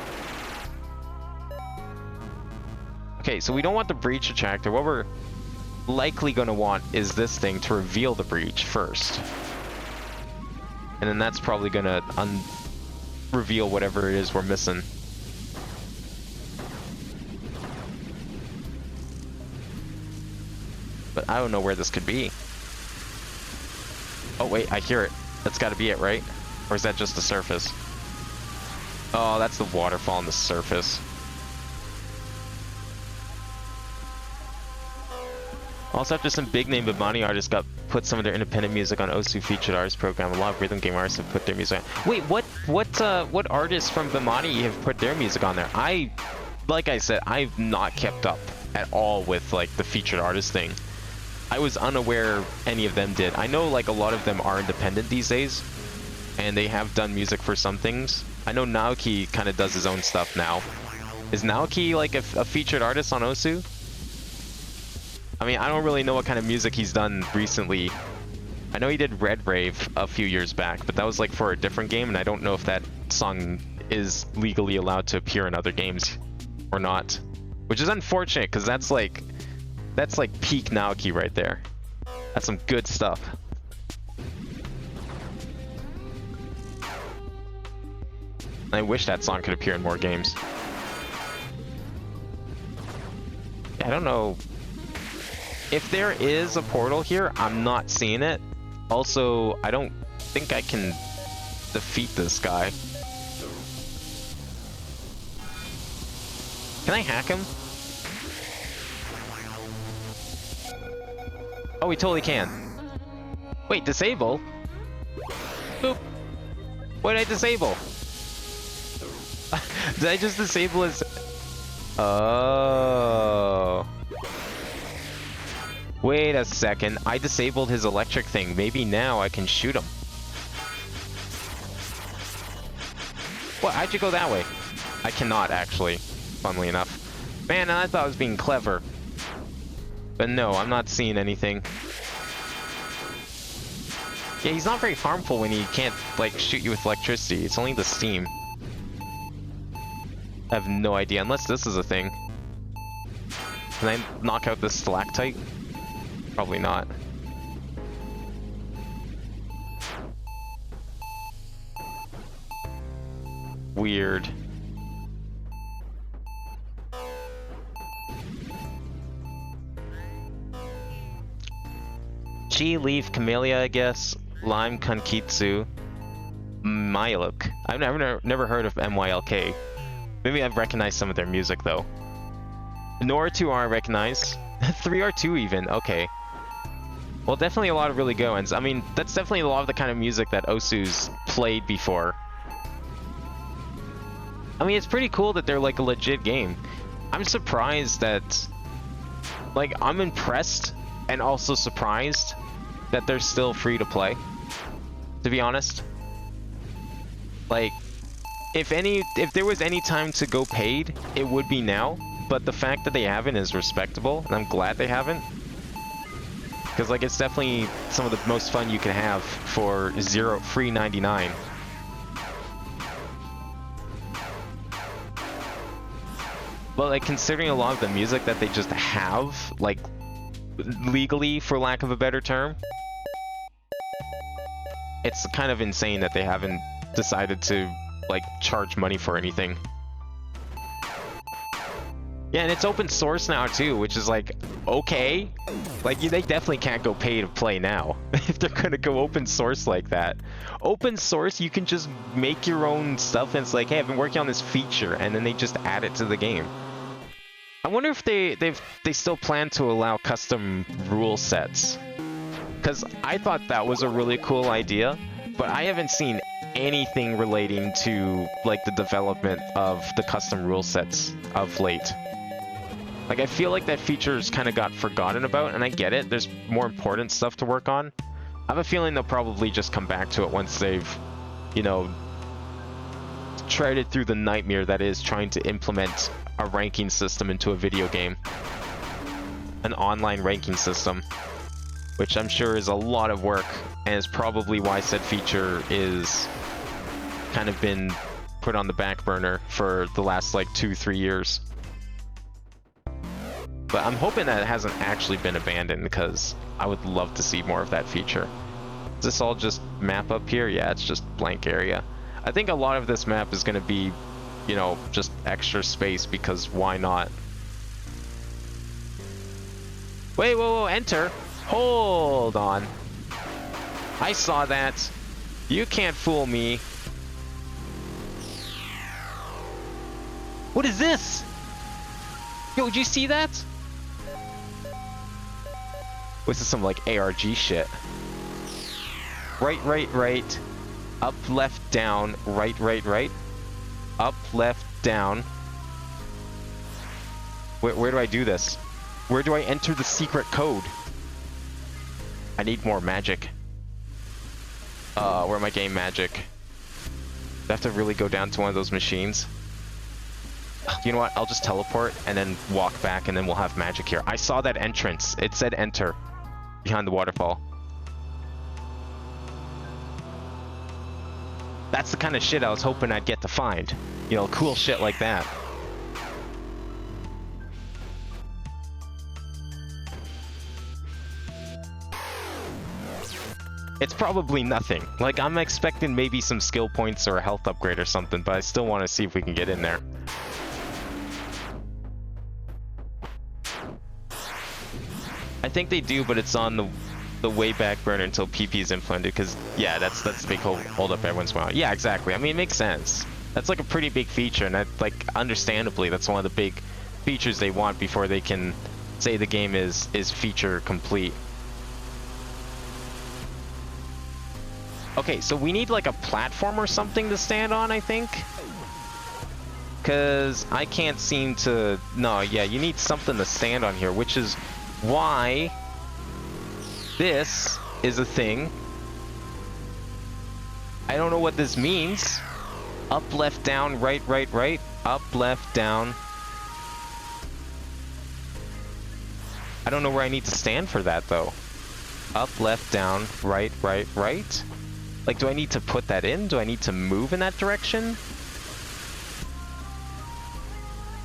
S1: Okay, so we don't want the breach attractor. What we're likely going to want is this thing to reveal the breach first. And then that's probably going to reveal whatever it is we're missing. But I don't know where this could be. Oh wait, I hear it. That's got to be it, right? Or is that just the surface? Oh, that's the waterfall on the surface. Also, after some big name Bimani artists put some of their independent music on Osu featured artist program, a lot of rhythm game artists have put their music on. Wait, what artists from Bimani have put their music on there? Like I said, I've not kept up at all with like the featured artist thing. I was unaware any of them did. I know like a lot of them are independent these days, and they have done music for some things. I know Naoki kind of does his own stuff now. Is Naoki like a featured artist on Osu? I mean, I don't really know what kind of music he's done recently. I know he did Red Rave a few years back, but that was like for a different game, and I don't know if that song is legally allowed to appear in other games or not. Which is unfortunate, because that's like peak Naoki right there. That's some good stuff. I wish that song could appear in more games. I don't know. If there is a portal here, I'm not seeing it. Also, I don't think I can defeat this guy. Can I hack him? Oh, we totally can. Wait, disable? Boop. What did I disable? Did I just disable his... Oh. Wait a second. I disabled his electric thing. Maybe now I can shoot him. What? How'd you go that way? I cannot, actually. Funnily enough. Man, I thought I was being clever. But no, I'm not seeing anything. Yeah, he's not very harmful when he can't, like, shoot you with electricity. It's only the steam. I have no idea, unless this is a thing. Can I knock out this stalactite? Probably not. Weird. Chi, Leaf, Camellia, I guess. Lime, Kankitsu. Mylok. I've never heard of MYLK. Maybe I've recognized some of their music though. Nora 2R I recognize. 3R2 even, okay. Well, definitely a lot of really good ones. I mean, that's definitely a lot of the kind of music that Osu's played before. I mean, it's pretty cool that they're like a legit game. I'm surprised that... Like, I'm impressed and also surprised that they're still free to play. To be honest. Like, if there was any time to go paid, it would be now. But the fact that they haven't is respectable, and I'm glad they haven't. Because, like, it's definitely some of the most fun you can have for free 99. But, like, considering a lot of the music that they just have, like, legally, for lack of a better term, it's kind of insane that they haven't decided to, like, charge money for anything. Yeah, and it's open source now too, which is like, okay. Like, they definitely can't go pay to play now if they're gonna go open source like that. Open source, you can just make your own stuff, and it's like, hey, I've been working on this feature, and then they just add it to the game. I wonder if they still plan to allow custom rule sets. Because I thought that was a really cool idea, but I haven't seen anything relating to, like, the development of the custom rule sets of late. Like, I feel like that feature's kind of got forgotten about, and I get it, there's more important stuff to work on. I have a feeling they'll probably just come back to it once they've, you know, treaded through the nightmare that is trying to implement a ranking system into a video game. An online ranking system. Which I'm sure is a lot of work, and is probably why said feature is kind of been put on the back burner for the last, like, 2-3 years. But I'm hoping that it hasn't actually been abandoned, because I would love to see more of that feature. Is this all just map up here? Yeah, it's just blank area. I think a lot of this map is going to be, you know, just extra space, because why not? Wait, whoa, whoa, enter! Hold on. I saw that. You can't fool me. What is this? Yo, did you see that? Was this some, like, ARG shit? Right, right, right. Up, left, down. Right, right, right. Up, left, down. Where do I do this? Where do I enter the secret code? I need more magic. Where am I getting magic? Do I have to really go down to one of those machines? You know what? I'll just teleport and then walk back and then we'll have magic here. I saw that entrance. It said enter behind the waterfall. That's the kind of shit I was hoping I'd get to find. You know, cool shit like that. It's probably nothing. Like, I'm expecting maybe some skill points or a health upgrade or something, but I still want to see if we can get in there. I think they do, but it's on the way back burner until PP is implemented, because, yeah, that's the big hold up every once in a while. Yeah, exactly. I mean, it makes sense. That's like a pretty big feature, and that, like, understandably, that's one of the big features they want before they can say the game is feature complete. Okay, so we need like a platform or something to stand on, I think. Because I can't seem to... No, yeah, you need something to stand on here, which is why this is a thing. I don't know what this means. Up, left, down, right, right, right. Up, left, down. I don't know where I need to stand for that, though. Up, left, down, right, right, right. Like, do I need to put that in? Do I need to move in that direction?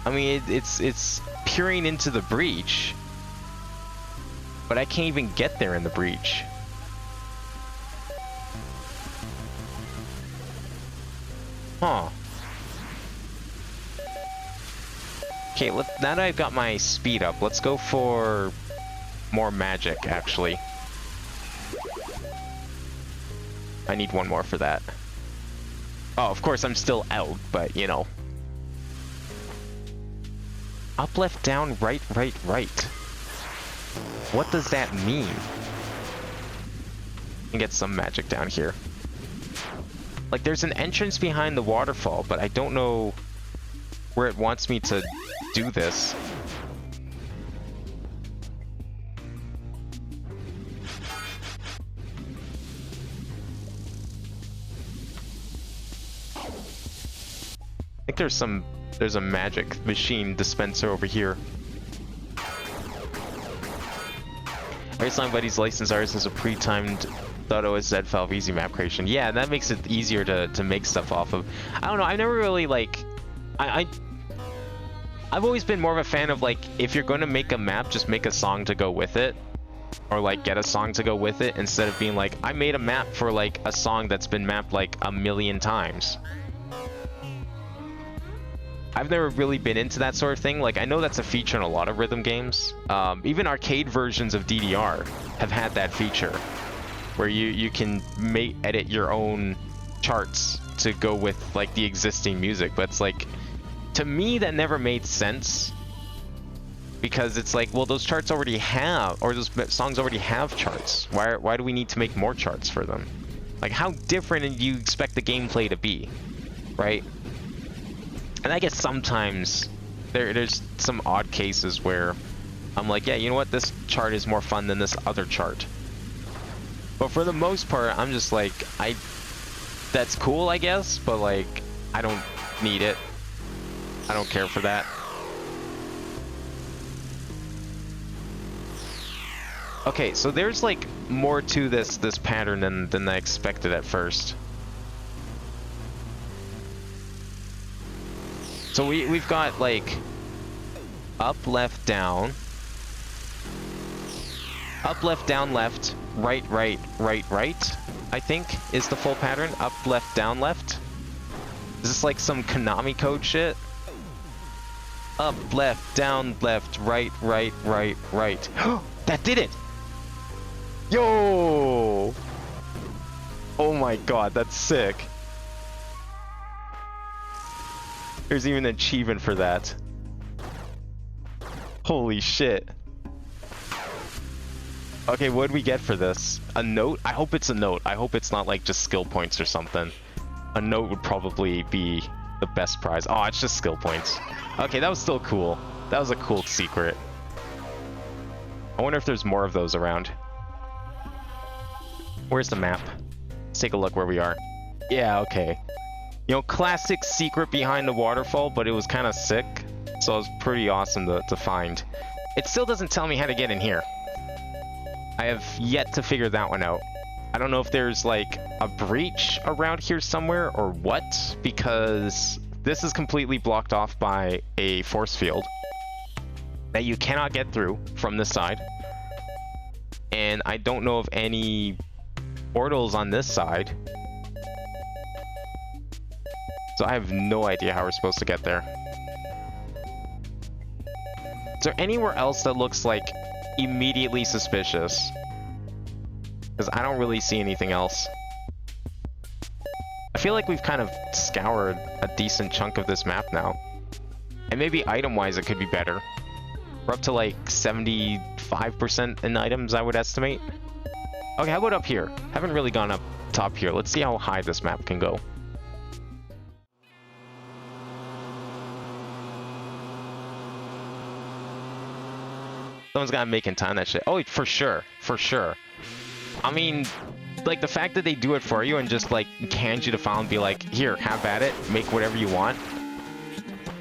S1: I mean, it's peering into the breach. But I can't even get there in the breach. Huh. Okay, now that I've got my speed up, let's go for more magic, actually. I need one more for that. Oh, of course, I'm still out, but, you know. Up, left, down, right, right, right. What does that mean? And get some magic down here. Like, there's an entrance behind the waterfall, but I don't know where it wants me to do this. I think there's a magic machine dispenser over here. Raceline Buddy's license ours is a pre-timed .OSZ file of easy map creation. Yeah, that makes it easier to make stuff off of. I don't know, I've never really, like... I've always been more of a fan of, like, if you're going to make a map, just make a song to go with it. Or, like, get a song to go with it, instead of being like, I made a map for, like, a song that's been mapped, like, a million times. I've never really been into that sort of thing. Like, I know that's a feature in a lot of rhythm games. Even arcade versions of DDR have had that feature, where you can edit your own charts to go with, like, the existing music. But it's like, to me, that never made sense, because it's like, well, those charts already have, or those songs already have charts. Why do we need to make more charts for them? Like, how different do you expect the gameplay to be, right? And I guess sometimes there's some odd cases where I'm like, yeah, you know what, this chart is more fun than this other chart. But for the most part, I'm just like, that's cool, I guess, but, like, I don't need it. I don't care for that. Okay, so there's, like, more to this pattern than I expected at first. So we've got, like, up, left, down. Up, left, down, left. Right, right, right, right, I think, is the full pattern. Up, left, down, left. Is this like some Konami code shit? Up, left, down, left, right, right, right, right. That did it! Yo! Oh my god, that's sick. There's even an achievement for that. Holy shit. Okay, what did we get for this? A note? I hope it's a note. I hope it's not like just skill points or something. A note would probably be the best prize. Oh, it's just skill points. Okay, that was still cool. That was a cool secret. I wonder if there's more of those around. Where's the map? Let's take a look where we are. Yeah, okay. You know, classic secret behind the waterfall, but it was kind of sick. So it was pretty awesome to find. It still doesn't tell me how to get in here. I have yet to figure that one out. I don't know if there's like a breach around here somewhere or what, because this is completely blocked off by a force field that you cannot get through from this side. And I don't know of any portals on this side. So I have no idea how we're supposed to get there. Is there anywhere else that looks like immediately suspicious? Because I don't really see anything else. I feel like we've kind of scoured a decent chunk of this map now. And maybe item-wise it could be better. We're up to like 75% in items, I would estimate. Okay, how about up here? Haven't really gone up top here. Let's see how high this map can go. Someone's gotta make in time that shit. Oh, for sure. For sure. I mean, like, the fact that they do it for you and just, like, hand you the file and be like, here, have at it, make whatever you want.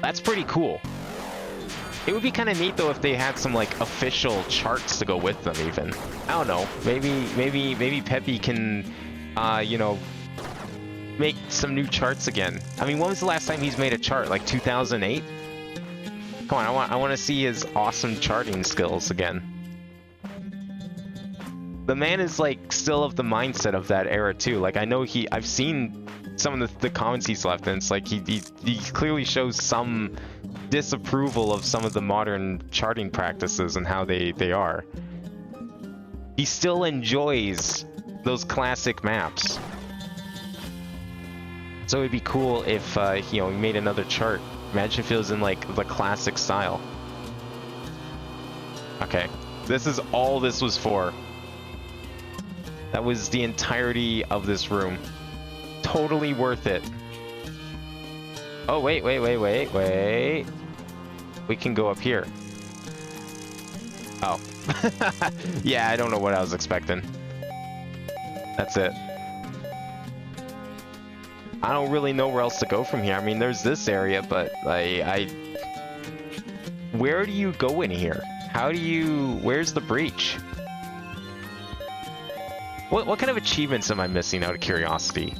S1: That's pretty cool. It would be kind of neat, though, if they had some, like, official charts to go with them, even. I don't know. Maybe Peppy can, you know, make some new charts again. I mean, when was the last time he's made a chart? Like, 2008? Come on, I want to see his awesome charting skills again. The man is like still of the mindset of that era too. Like I know I've seen some of the comments he's left, and it's like he clearly shows some disapproval of some of the modern charting practices and how they are. He still enjoys those classic maps. So it'd be cool if you know, he made another chart. Imagine if it was in like the classic style. Okay, this is all this was for. That was the entirety of this room. Totally worth it. Oh, wait. We can go up here. Oh. Yeah, I don't know what I was expecting. That's it. I don't really know where else to go from here. I mean, there's this area, but where do you go in here? Where's the breach? What kind of achievements am I missing out of curiosity?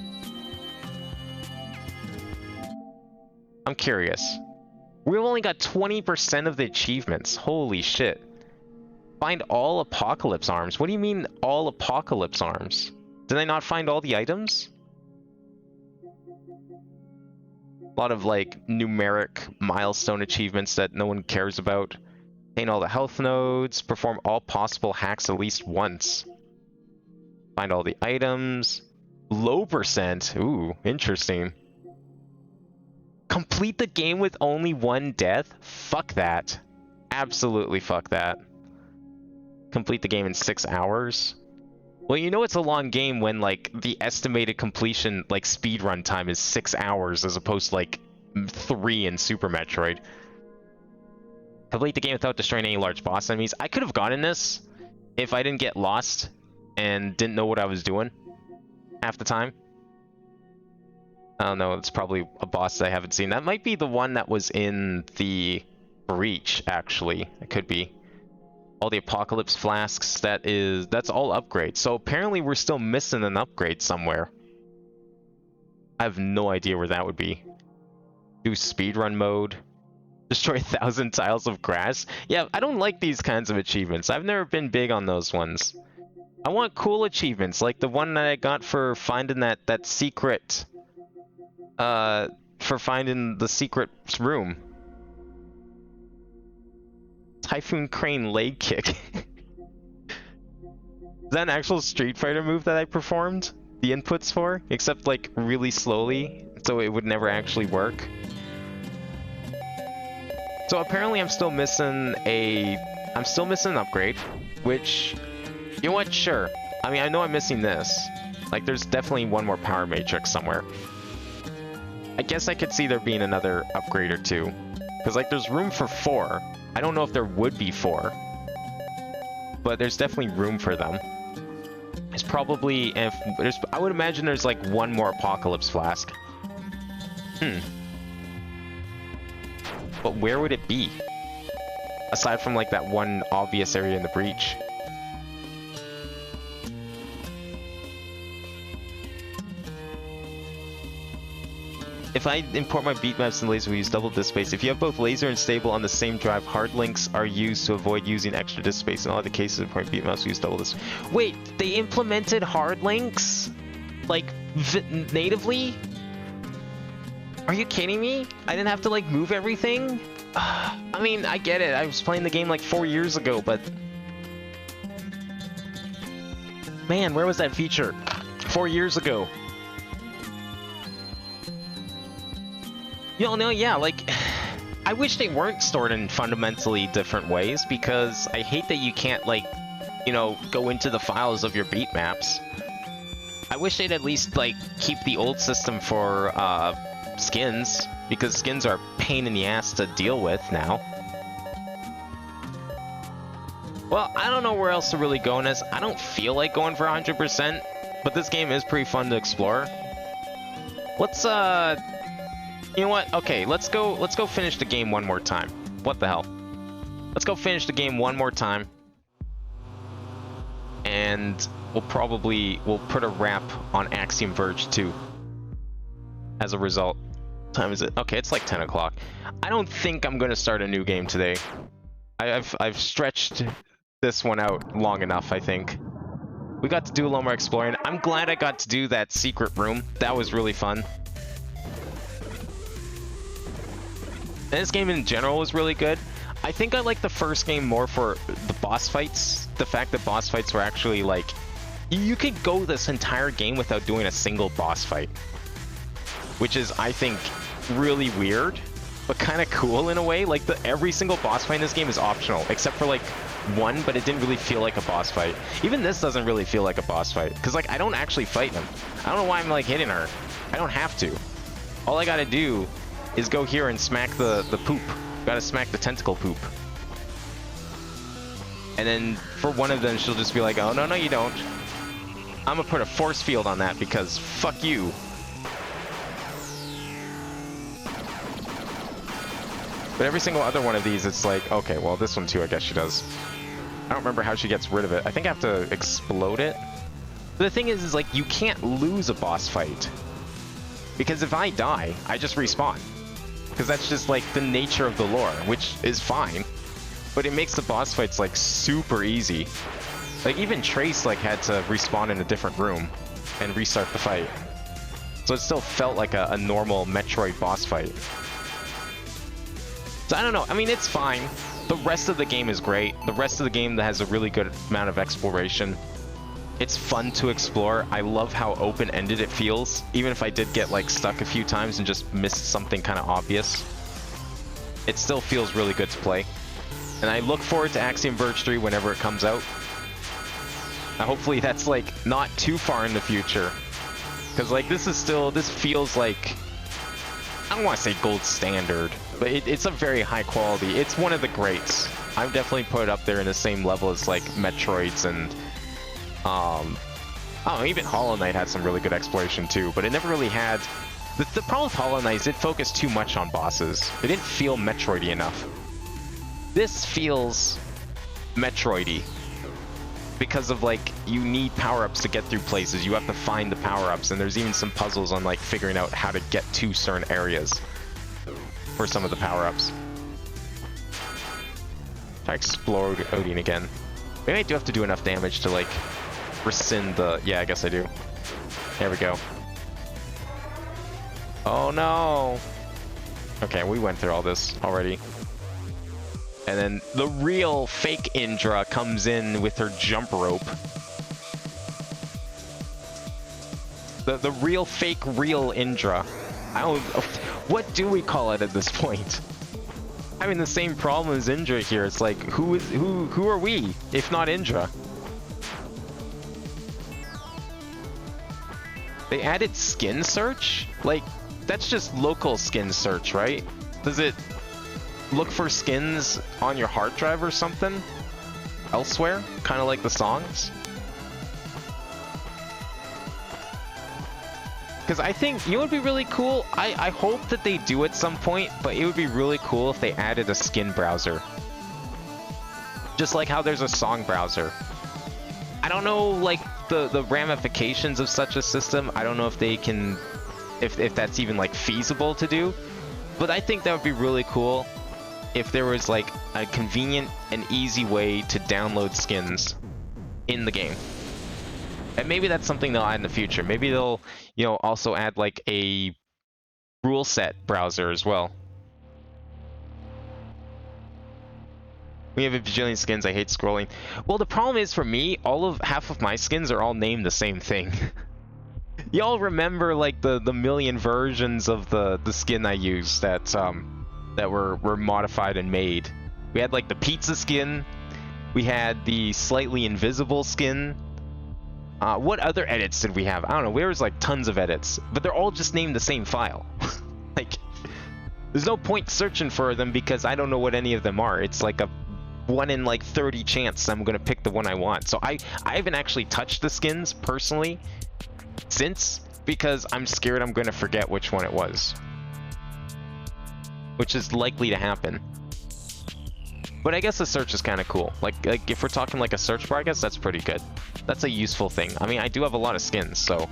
S1: I'm curious. We've only got 20% of the achievements. Holy shit. Find all Apocalypse Arms. What do you mean, all Apocalypse Arms? Did I not find all the items? A lot of, like, numeric milestone achievements that no one cares about. Obtain all the health nodes. Perform all possible hacks at least once. Find all the items. Low percent. Ooh, interesting. Complete the game with only one death? Fuck that. Absolutely fuck that. Complete the game in 6 hours? Well, you know it's a long game when, like, the estimated completion, like, speedrun time is 6 hours as opposed to, like, 3 in Super Metroid. Complete the game without destroying any large boss enemies. I could have gotten this if I didn't get lost and didn't know what I was doing half the time. I don't know, it's probably a boss that I haven't seen. That might be the one that was in the breach, actually. It could be. All the Apocalypse Flasks, that's all upgrades. So apparently we're still missing an upgrade somewhere. I have no idea where that would be. Do speedrun mode. Destroy 1,000 tiles of grass. Yeah, I don't like these kinds of achievements. I've never been big on those ones. I want cool achievements, like the one that I got for finding that secret... for finding the secret room. Typhoon Crane leg kick. Is that an actual Street Fighter move that I performed? The inputs for? Except like really slowly, so it would never actually work. So apparently I'm still missing an upgrade, which, you know what, sure. I mean, I know I'm missing this. Like, there's definitely one more power matrix somewhere. I guess I could see there being another upgrade or two. Because, like, there's room for 4. I don't know if there would be 4. But there's definitely room for them. There's probably... I would imagine there's, like, one more Apocalypse Flask. Hmm. But where would it be? Aside from like that one obvious area in the breach. If I import my beat maps and laser, we use double disk space. If you have both laser and stable on the same drive, hard links are used to avoid using extra disk space. In all other cases, import beat maps, we use double disk. Wait, they implemented hard links? Like, natively? Are you kidding me? I didn't have to, like, move everything? I mean, I get it. I was playing the game, like, 4 years ago, but... Man, where was that feature? 4 years ago. No, yeah, like, I wish they weren't stored in fundamentally different ways, because I hate that you can't, like, you know, go into the files of your beat maps. I wish they'd at least, like, keep the old system for, skins, because skins are a pain in the ass to deal with now. Well, I don't know where else to really go in this. I don't feel like going for 100%, but this game is pretty fun to explore. Let's, you know what? Okay, let's go finish the game one more time. What the hell? Let's go finish the game one more time. And we'll put a wrap on Axiom Verge 2. As a result. What time is it? Okay, it's like 10 o'clock. I don't think I'm gonna start a new game today. I've stretched this one out long enough, I think. We got to do a little more exploring. I'm glad I got to do that secret room. That was really fun. And this game in general was really good. I think I liked the first game more for the boss fights. The fact that boss fights were actually like... You could go this entire game without doing a single boss fight. Which is, I think, really weird, but kind of cool in a way. Like, every single boss fight in this game is optional, except for, like, one, but it didn't really feel like a boss fight. Even this doesn't really feel like a boss fight, because, like, I don't actually fight him. I don't know why I'm, like, hitting her. I don't have to. All I gotta do is go here and smack the poop. Gotta smack the tentacle poop. And then for one of them, she'll just be like, oh, no, you don't. I'm gonna put a force field on that because fuck you. But every single other one of these, it's like, okay, well, this one too, I guess she does. I don't remember how she gets rid of it. I think I have to explode it. But the thing is like, you can't lose a boss fight. Because if I die, I just respawn. Because that's just like the nature of the lore, which is fine. But it makes the boss fights like super easy. Like even Trace like had to respawn in a different room and restart the fight. So it still felt like a normal Metroid boss fight. So I don't know, I mean it's fine. The rest of the game is great. The rest of the game that has a really good amount of exploration. It's fun to explore. I love how open-ended it feels. Even if I did get like stuck a few times and just missed something kind of obvious. It still feels really good to play. And I look forward to Axiom Verge 3 whenever it comes out. Hopefully that's like not too far in the future. Because like this feels like, I don't want to say gold standard, but it's a very high quality. It's one of the greats. I've definitely put it up there in the same level as like Metroids and I don't know, even Hollow Knight had some really good exploration too, but it never really had... The problem with Hollow Knight is it focused too much on bosses. It didn't feel Metroidy enough. This feels Metroidy. Because of like, you need power-ups to get through places, you have to find the power-ups, and there's even some puzzles on like figuring out how to get to certain areas for some of the power-ups. Try exploding again. Maybe I do have to do enough damage to like rescind the... Yeah, I guess I do. There we go. Oh no! Okay, we went through all this already. And then the real fake Indra comes in with her jump rope. The real fake real Indra. I don't... What do we call it at this point? Having the same problem as Indra here. It's like, who are we if not Indra? They added skin search? Like, that's just local skin search, right? Does it look for skins on your hard drive or something elsewhere? Kind of like the songs? Because I think, you know what would be really cool? I hope that they do at some point, but it would be really cool if they added a skin browser. Just like how there's a song browser. I don't know, like, the ramifications of such a system. I don't know if they can, if that's even, like, feasible to do. But I think that would be really cool if there was, like, a convenient and easy way to download skins in the game. And maybe that's something they'll add in the future. Maybe they'll, you know, also add, like, a rule set browser as well. We have a bajillion skins. I hate scrolling. Well, the problem is for me, half of my skins are all named the same thing. Y'all remember like the million versions of the skin I used that were modified and made. We had like the pizza skin. We had the slightly invisible skin. What other edits did we have? I don't know. There was like tons of edits, but they're all just named the same file. Like, there's no point searching for them because I don't know what any of them are. It's like a 1 in like 30 chance I'm gonna pick the one I want. So I haven't actually touched the skins personally since, because I'm scared I'm gonna forget which one it was, which is likely to happen. But I guess the search is kind of cool. Like if we're talking like a search bar, I guess that's pretty good. That's a useful thing. I mean, I do have a lot of skins, so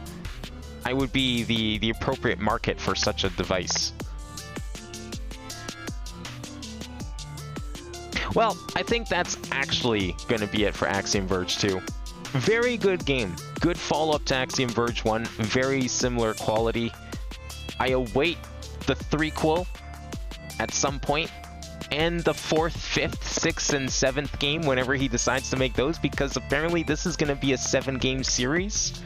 S1: I would be the appropriate market for such a device. Well, I think that's actually going to be it for Axiom Verge 2. Very good game. Good follow-up to Axiom Verge 1. Very similar quality. I await the threequel at some point, and the 4th, 5th, 6th, and 7th game whenever he decides to make those, because apparently this is going to be a 7-game series.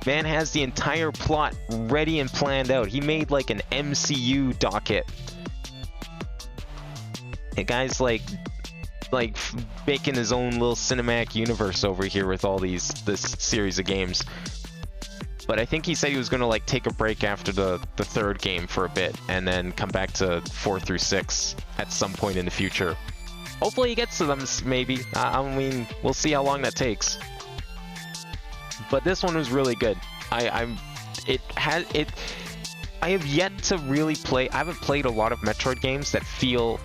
S1: Man has the entire plot ready and planned out. He made like an MCU docket. The guy's like making his own little cinematic universe over here with all this series of games. But I think he said he was going to like take a break after the 3rd game for a bit and then come back to 4 through 6 at some point in the future. Hopefully he gets to them, maybe. I mean, we'll see how long that takes. But this one was really good. I have yet to really play. I haven't played a lot of Metroid games that feel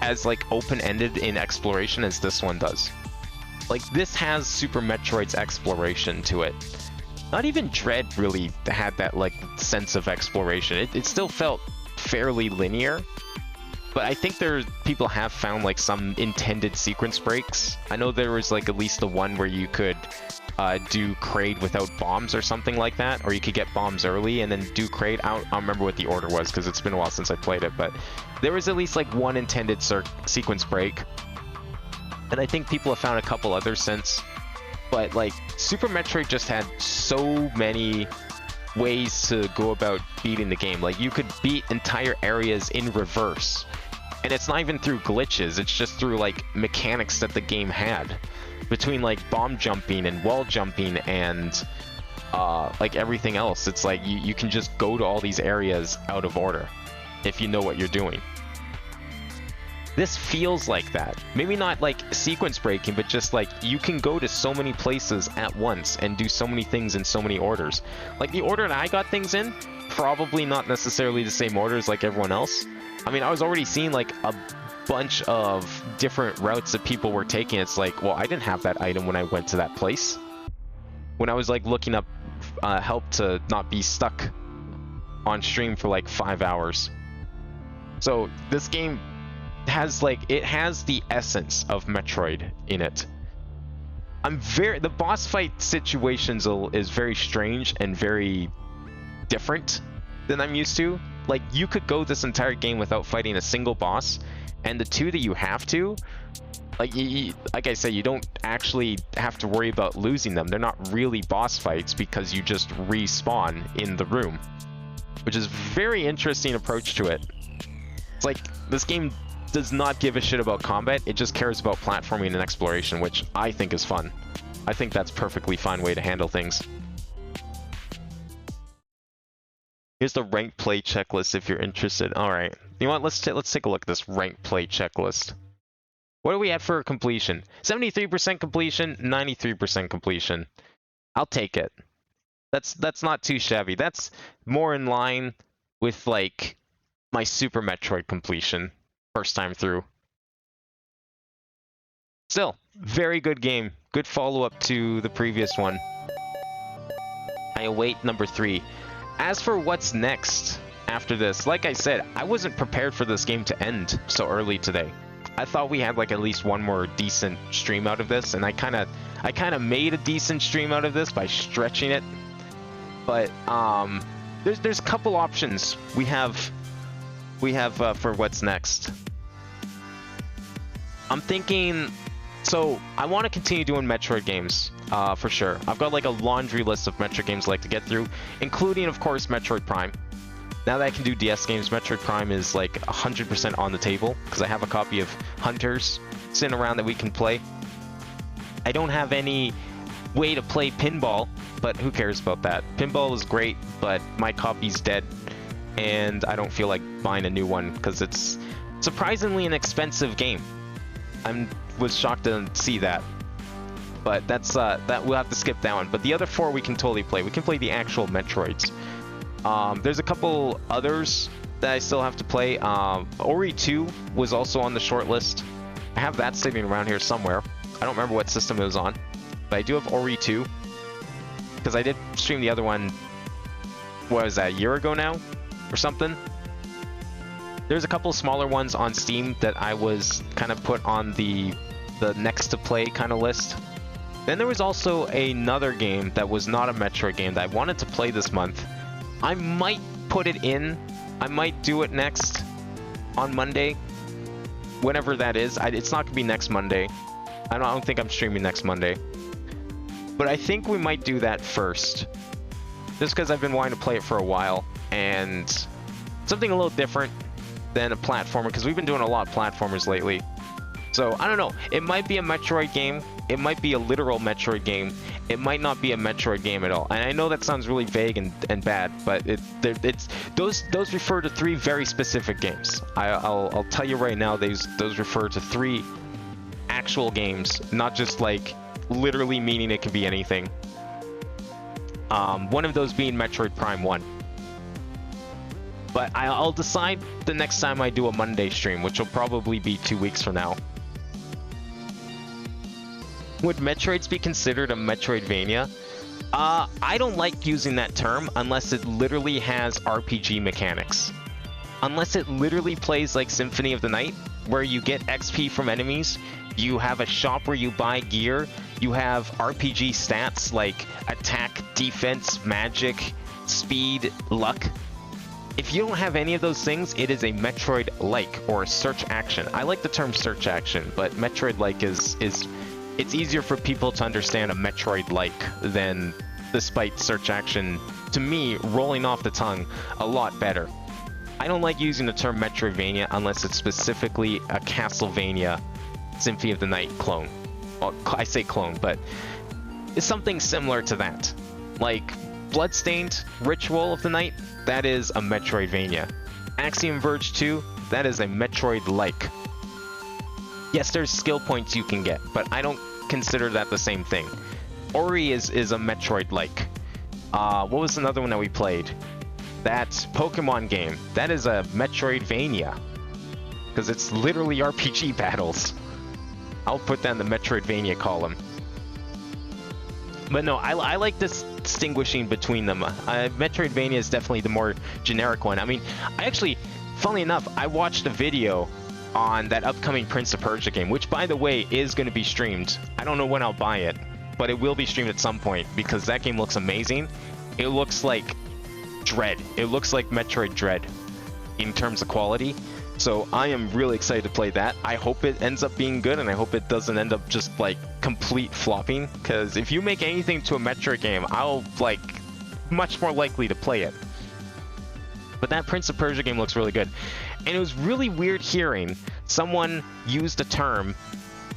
S1: as like open-ended in exploration as this one does. Like, this has Super Metroid's exploration to it. Not even Dread really had that like sense of exploration. It still felt fairly linear, but I think people have found like some intended sequence breaks. I know there was like at least the one where you could do crate without bombs or something like that, or you could get bombs early and then do crate. I don't remember what the order was because it's been a while since I played it, but there was at least like one intended sequence break, and I think people have found a couple others since. But like, Super Metroid just had so many ways to go about beating the game. Like, you could beat entire areas in reverse, and it's not even through glitches, it's just through like mechanics that the game had, between like bomb jumping and wall jumping and like everything else. It's like you can just go to all these areas out of order if you know what you're doing. This feels like that. Maybe not like sequence breaking, but just like you can go to so many places at once and do so many things in so many orders. Like the order that I got things in, probably not necessarily the same orders like everyone else. I mean, I was already seeing like a bunch of different routes that people were taking. It's like, well, I didn't have that item when I went to that place. When I was like looking up help to not be stuck on stream for like 5 hours. So this game has the essence of Metroid in it. The boss fight situations is very strange and very different than I'm used to. Like, you could go this entire game without fighting a single boss, and the two that you have to, like I said, you don't actually have to worry about losing them. They're not really boss fights because you just respawn in the room, which is a very interesting approach to it. It's like, this game does not give a shit about combat, it just cares about platforming and exploration, which I think is fun. I think that's a perfectly fine way to handle things. Here's the ranked play checklist if you're interested. Alright, you know what, let's take a look at this ranked play checklist. What are we at for completion? 73% completion, 93% completion. I'll take it. That's not too shabby. That's more in line with like my Super Metroid completion first time through. Still, very good game. Good follow-up to the previous one. I await number 3. As for what's next after this, like I said, I wasn't prepared for this game to end so early today. I thought we had like at least one more decent stream out of this, and I kind of made a decent stream out of this by stretching it. But there's a couple options we have for what's next. I'm thinking, so I want to continue doing Metroid games for sure. I've got like a laundry list of Metroid games I'd like to get through, including of course Metroid Prime. Now that I can do DS games, Metroid Prime is like 100% on the table because I have a copy of Hunters sitting around that we can play. I don't have any way to play Pinball, but who cares about that? Pinball is great, but my copy's dead, and I don't feel like buying a new one because it's surprisingly an expensive game. I was shocked to see that, but that's that we'll have to skip that one. But the other 4 we can totally play. We can play the actual Metroids. There's a couple others that I still have to play. Ori 2 was also on the short list. I have that sitting around here somewhere. I don't remember what system it was on, but I do have Ori 2 because I did stream the other one. What was that, a year ago now or something? There's a couple smaller ones on Steam that I was kind of put on the next to play kind of list. Then there was also another game that was not a Metroid game that I wanted to play this month. I might put it in. I might do it next on Monday, whenever that is. It's not gonna be next Monday. I don't think I'm streaming next Monday. But I think we might do that first, just because I've been wanting to play it for a while, and something a little different than a platformer, because we've been doing a lot of platformers lately. So I don't know, it might be a Metroid game, it might be a literal Metroid game, it might not be a Metroid game at all. And I know that sounds really vague and bad, but it's those refer to 3 very specific games. I'll tell you right now, those refer to 3 actual games, not just like literally meaning it could be anything. One of those being Metroid Prime 1. But I'll decide the next time I do a Monday stream, which will probably be 2 weeks from now. Would Metroids be considered a Metroidvania? I don't like using that term unless it literally has RPG mechanics. Unless it literally plays like Symphony of the Night, where you get XP from enemies, you have a shop where you buy gear, you have RPG stats like attack, defense, magic, speed, luck. If you don't have any of those things, it is a Metroid-like or a search action. I like the term search action, but Metroid-like is it's easier for people to understand a Metroid-like than despite search action, to me, rolling off the tongue a lot better. I don't like using the term Metroidvania unless it's specifically a Castlevania Symphony of the Night clone. Well, I say clone, but it's something similar to that. Like Bloodstained Ritual of the Night, that is a Metroidvania. Axiom Verge 2, that is a Metroid-like. Yes, there's skill points you can get, but I don't consider that the same thing. Ori is a Metroid-like. What was another one that we played? That Pokemon game. That is a Metroidvania. Because it's literally RPG battles. I'll put that in the Metroidvania column. But no, I like distinguishing between them. Metroidvania is definitely the more generic one. I mean, funnily enough, I watched a video on that upcoming Prince of Persia game, which by the way is going to be streamed. I don't know when I'll buy it, but it will be streamed at some point because that game looks amazing. It looks like Dread. It looks like Metroid Dread in terms of quality. So I am really excited to play that. I hope it ends up being good, and I hope it doesn't end up just like complete flopping, because if you make anything to a Metroid game, I'll like much more likely to play it. But that Prince of Persia game looks really good. And it was really weird hearing someone use the term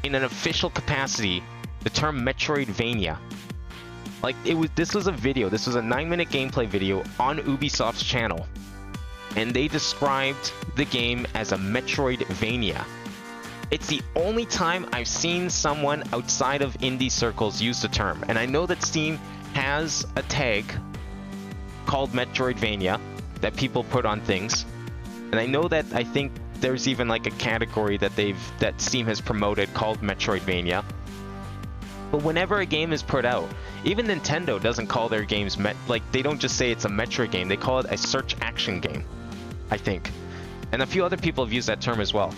S1: in an official capacity, the term Metroidvania. Like this was a 9-minute gameplay video on Ubisoft's channel. And they described the game as a Metroidvania. It's the only time I've seen someone outside of indie circles use the term. And I know that Steam has a tag called Metroidvania that people put on things. And I know that I think there's even like a category that Steam has promoted called Metroidvania. But whenever a game is put out, even Nintendo doesn't call their games they don't just say it's a Metroid game, they call it a search action game, I think. And a few other people have used that term as well.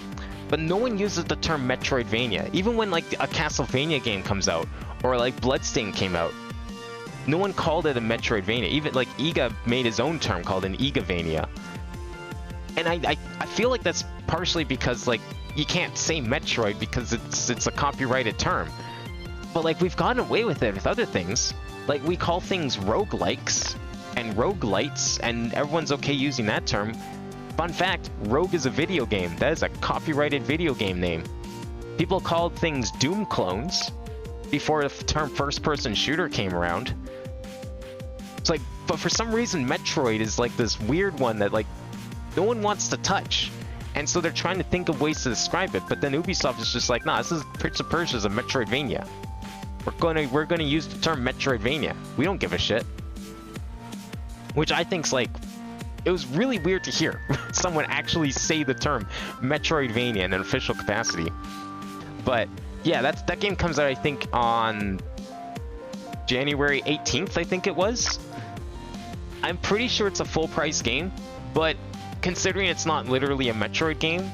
S1: But no one uses the term Metroidvania. Even when like a Castlevania game comes out, or like Bloodstain came out, no one called it a Metroidvania. Even like Iga made his own term called an Igavania. And I feel like that's partially because like you can't say Metroid because it's a copyrighted term. But like we've gotten away with it with other things. Like we call things roguelikes and roguelites, and everyone's okay using that term. Fun fact, Rogue is a video game. That is a copyrighted video game name. People called things Doom clones before the term first-person shooter came around. It's like, but for some reason Metroid is like this weird one that like no one wants to touch. And so they're trying to think of ways to describe it, but then Ubisoft is just like, nah, this is Prince of Persia's a Metroidvania. We're gonna use the term Metroidvania. We don't give a shit. Which I think's like, it was really weird to hear someone actually say the term Metroidvania in an official capacity. But yeah, that game comes out I think on January 18th, I think it was. I'm pretty sure it's a full price game, but considering it's not literally a Metroid game,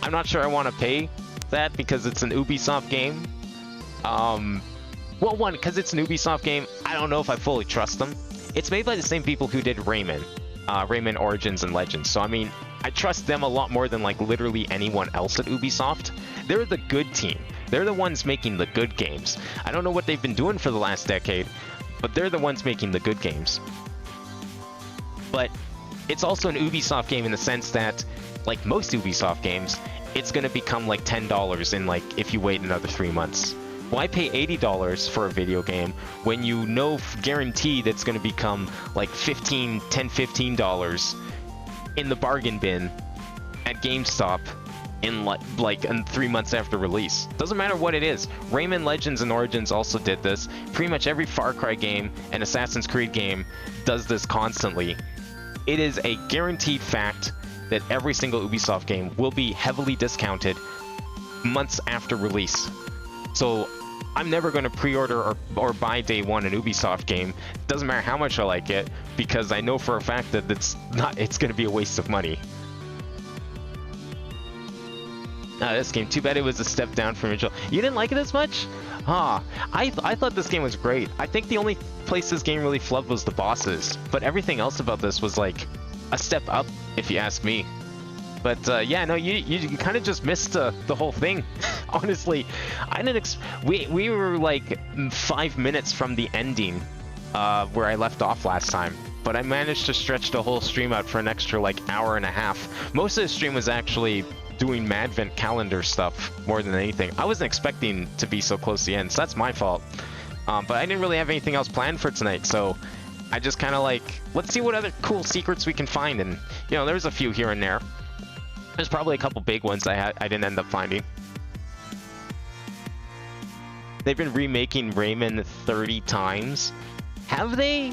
S1: I'm not sure I want to pay that because it's an Ubisoft game. Well, one, because it's an Ubisoft game, I don't know if I fully trust them. It's made by the same people who did Rayman. Rayman Origins and Legends. So I mean, I trust them a lot more than like literally anyone else at Ubisoft. They're the good team. They're the ones making the good games. I don't know what they've been doing for the last decade, but they're the ones making the good games. But it's also an Ubisoft game in the sense that, like most Ubisoft games, it's gonna become like $10 in like if you wait another 3 months. Why pay $80 for a video game when you know guaranteed it's going to become like $15 in the bargain bin at GameStop in like in 3 months after release? Doesn't matter what it is. Rayman Legends and Origins also did this. Pretty much every Far Cry game and Assassin's Creed game does this constantly. It is a guaranteed fact that every single Ubisoft game will be heavily discounted months after release. So I'm never going to pre-order or buy day one an Ubisoft game. Doesn't matter how much I like it, because I know for a fact that it's going to be a waste of money. This game, too bad it was a step down from Mitchell. You didn't like it as much? I thought this game was great. I think the only place this game really flubbed was the bosses, but everything else about this was like a step up, if you ask me. But yeah, no, you kind of just missed the whole thing. Honestly, I didn't. We were like 5 minutes from the ending, where I left off last time. But I managed to stretch the whole stream out for an extra like hour and a half. Most of the stream was actually doing Madvent Calendar stuff more than anything. I wasn't expecting to be so close to the end, so that's my fault. But I didn't really have anything else planned for tonight, so I just kind of like, let's see what other cool secrets we can find. And you know, there's a few here and there. There's probably a couple big ones I didn't end up finding. They've been remaking Rayman 30 times. Have they?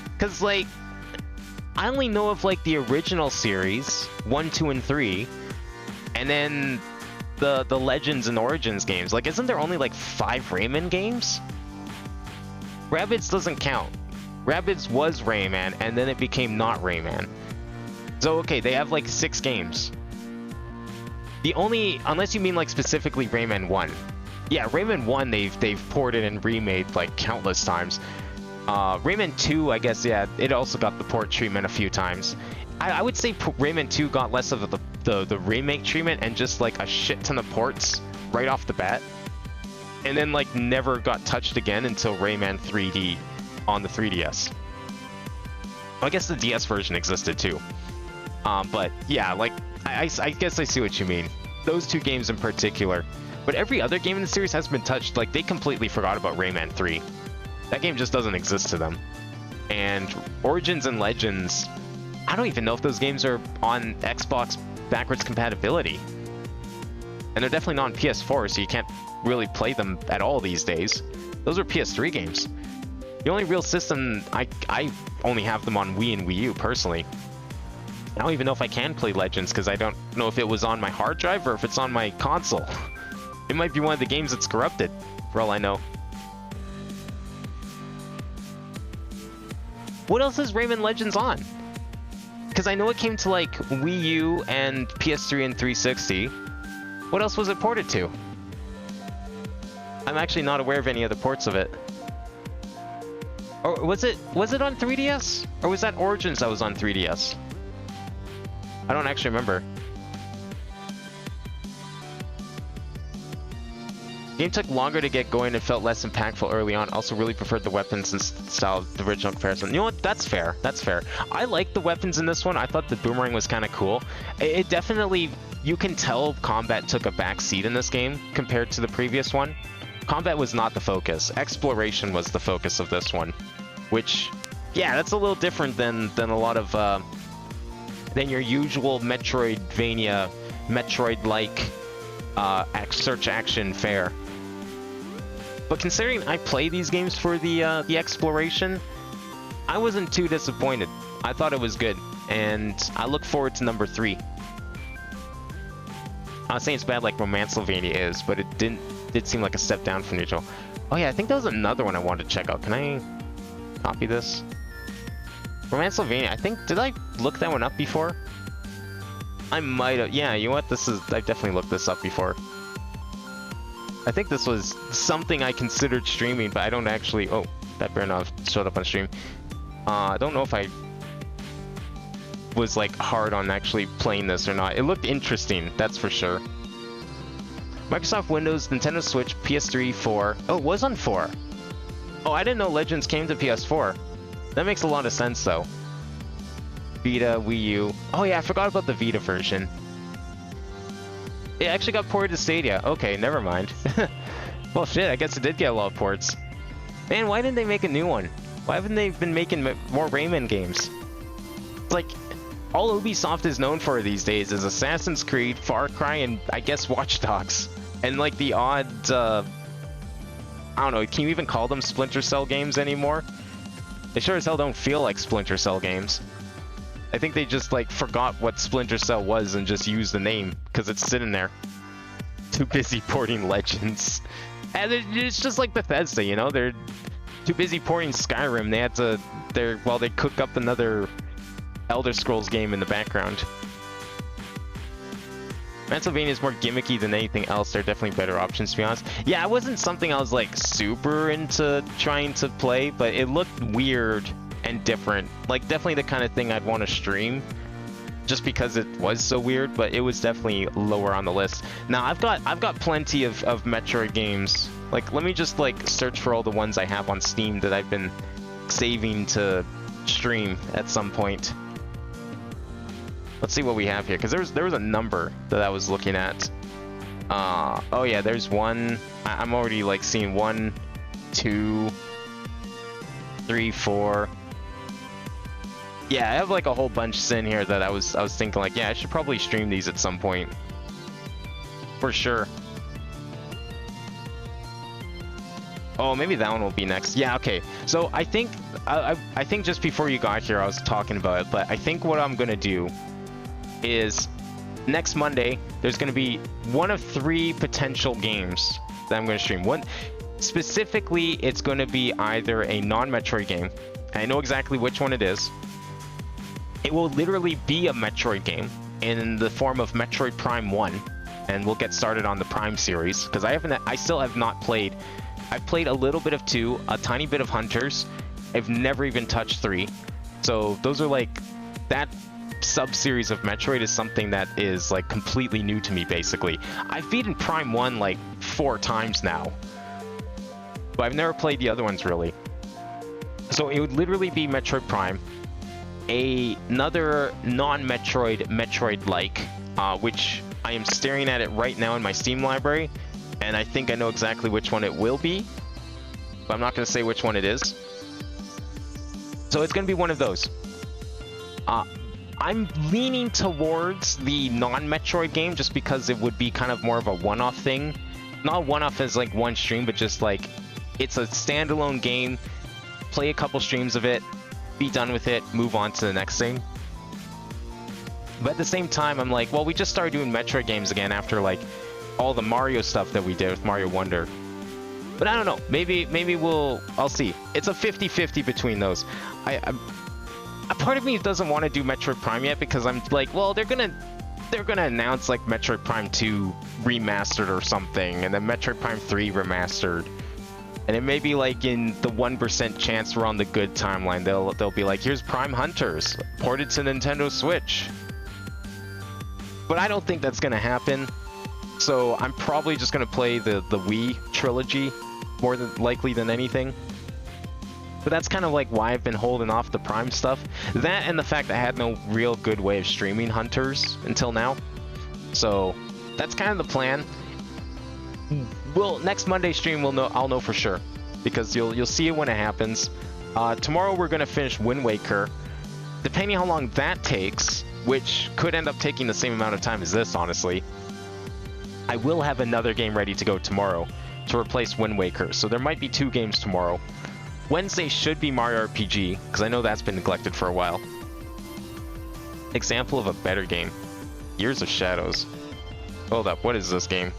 S1: Because, like, I only know of, like, the original series, 1, 2, and 3, and then the Legends and Origins games. Like, isn't there only, like, 5 Rayman games? Rabbids doesn't count. Rabbids was Rayman, and then it became not Rayman. So, okay, they have, like, 6 games. The only... Unless you mean, like, specifically Rayman 1. Yeah, Rayman 1, they've ported and remade, like, countless times. Rayman 2, I guess, yeah, it also got the port treatment a few times. I would say Rayman 2 got less of the remake treatment and just, like, a shit ton of ports right off the bat. And then, like, never got touched again until Rayman 3D on the 3DS. Well, I guess the DS version existed, too. But yeah, like, I guess I see what you mean. Those 2 games in particular. But every other game in the series has been touched. Like, they completely forgot about Rayman 3. That game just doesn't exist to them. And Origins and Legends, I don't even know if those games are on Xbox backwards compatibility. And they're definitely not on PS4, so you can't really play them at all these days. Those are PS3 games. The only real system, I only have them on Wii and Wii U, personally. I don't even know if I can play Legends, because I don't know if it was on my hard drive or if it's on my console. It might be one of the games that's corrupted, for all I know. What else is Rayman Legends on? Because I know it came to, like, Wii U and PS3 and 360. What else was it ported to? I'm actually not aware of any other ports of it. Or was it on 3DS? Or was that Origins that was on 3DS? I don't actually remember. Game took longer to get going and felt less impactful early on. Also really preferred the weapons and style of the original comparison. You know what? That's fair. That's fair. I like the weapons in this one. I thought the boomerang was kind of cool. It definitely, you can tell combat took a back seat in this game compared to the previous one. Combat was not the focus. Exploration was the focus of this one. Which, yeah, that's a little different than a lot of, than your usual Metroidvania, Metroid-like, search action fare. But considering I play these games for the exploration, I wasn't too disappointed. I thought it was good, and I look forward to number 3. I'm not saying it's bad like Romancevania is, but it did seem like a step down from neutral. Oh yeah, I think that was another one I wanted to check out. Can I copy this? Romancevania, I think, did I look that one up before? I might have, yeah, you know what, I've definitely looked this up before. I think this was something I considered streaming, but I don't actually, oh, that better not have showed up on stream. I don't know if I was like hard on actually playing this or not. It looked interesting, that's for sure. Microsoft Windows, Nintendo Switch, PS3, 4. Oh, it was on 4. Oh, I didn't know Legends came to PS4. That makes a lot of sense, though. Vita, Wii U. Oh yeah, I forgot about the Vita version. It actually got ported to Stadia. Okay, never mind. Well, shit, I guess it did get a lot of ports. Man, why didn't they make a new one? Why haven't they been making more Rayman games? It's like, all Ubisoft is known for these days is Assassin's Creed, Far Cry, and I guess Watch Dogs. And like the odd, I don't know, can you even call them Splinter Cell games anymore? They sure as hell don't feel like Splinter Cell games. I think they just like forgot what Splinter Cell was and just used the name because it's sitting there. Too busy porting Legends. And it's just like Bethesda, you know? They're too busy porting Skyrim. They had to, while they cook up another Elder Scrolls game in the background. Pennsylvania is more gimmicky than anything else. There are definitely better options, to be honest. Yeah, it wasn't something I was like super into trying to play, but it looked weird and different. Like definitely the kind of thing I'd want to stream, just because it was so weird. But it was definitely lower on the list. Now I've got plenty of Metroid games. Like let me just like search for all the ones I have on Steam that I've been saving to stream at some point. Let's see what we have here, because there was a number that I was looking at. Oh yeah, there's one. I'm already like seeing 1, 2, 3, 4. Yeah, I have like a whole bunch sitting here that I was thinking like, yeah, I should probably stream these at some point. For sure. Oh, maybe that one will be next. Yeah, okay. So I think I think just before you got here, I was talking about it, but I think what I'm gonna do is next Monday there's going to be one of 3 potential games that I'm going to stream. One specifically, it's going to be either a non-Metroid game. I know exactly which one it is. It will literally be a Metroid game in the form of Metroid Prime 1, and we'll get started on the Prime series because I still have not played. I've played a little bit of 2, a tiny bit of Hunters. I've never even touched 3. So those are like that sub-series of Metroid is something that is like completely new to me. Basically I've beaten Prime 1 like 4 times now, but I've never played the other ones really. So it would literally be Metroid Prime, another non-Metroid Metroid-like, which I am staring at it right now in my Steam library, and I think I know exactly which one it will be, but I'm not going to say which one it is. So it's going to be one of those. I'm leaning towards the non-Metroid game just because it would be kind of more of a one-off thing. Not one-off as like one stream, but just like it's a standalone game play a couple streams of it, be done with it, move on to the next thing. But at the same time, I'm like, well, we just started doing Metroid games again after like all the Mario stuff that we did with Mario Wonder. But I don't know. Maybe I'll see. It's a 50-50 between those. A part of me doesn't want to do Metroid Prime yet because I'm like, well, they're gonna announce like Metroid Prime 2 remastered or something, and then Metroid Prime 3 remastered. And it may be like in the 1% chance we're on the good timeline. They'll be like, here's Prime Hunters ported to Nintendo Switch. But I don't think that's gonna happen. So I'm probably just gonna play the Wii trilogy more than likely than anything. But that's kind of like why I've been holding off the Prime stuff. That and the fact I had no real good way of streaming Hunters until now. So that's kind of the plan. Next Monday stream I'll know for sure, because you'll see it when it happens. Tomorrow we're gonna finish Wind Waker. Depending how long that takes, which could end up taking the same amount of time as this, honestly, I will have another game ready to go tomorrow to replace Wind Waker. So there might be 2 games tomorrow. Wednesday should be Mario RPG, because I know that's been neglected for a while. Example of a better game. Years of Shadows. Hold up, what is this game?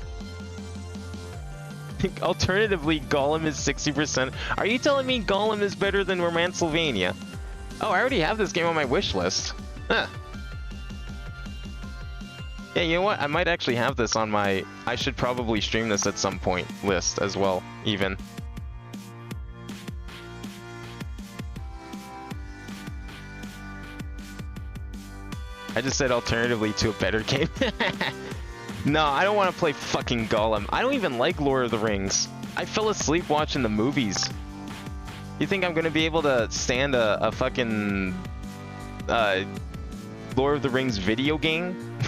S1: Alternatively, Gollum is 60%. Are you telling me Gollum is better than Romancevania? Oh, I already have this game on my wish list. Huh. Yeah, you know what? I might actually have this on my I should probably stream this at some point list as well, even. I just said alternatively to a better game. No, I don't want to play fucking Gollum. I don't even like Lord of the Rings. I fell asleep watching the movies. You think I'm gonna be able to stand a fucking Lord of the Rings video game?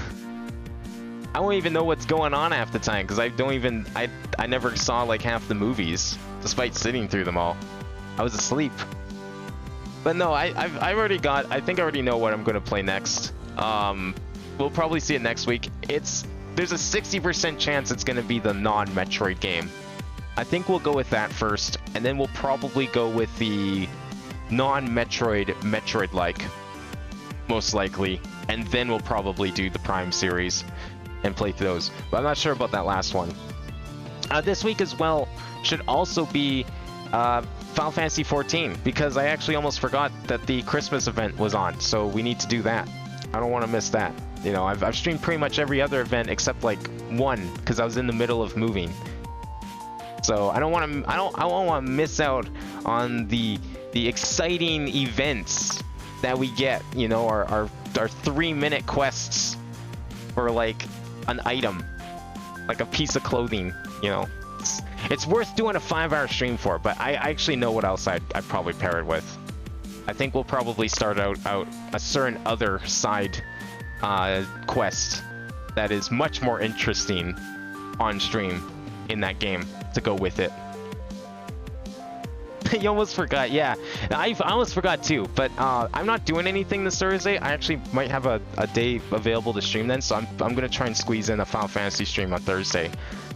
S1: I won't even know what's going on half the time because I never saw like half the movies despite sitting through them all. I was asleep. But no, I think I already know what I'm gonna play next. We'll probably see it next week. There's a 60% chance it's gonna be the non-Metroid game. I think we'll go with that first, and then we'll probably go with the non-Metroid metroid-like, most likely, and then we'll probably do the Prime series and play through those. But I'm not sure about that last one. This week as well should also be Final Fantasy 14, because I actually almost forgot that the Christmas event was on, so we need to do that. I don't want to miss that. You know, I've streamed pretty much every other event except like one, because I was in the middle of moving. So I don't want to miss out on the exciting events that we get. You know, our 3-minute quests for like an item, like a piece of clothing. You know, it's worth doing a 5-hour stream for. But I actually know what else I'd probably pair it with. I think we'll probably start out a certain other side quest that is much more interesting on stream in that game to go with it. You almost forgot. Yeah, I almost forgot too, but I'm not doing anything this Thursday. I actually might have a day available to stream then, so I'm gonna try and squeeze in a Final Fantasy stream on Thursday.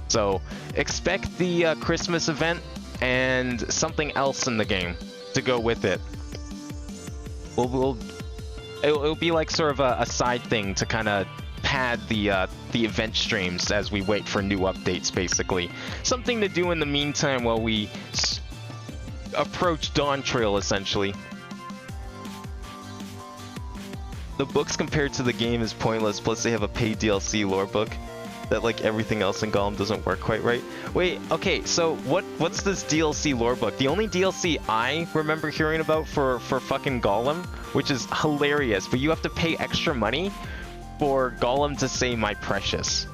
S1: So expect the Christmas event and something else in the game to go with it. It'll be like sort of a side thing to kind of pad the event streams as we wait for new updates, basically. Something to do in the meantime while we approach Dawn Trail, essentially. The books compared to the game is pointless, plus they have a paid DLC lore book that, like everything else in Gollum, doesn't work quite right. Wait, okay, so what's this DLC lore book? The only DLC I remember hearing about for fucking Gollum, which is hilarious, but you have to pay extra money for Gollum to say "my precious."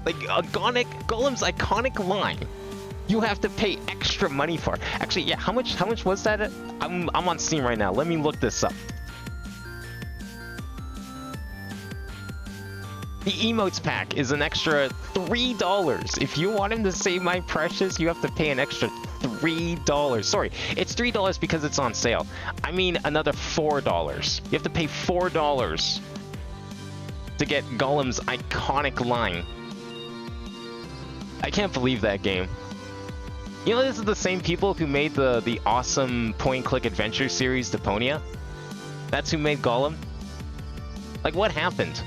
S1: Like Gollum's iconic line, you have to pay extra money for. Actually, yeah, how much was that? I'm on Steam right now. Let me look this up. The emotes pack is an extra $3. If you want him to say "my precious," you have to pay an extra $3. Sorry, it's $3 because it's on sale. I mean another $4. You have to pay $4 to get Gollum's iconic line. I can't believe that game. You know, this is the same people who made the awesome point-and-click adventure series Deponia. That's who made Gollum. Like, what happened?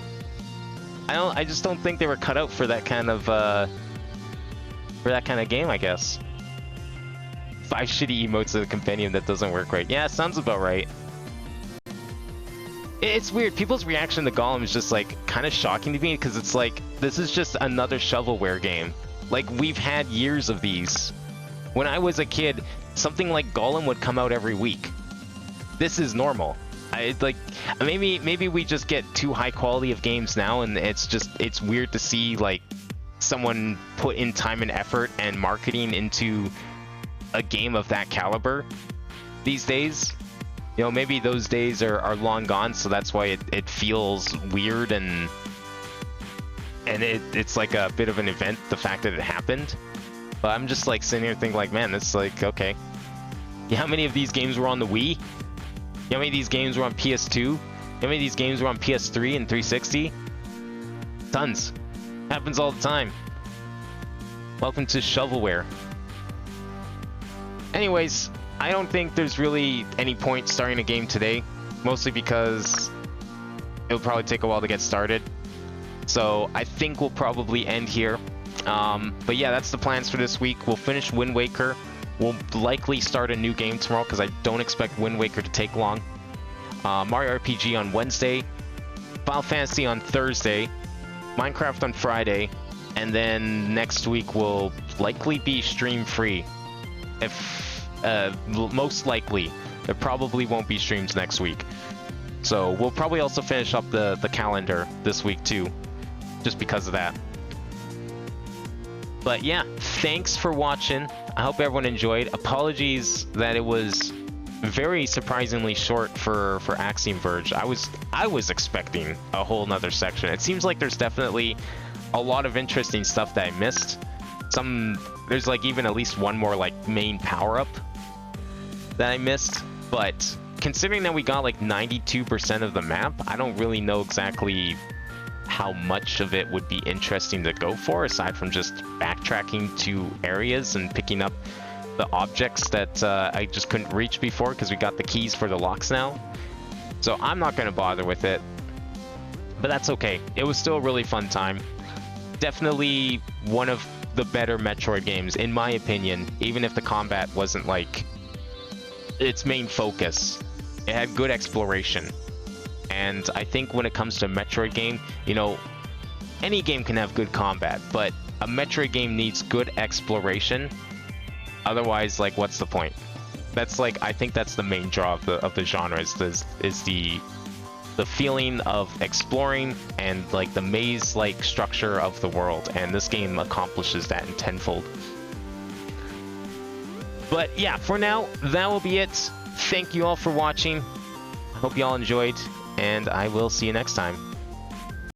S1: I just don't think they were cut out for that kind of game, I guess. 5 shitty emotes of the compendium that doesn't work right. Yeah, sounds about right. It's weird. People's reaction to Gollum is just like kind of shocking to me because it's like this is just another shovelware game. Like, we've had years of these. When I was a kid, something like Gollum would come out every week. This is normal. Maybe we just get too high quality of games now, and it's weird to see like someone put in time and effort and marketing into a game of that caliber these days. You know, maybe those days are long gone, so that's why it feels weird and it's like a bit of an event, the fact that it happened. But I'm just like sitting here thinking like, man, it's like, okay. Yeah, how many of these games were on the Wii? How many of these games were on PS2? How many of these games were on PS3 and 360? Tons. Happens all the time. Welcome to shovelware. Anyways, I don't think there's really any point starting a game today, mostly because it'll probably take a while to get started. So I think we'll probably end here. But yeah, that's the plans for this week. We'll finish Wind Waker. We'll likely start a new game tomorrow because I don't expect Wind Waker to take long. Mario RPG on Wednesday, Final Fantasy on Thursday, Minecraft on Friday, and then next week will likely be stream free. Most likely, there probably won't be streams next week. So we'll probably also finish up the calendar this week too, just because of that. But yeah, thanks for watching. I hope everyone enjoyed. Apologies that it was very surprisingly short for Axiom Verge. I was expecting a whole nother section. It seems like there's definitely a lot of interesting stuff that I missed. There's like even at least one more like main power-up that I missed. But considering that we got like 92% of the map, I don't really know exactly how much of it would be interesting to go for, aside from just backtracking to areas and picking up the objects that I just couldn't reach before because we got the keys for the locks now. So I'm not going to bother with it, but that's okay. It was still a really fun time. Definitely one of the better Metroid games, in my opinion, even if the combat wasn't like its main focus. It had good exploration. And I think when it comes to a Metroid game, you know, any game can have good combat, but a Metroid game needs good exploration. Otherwise, like, what's the point? That's like, I think that's the main draw of the genre is the feeling of exploring and like the maze-like structure of the world, and this game accomplishes that in tenfold. But yeah, for now, that will be it. Thank you all for watching. I hope you all enjoyed, and I will see you next time.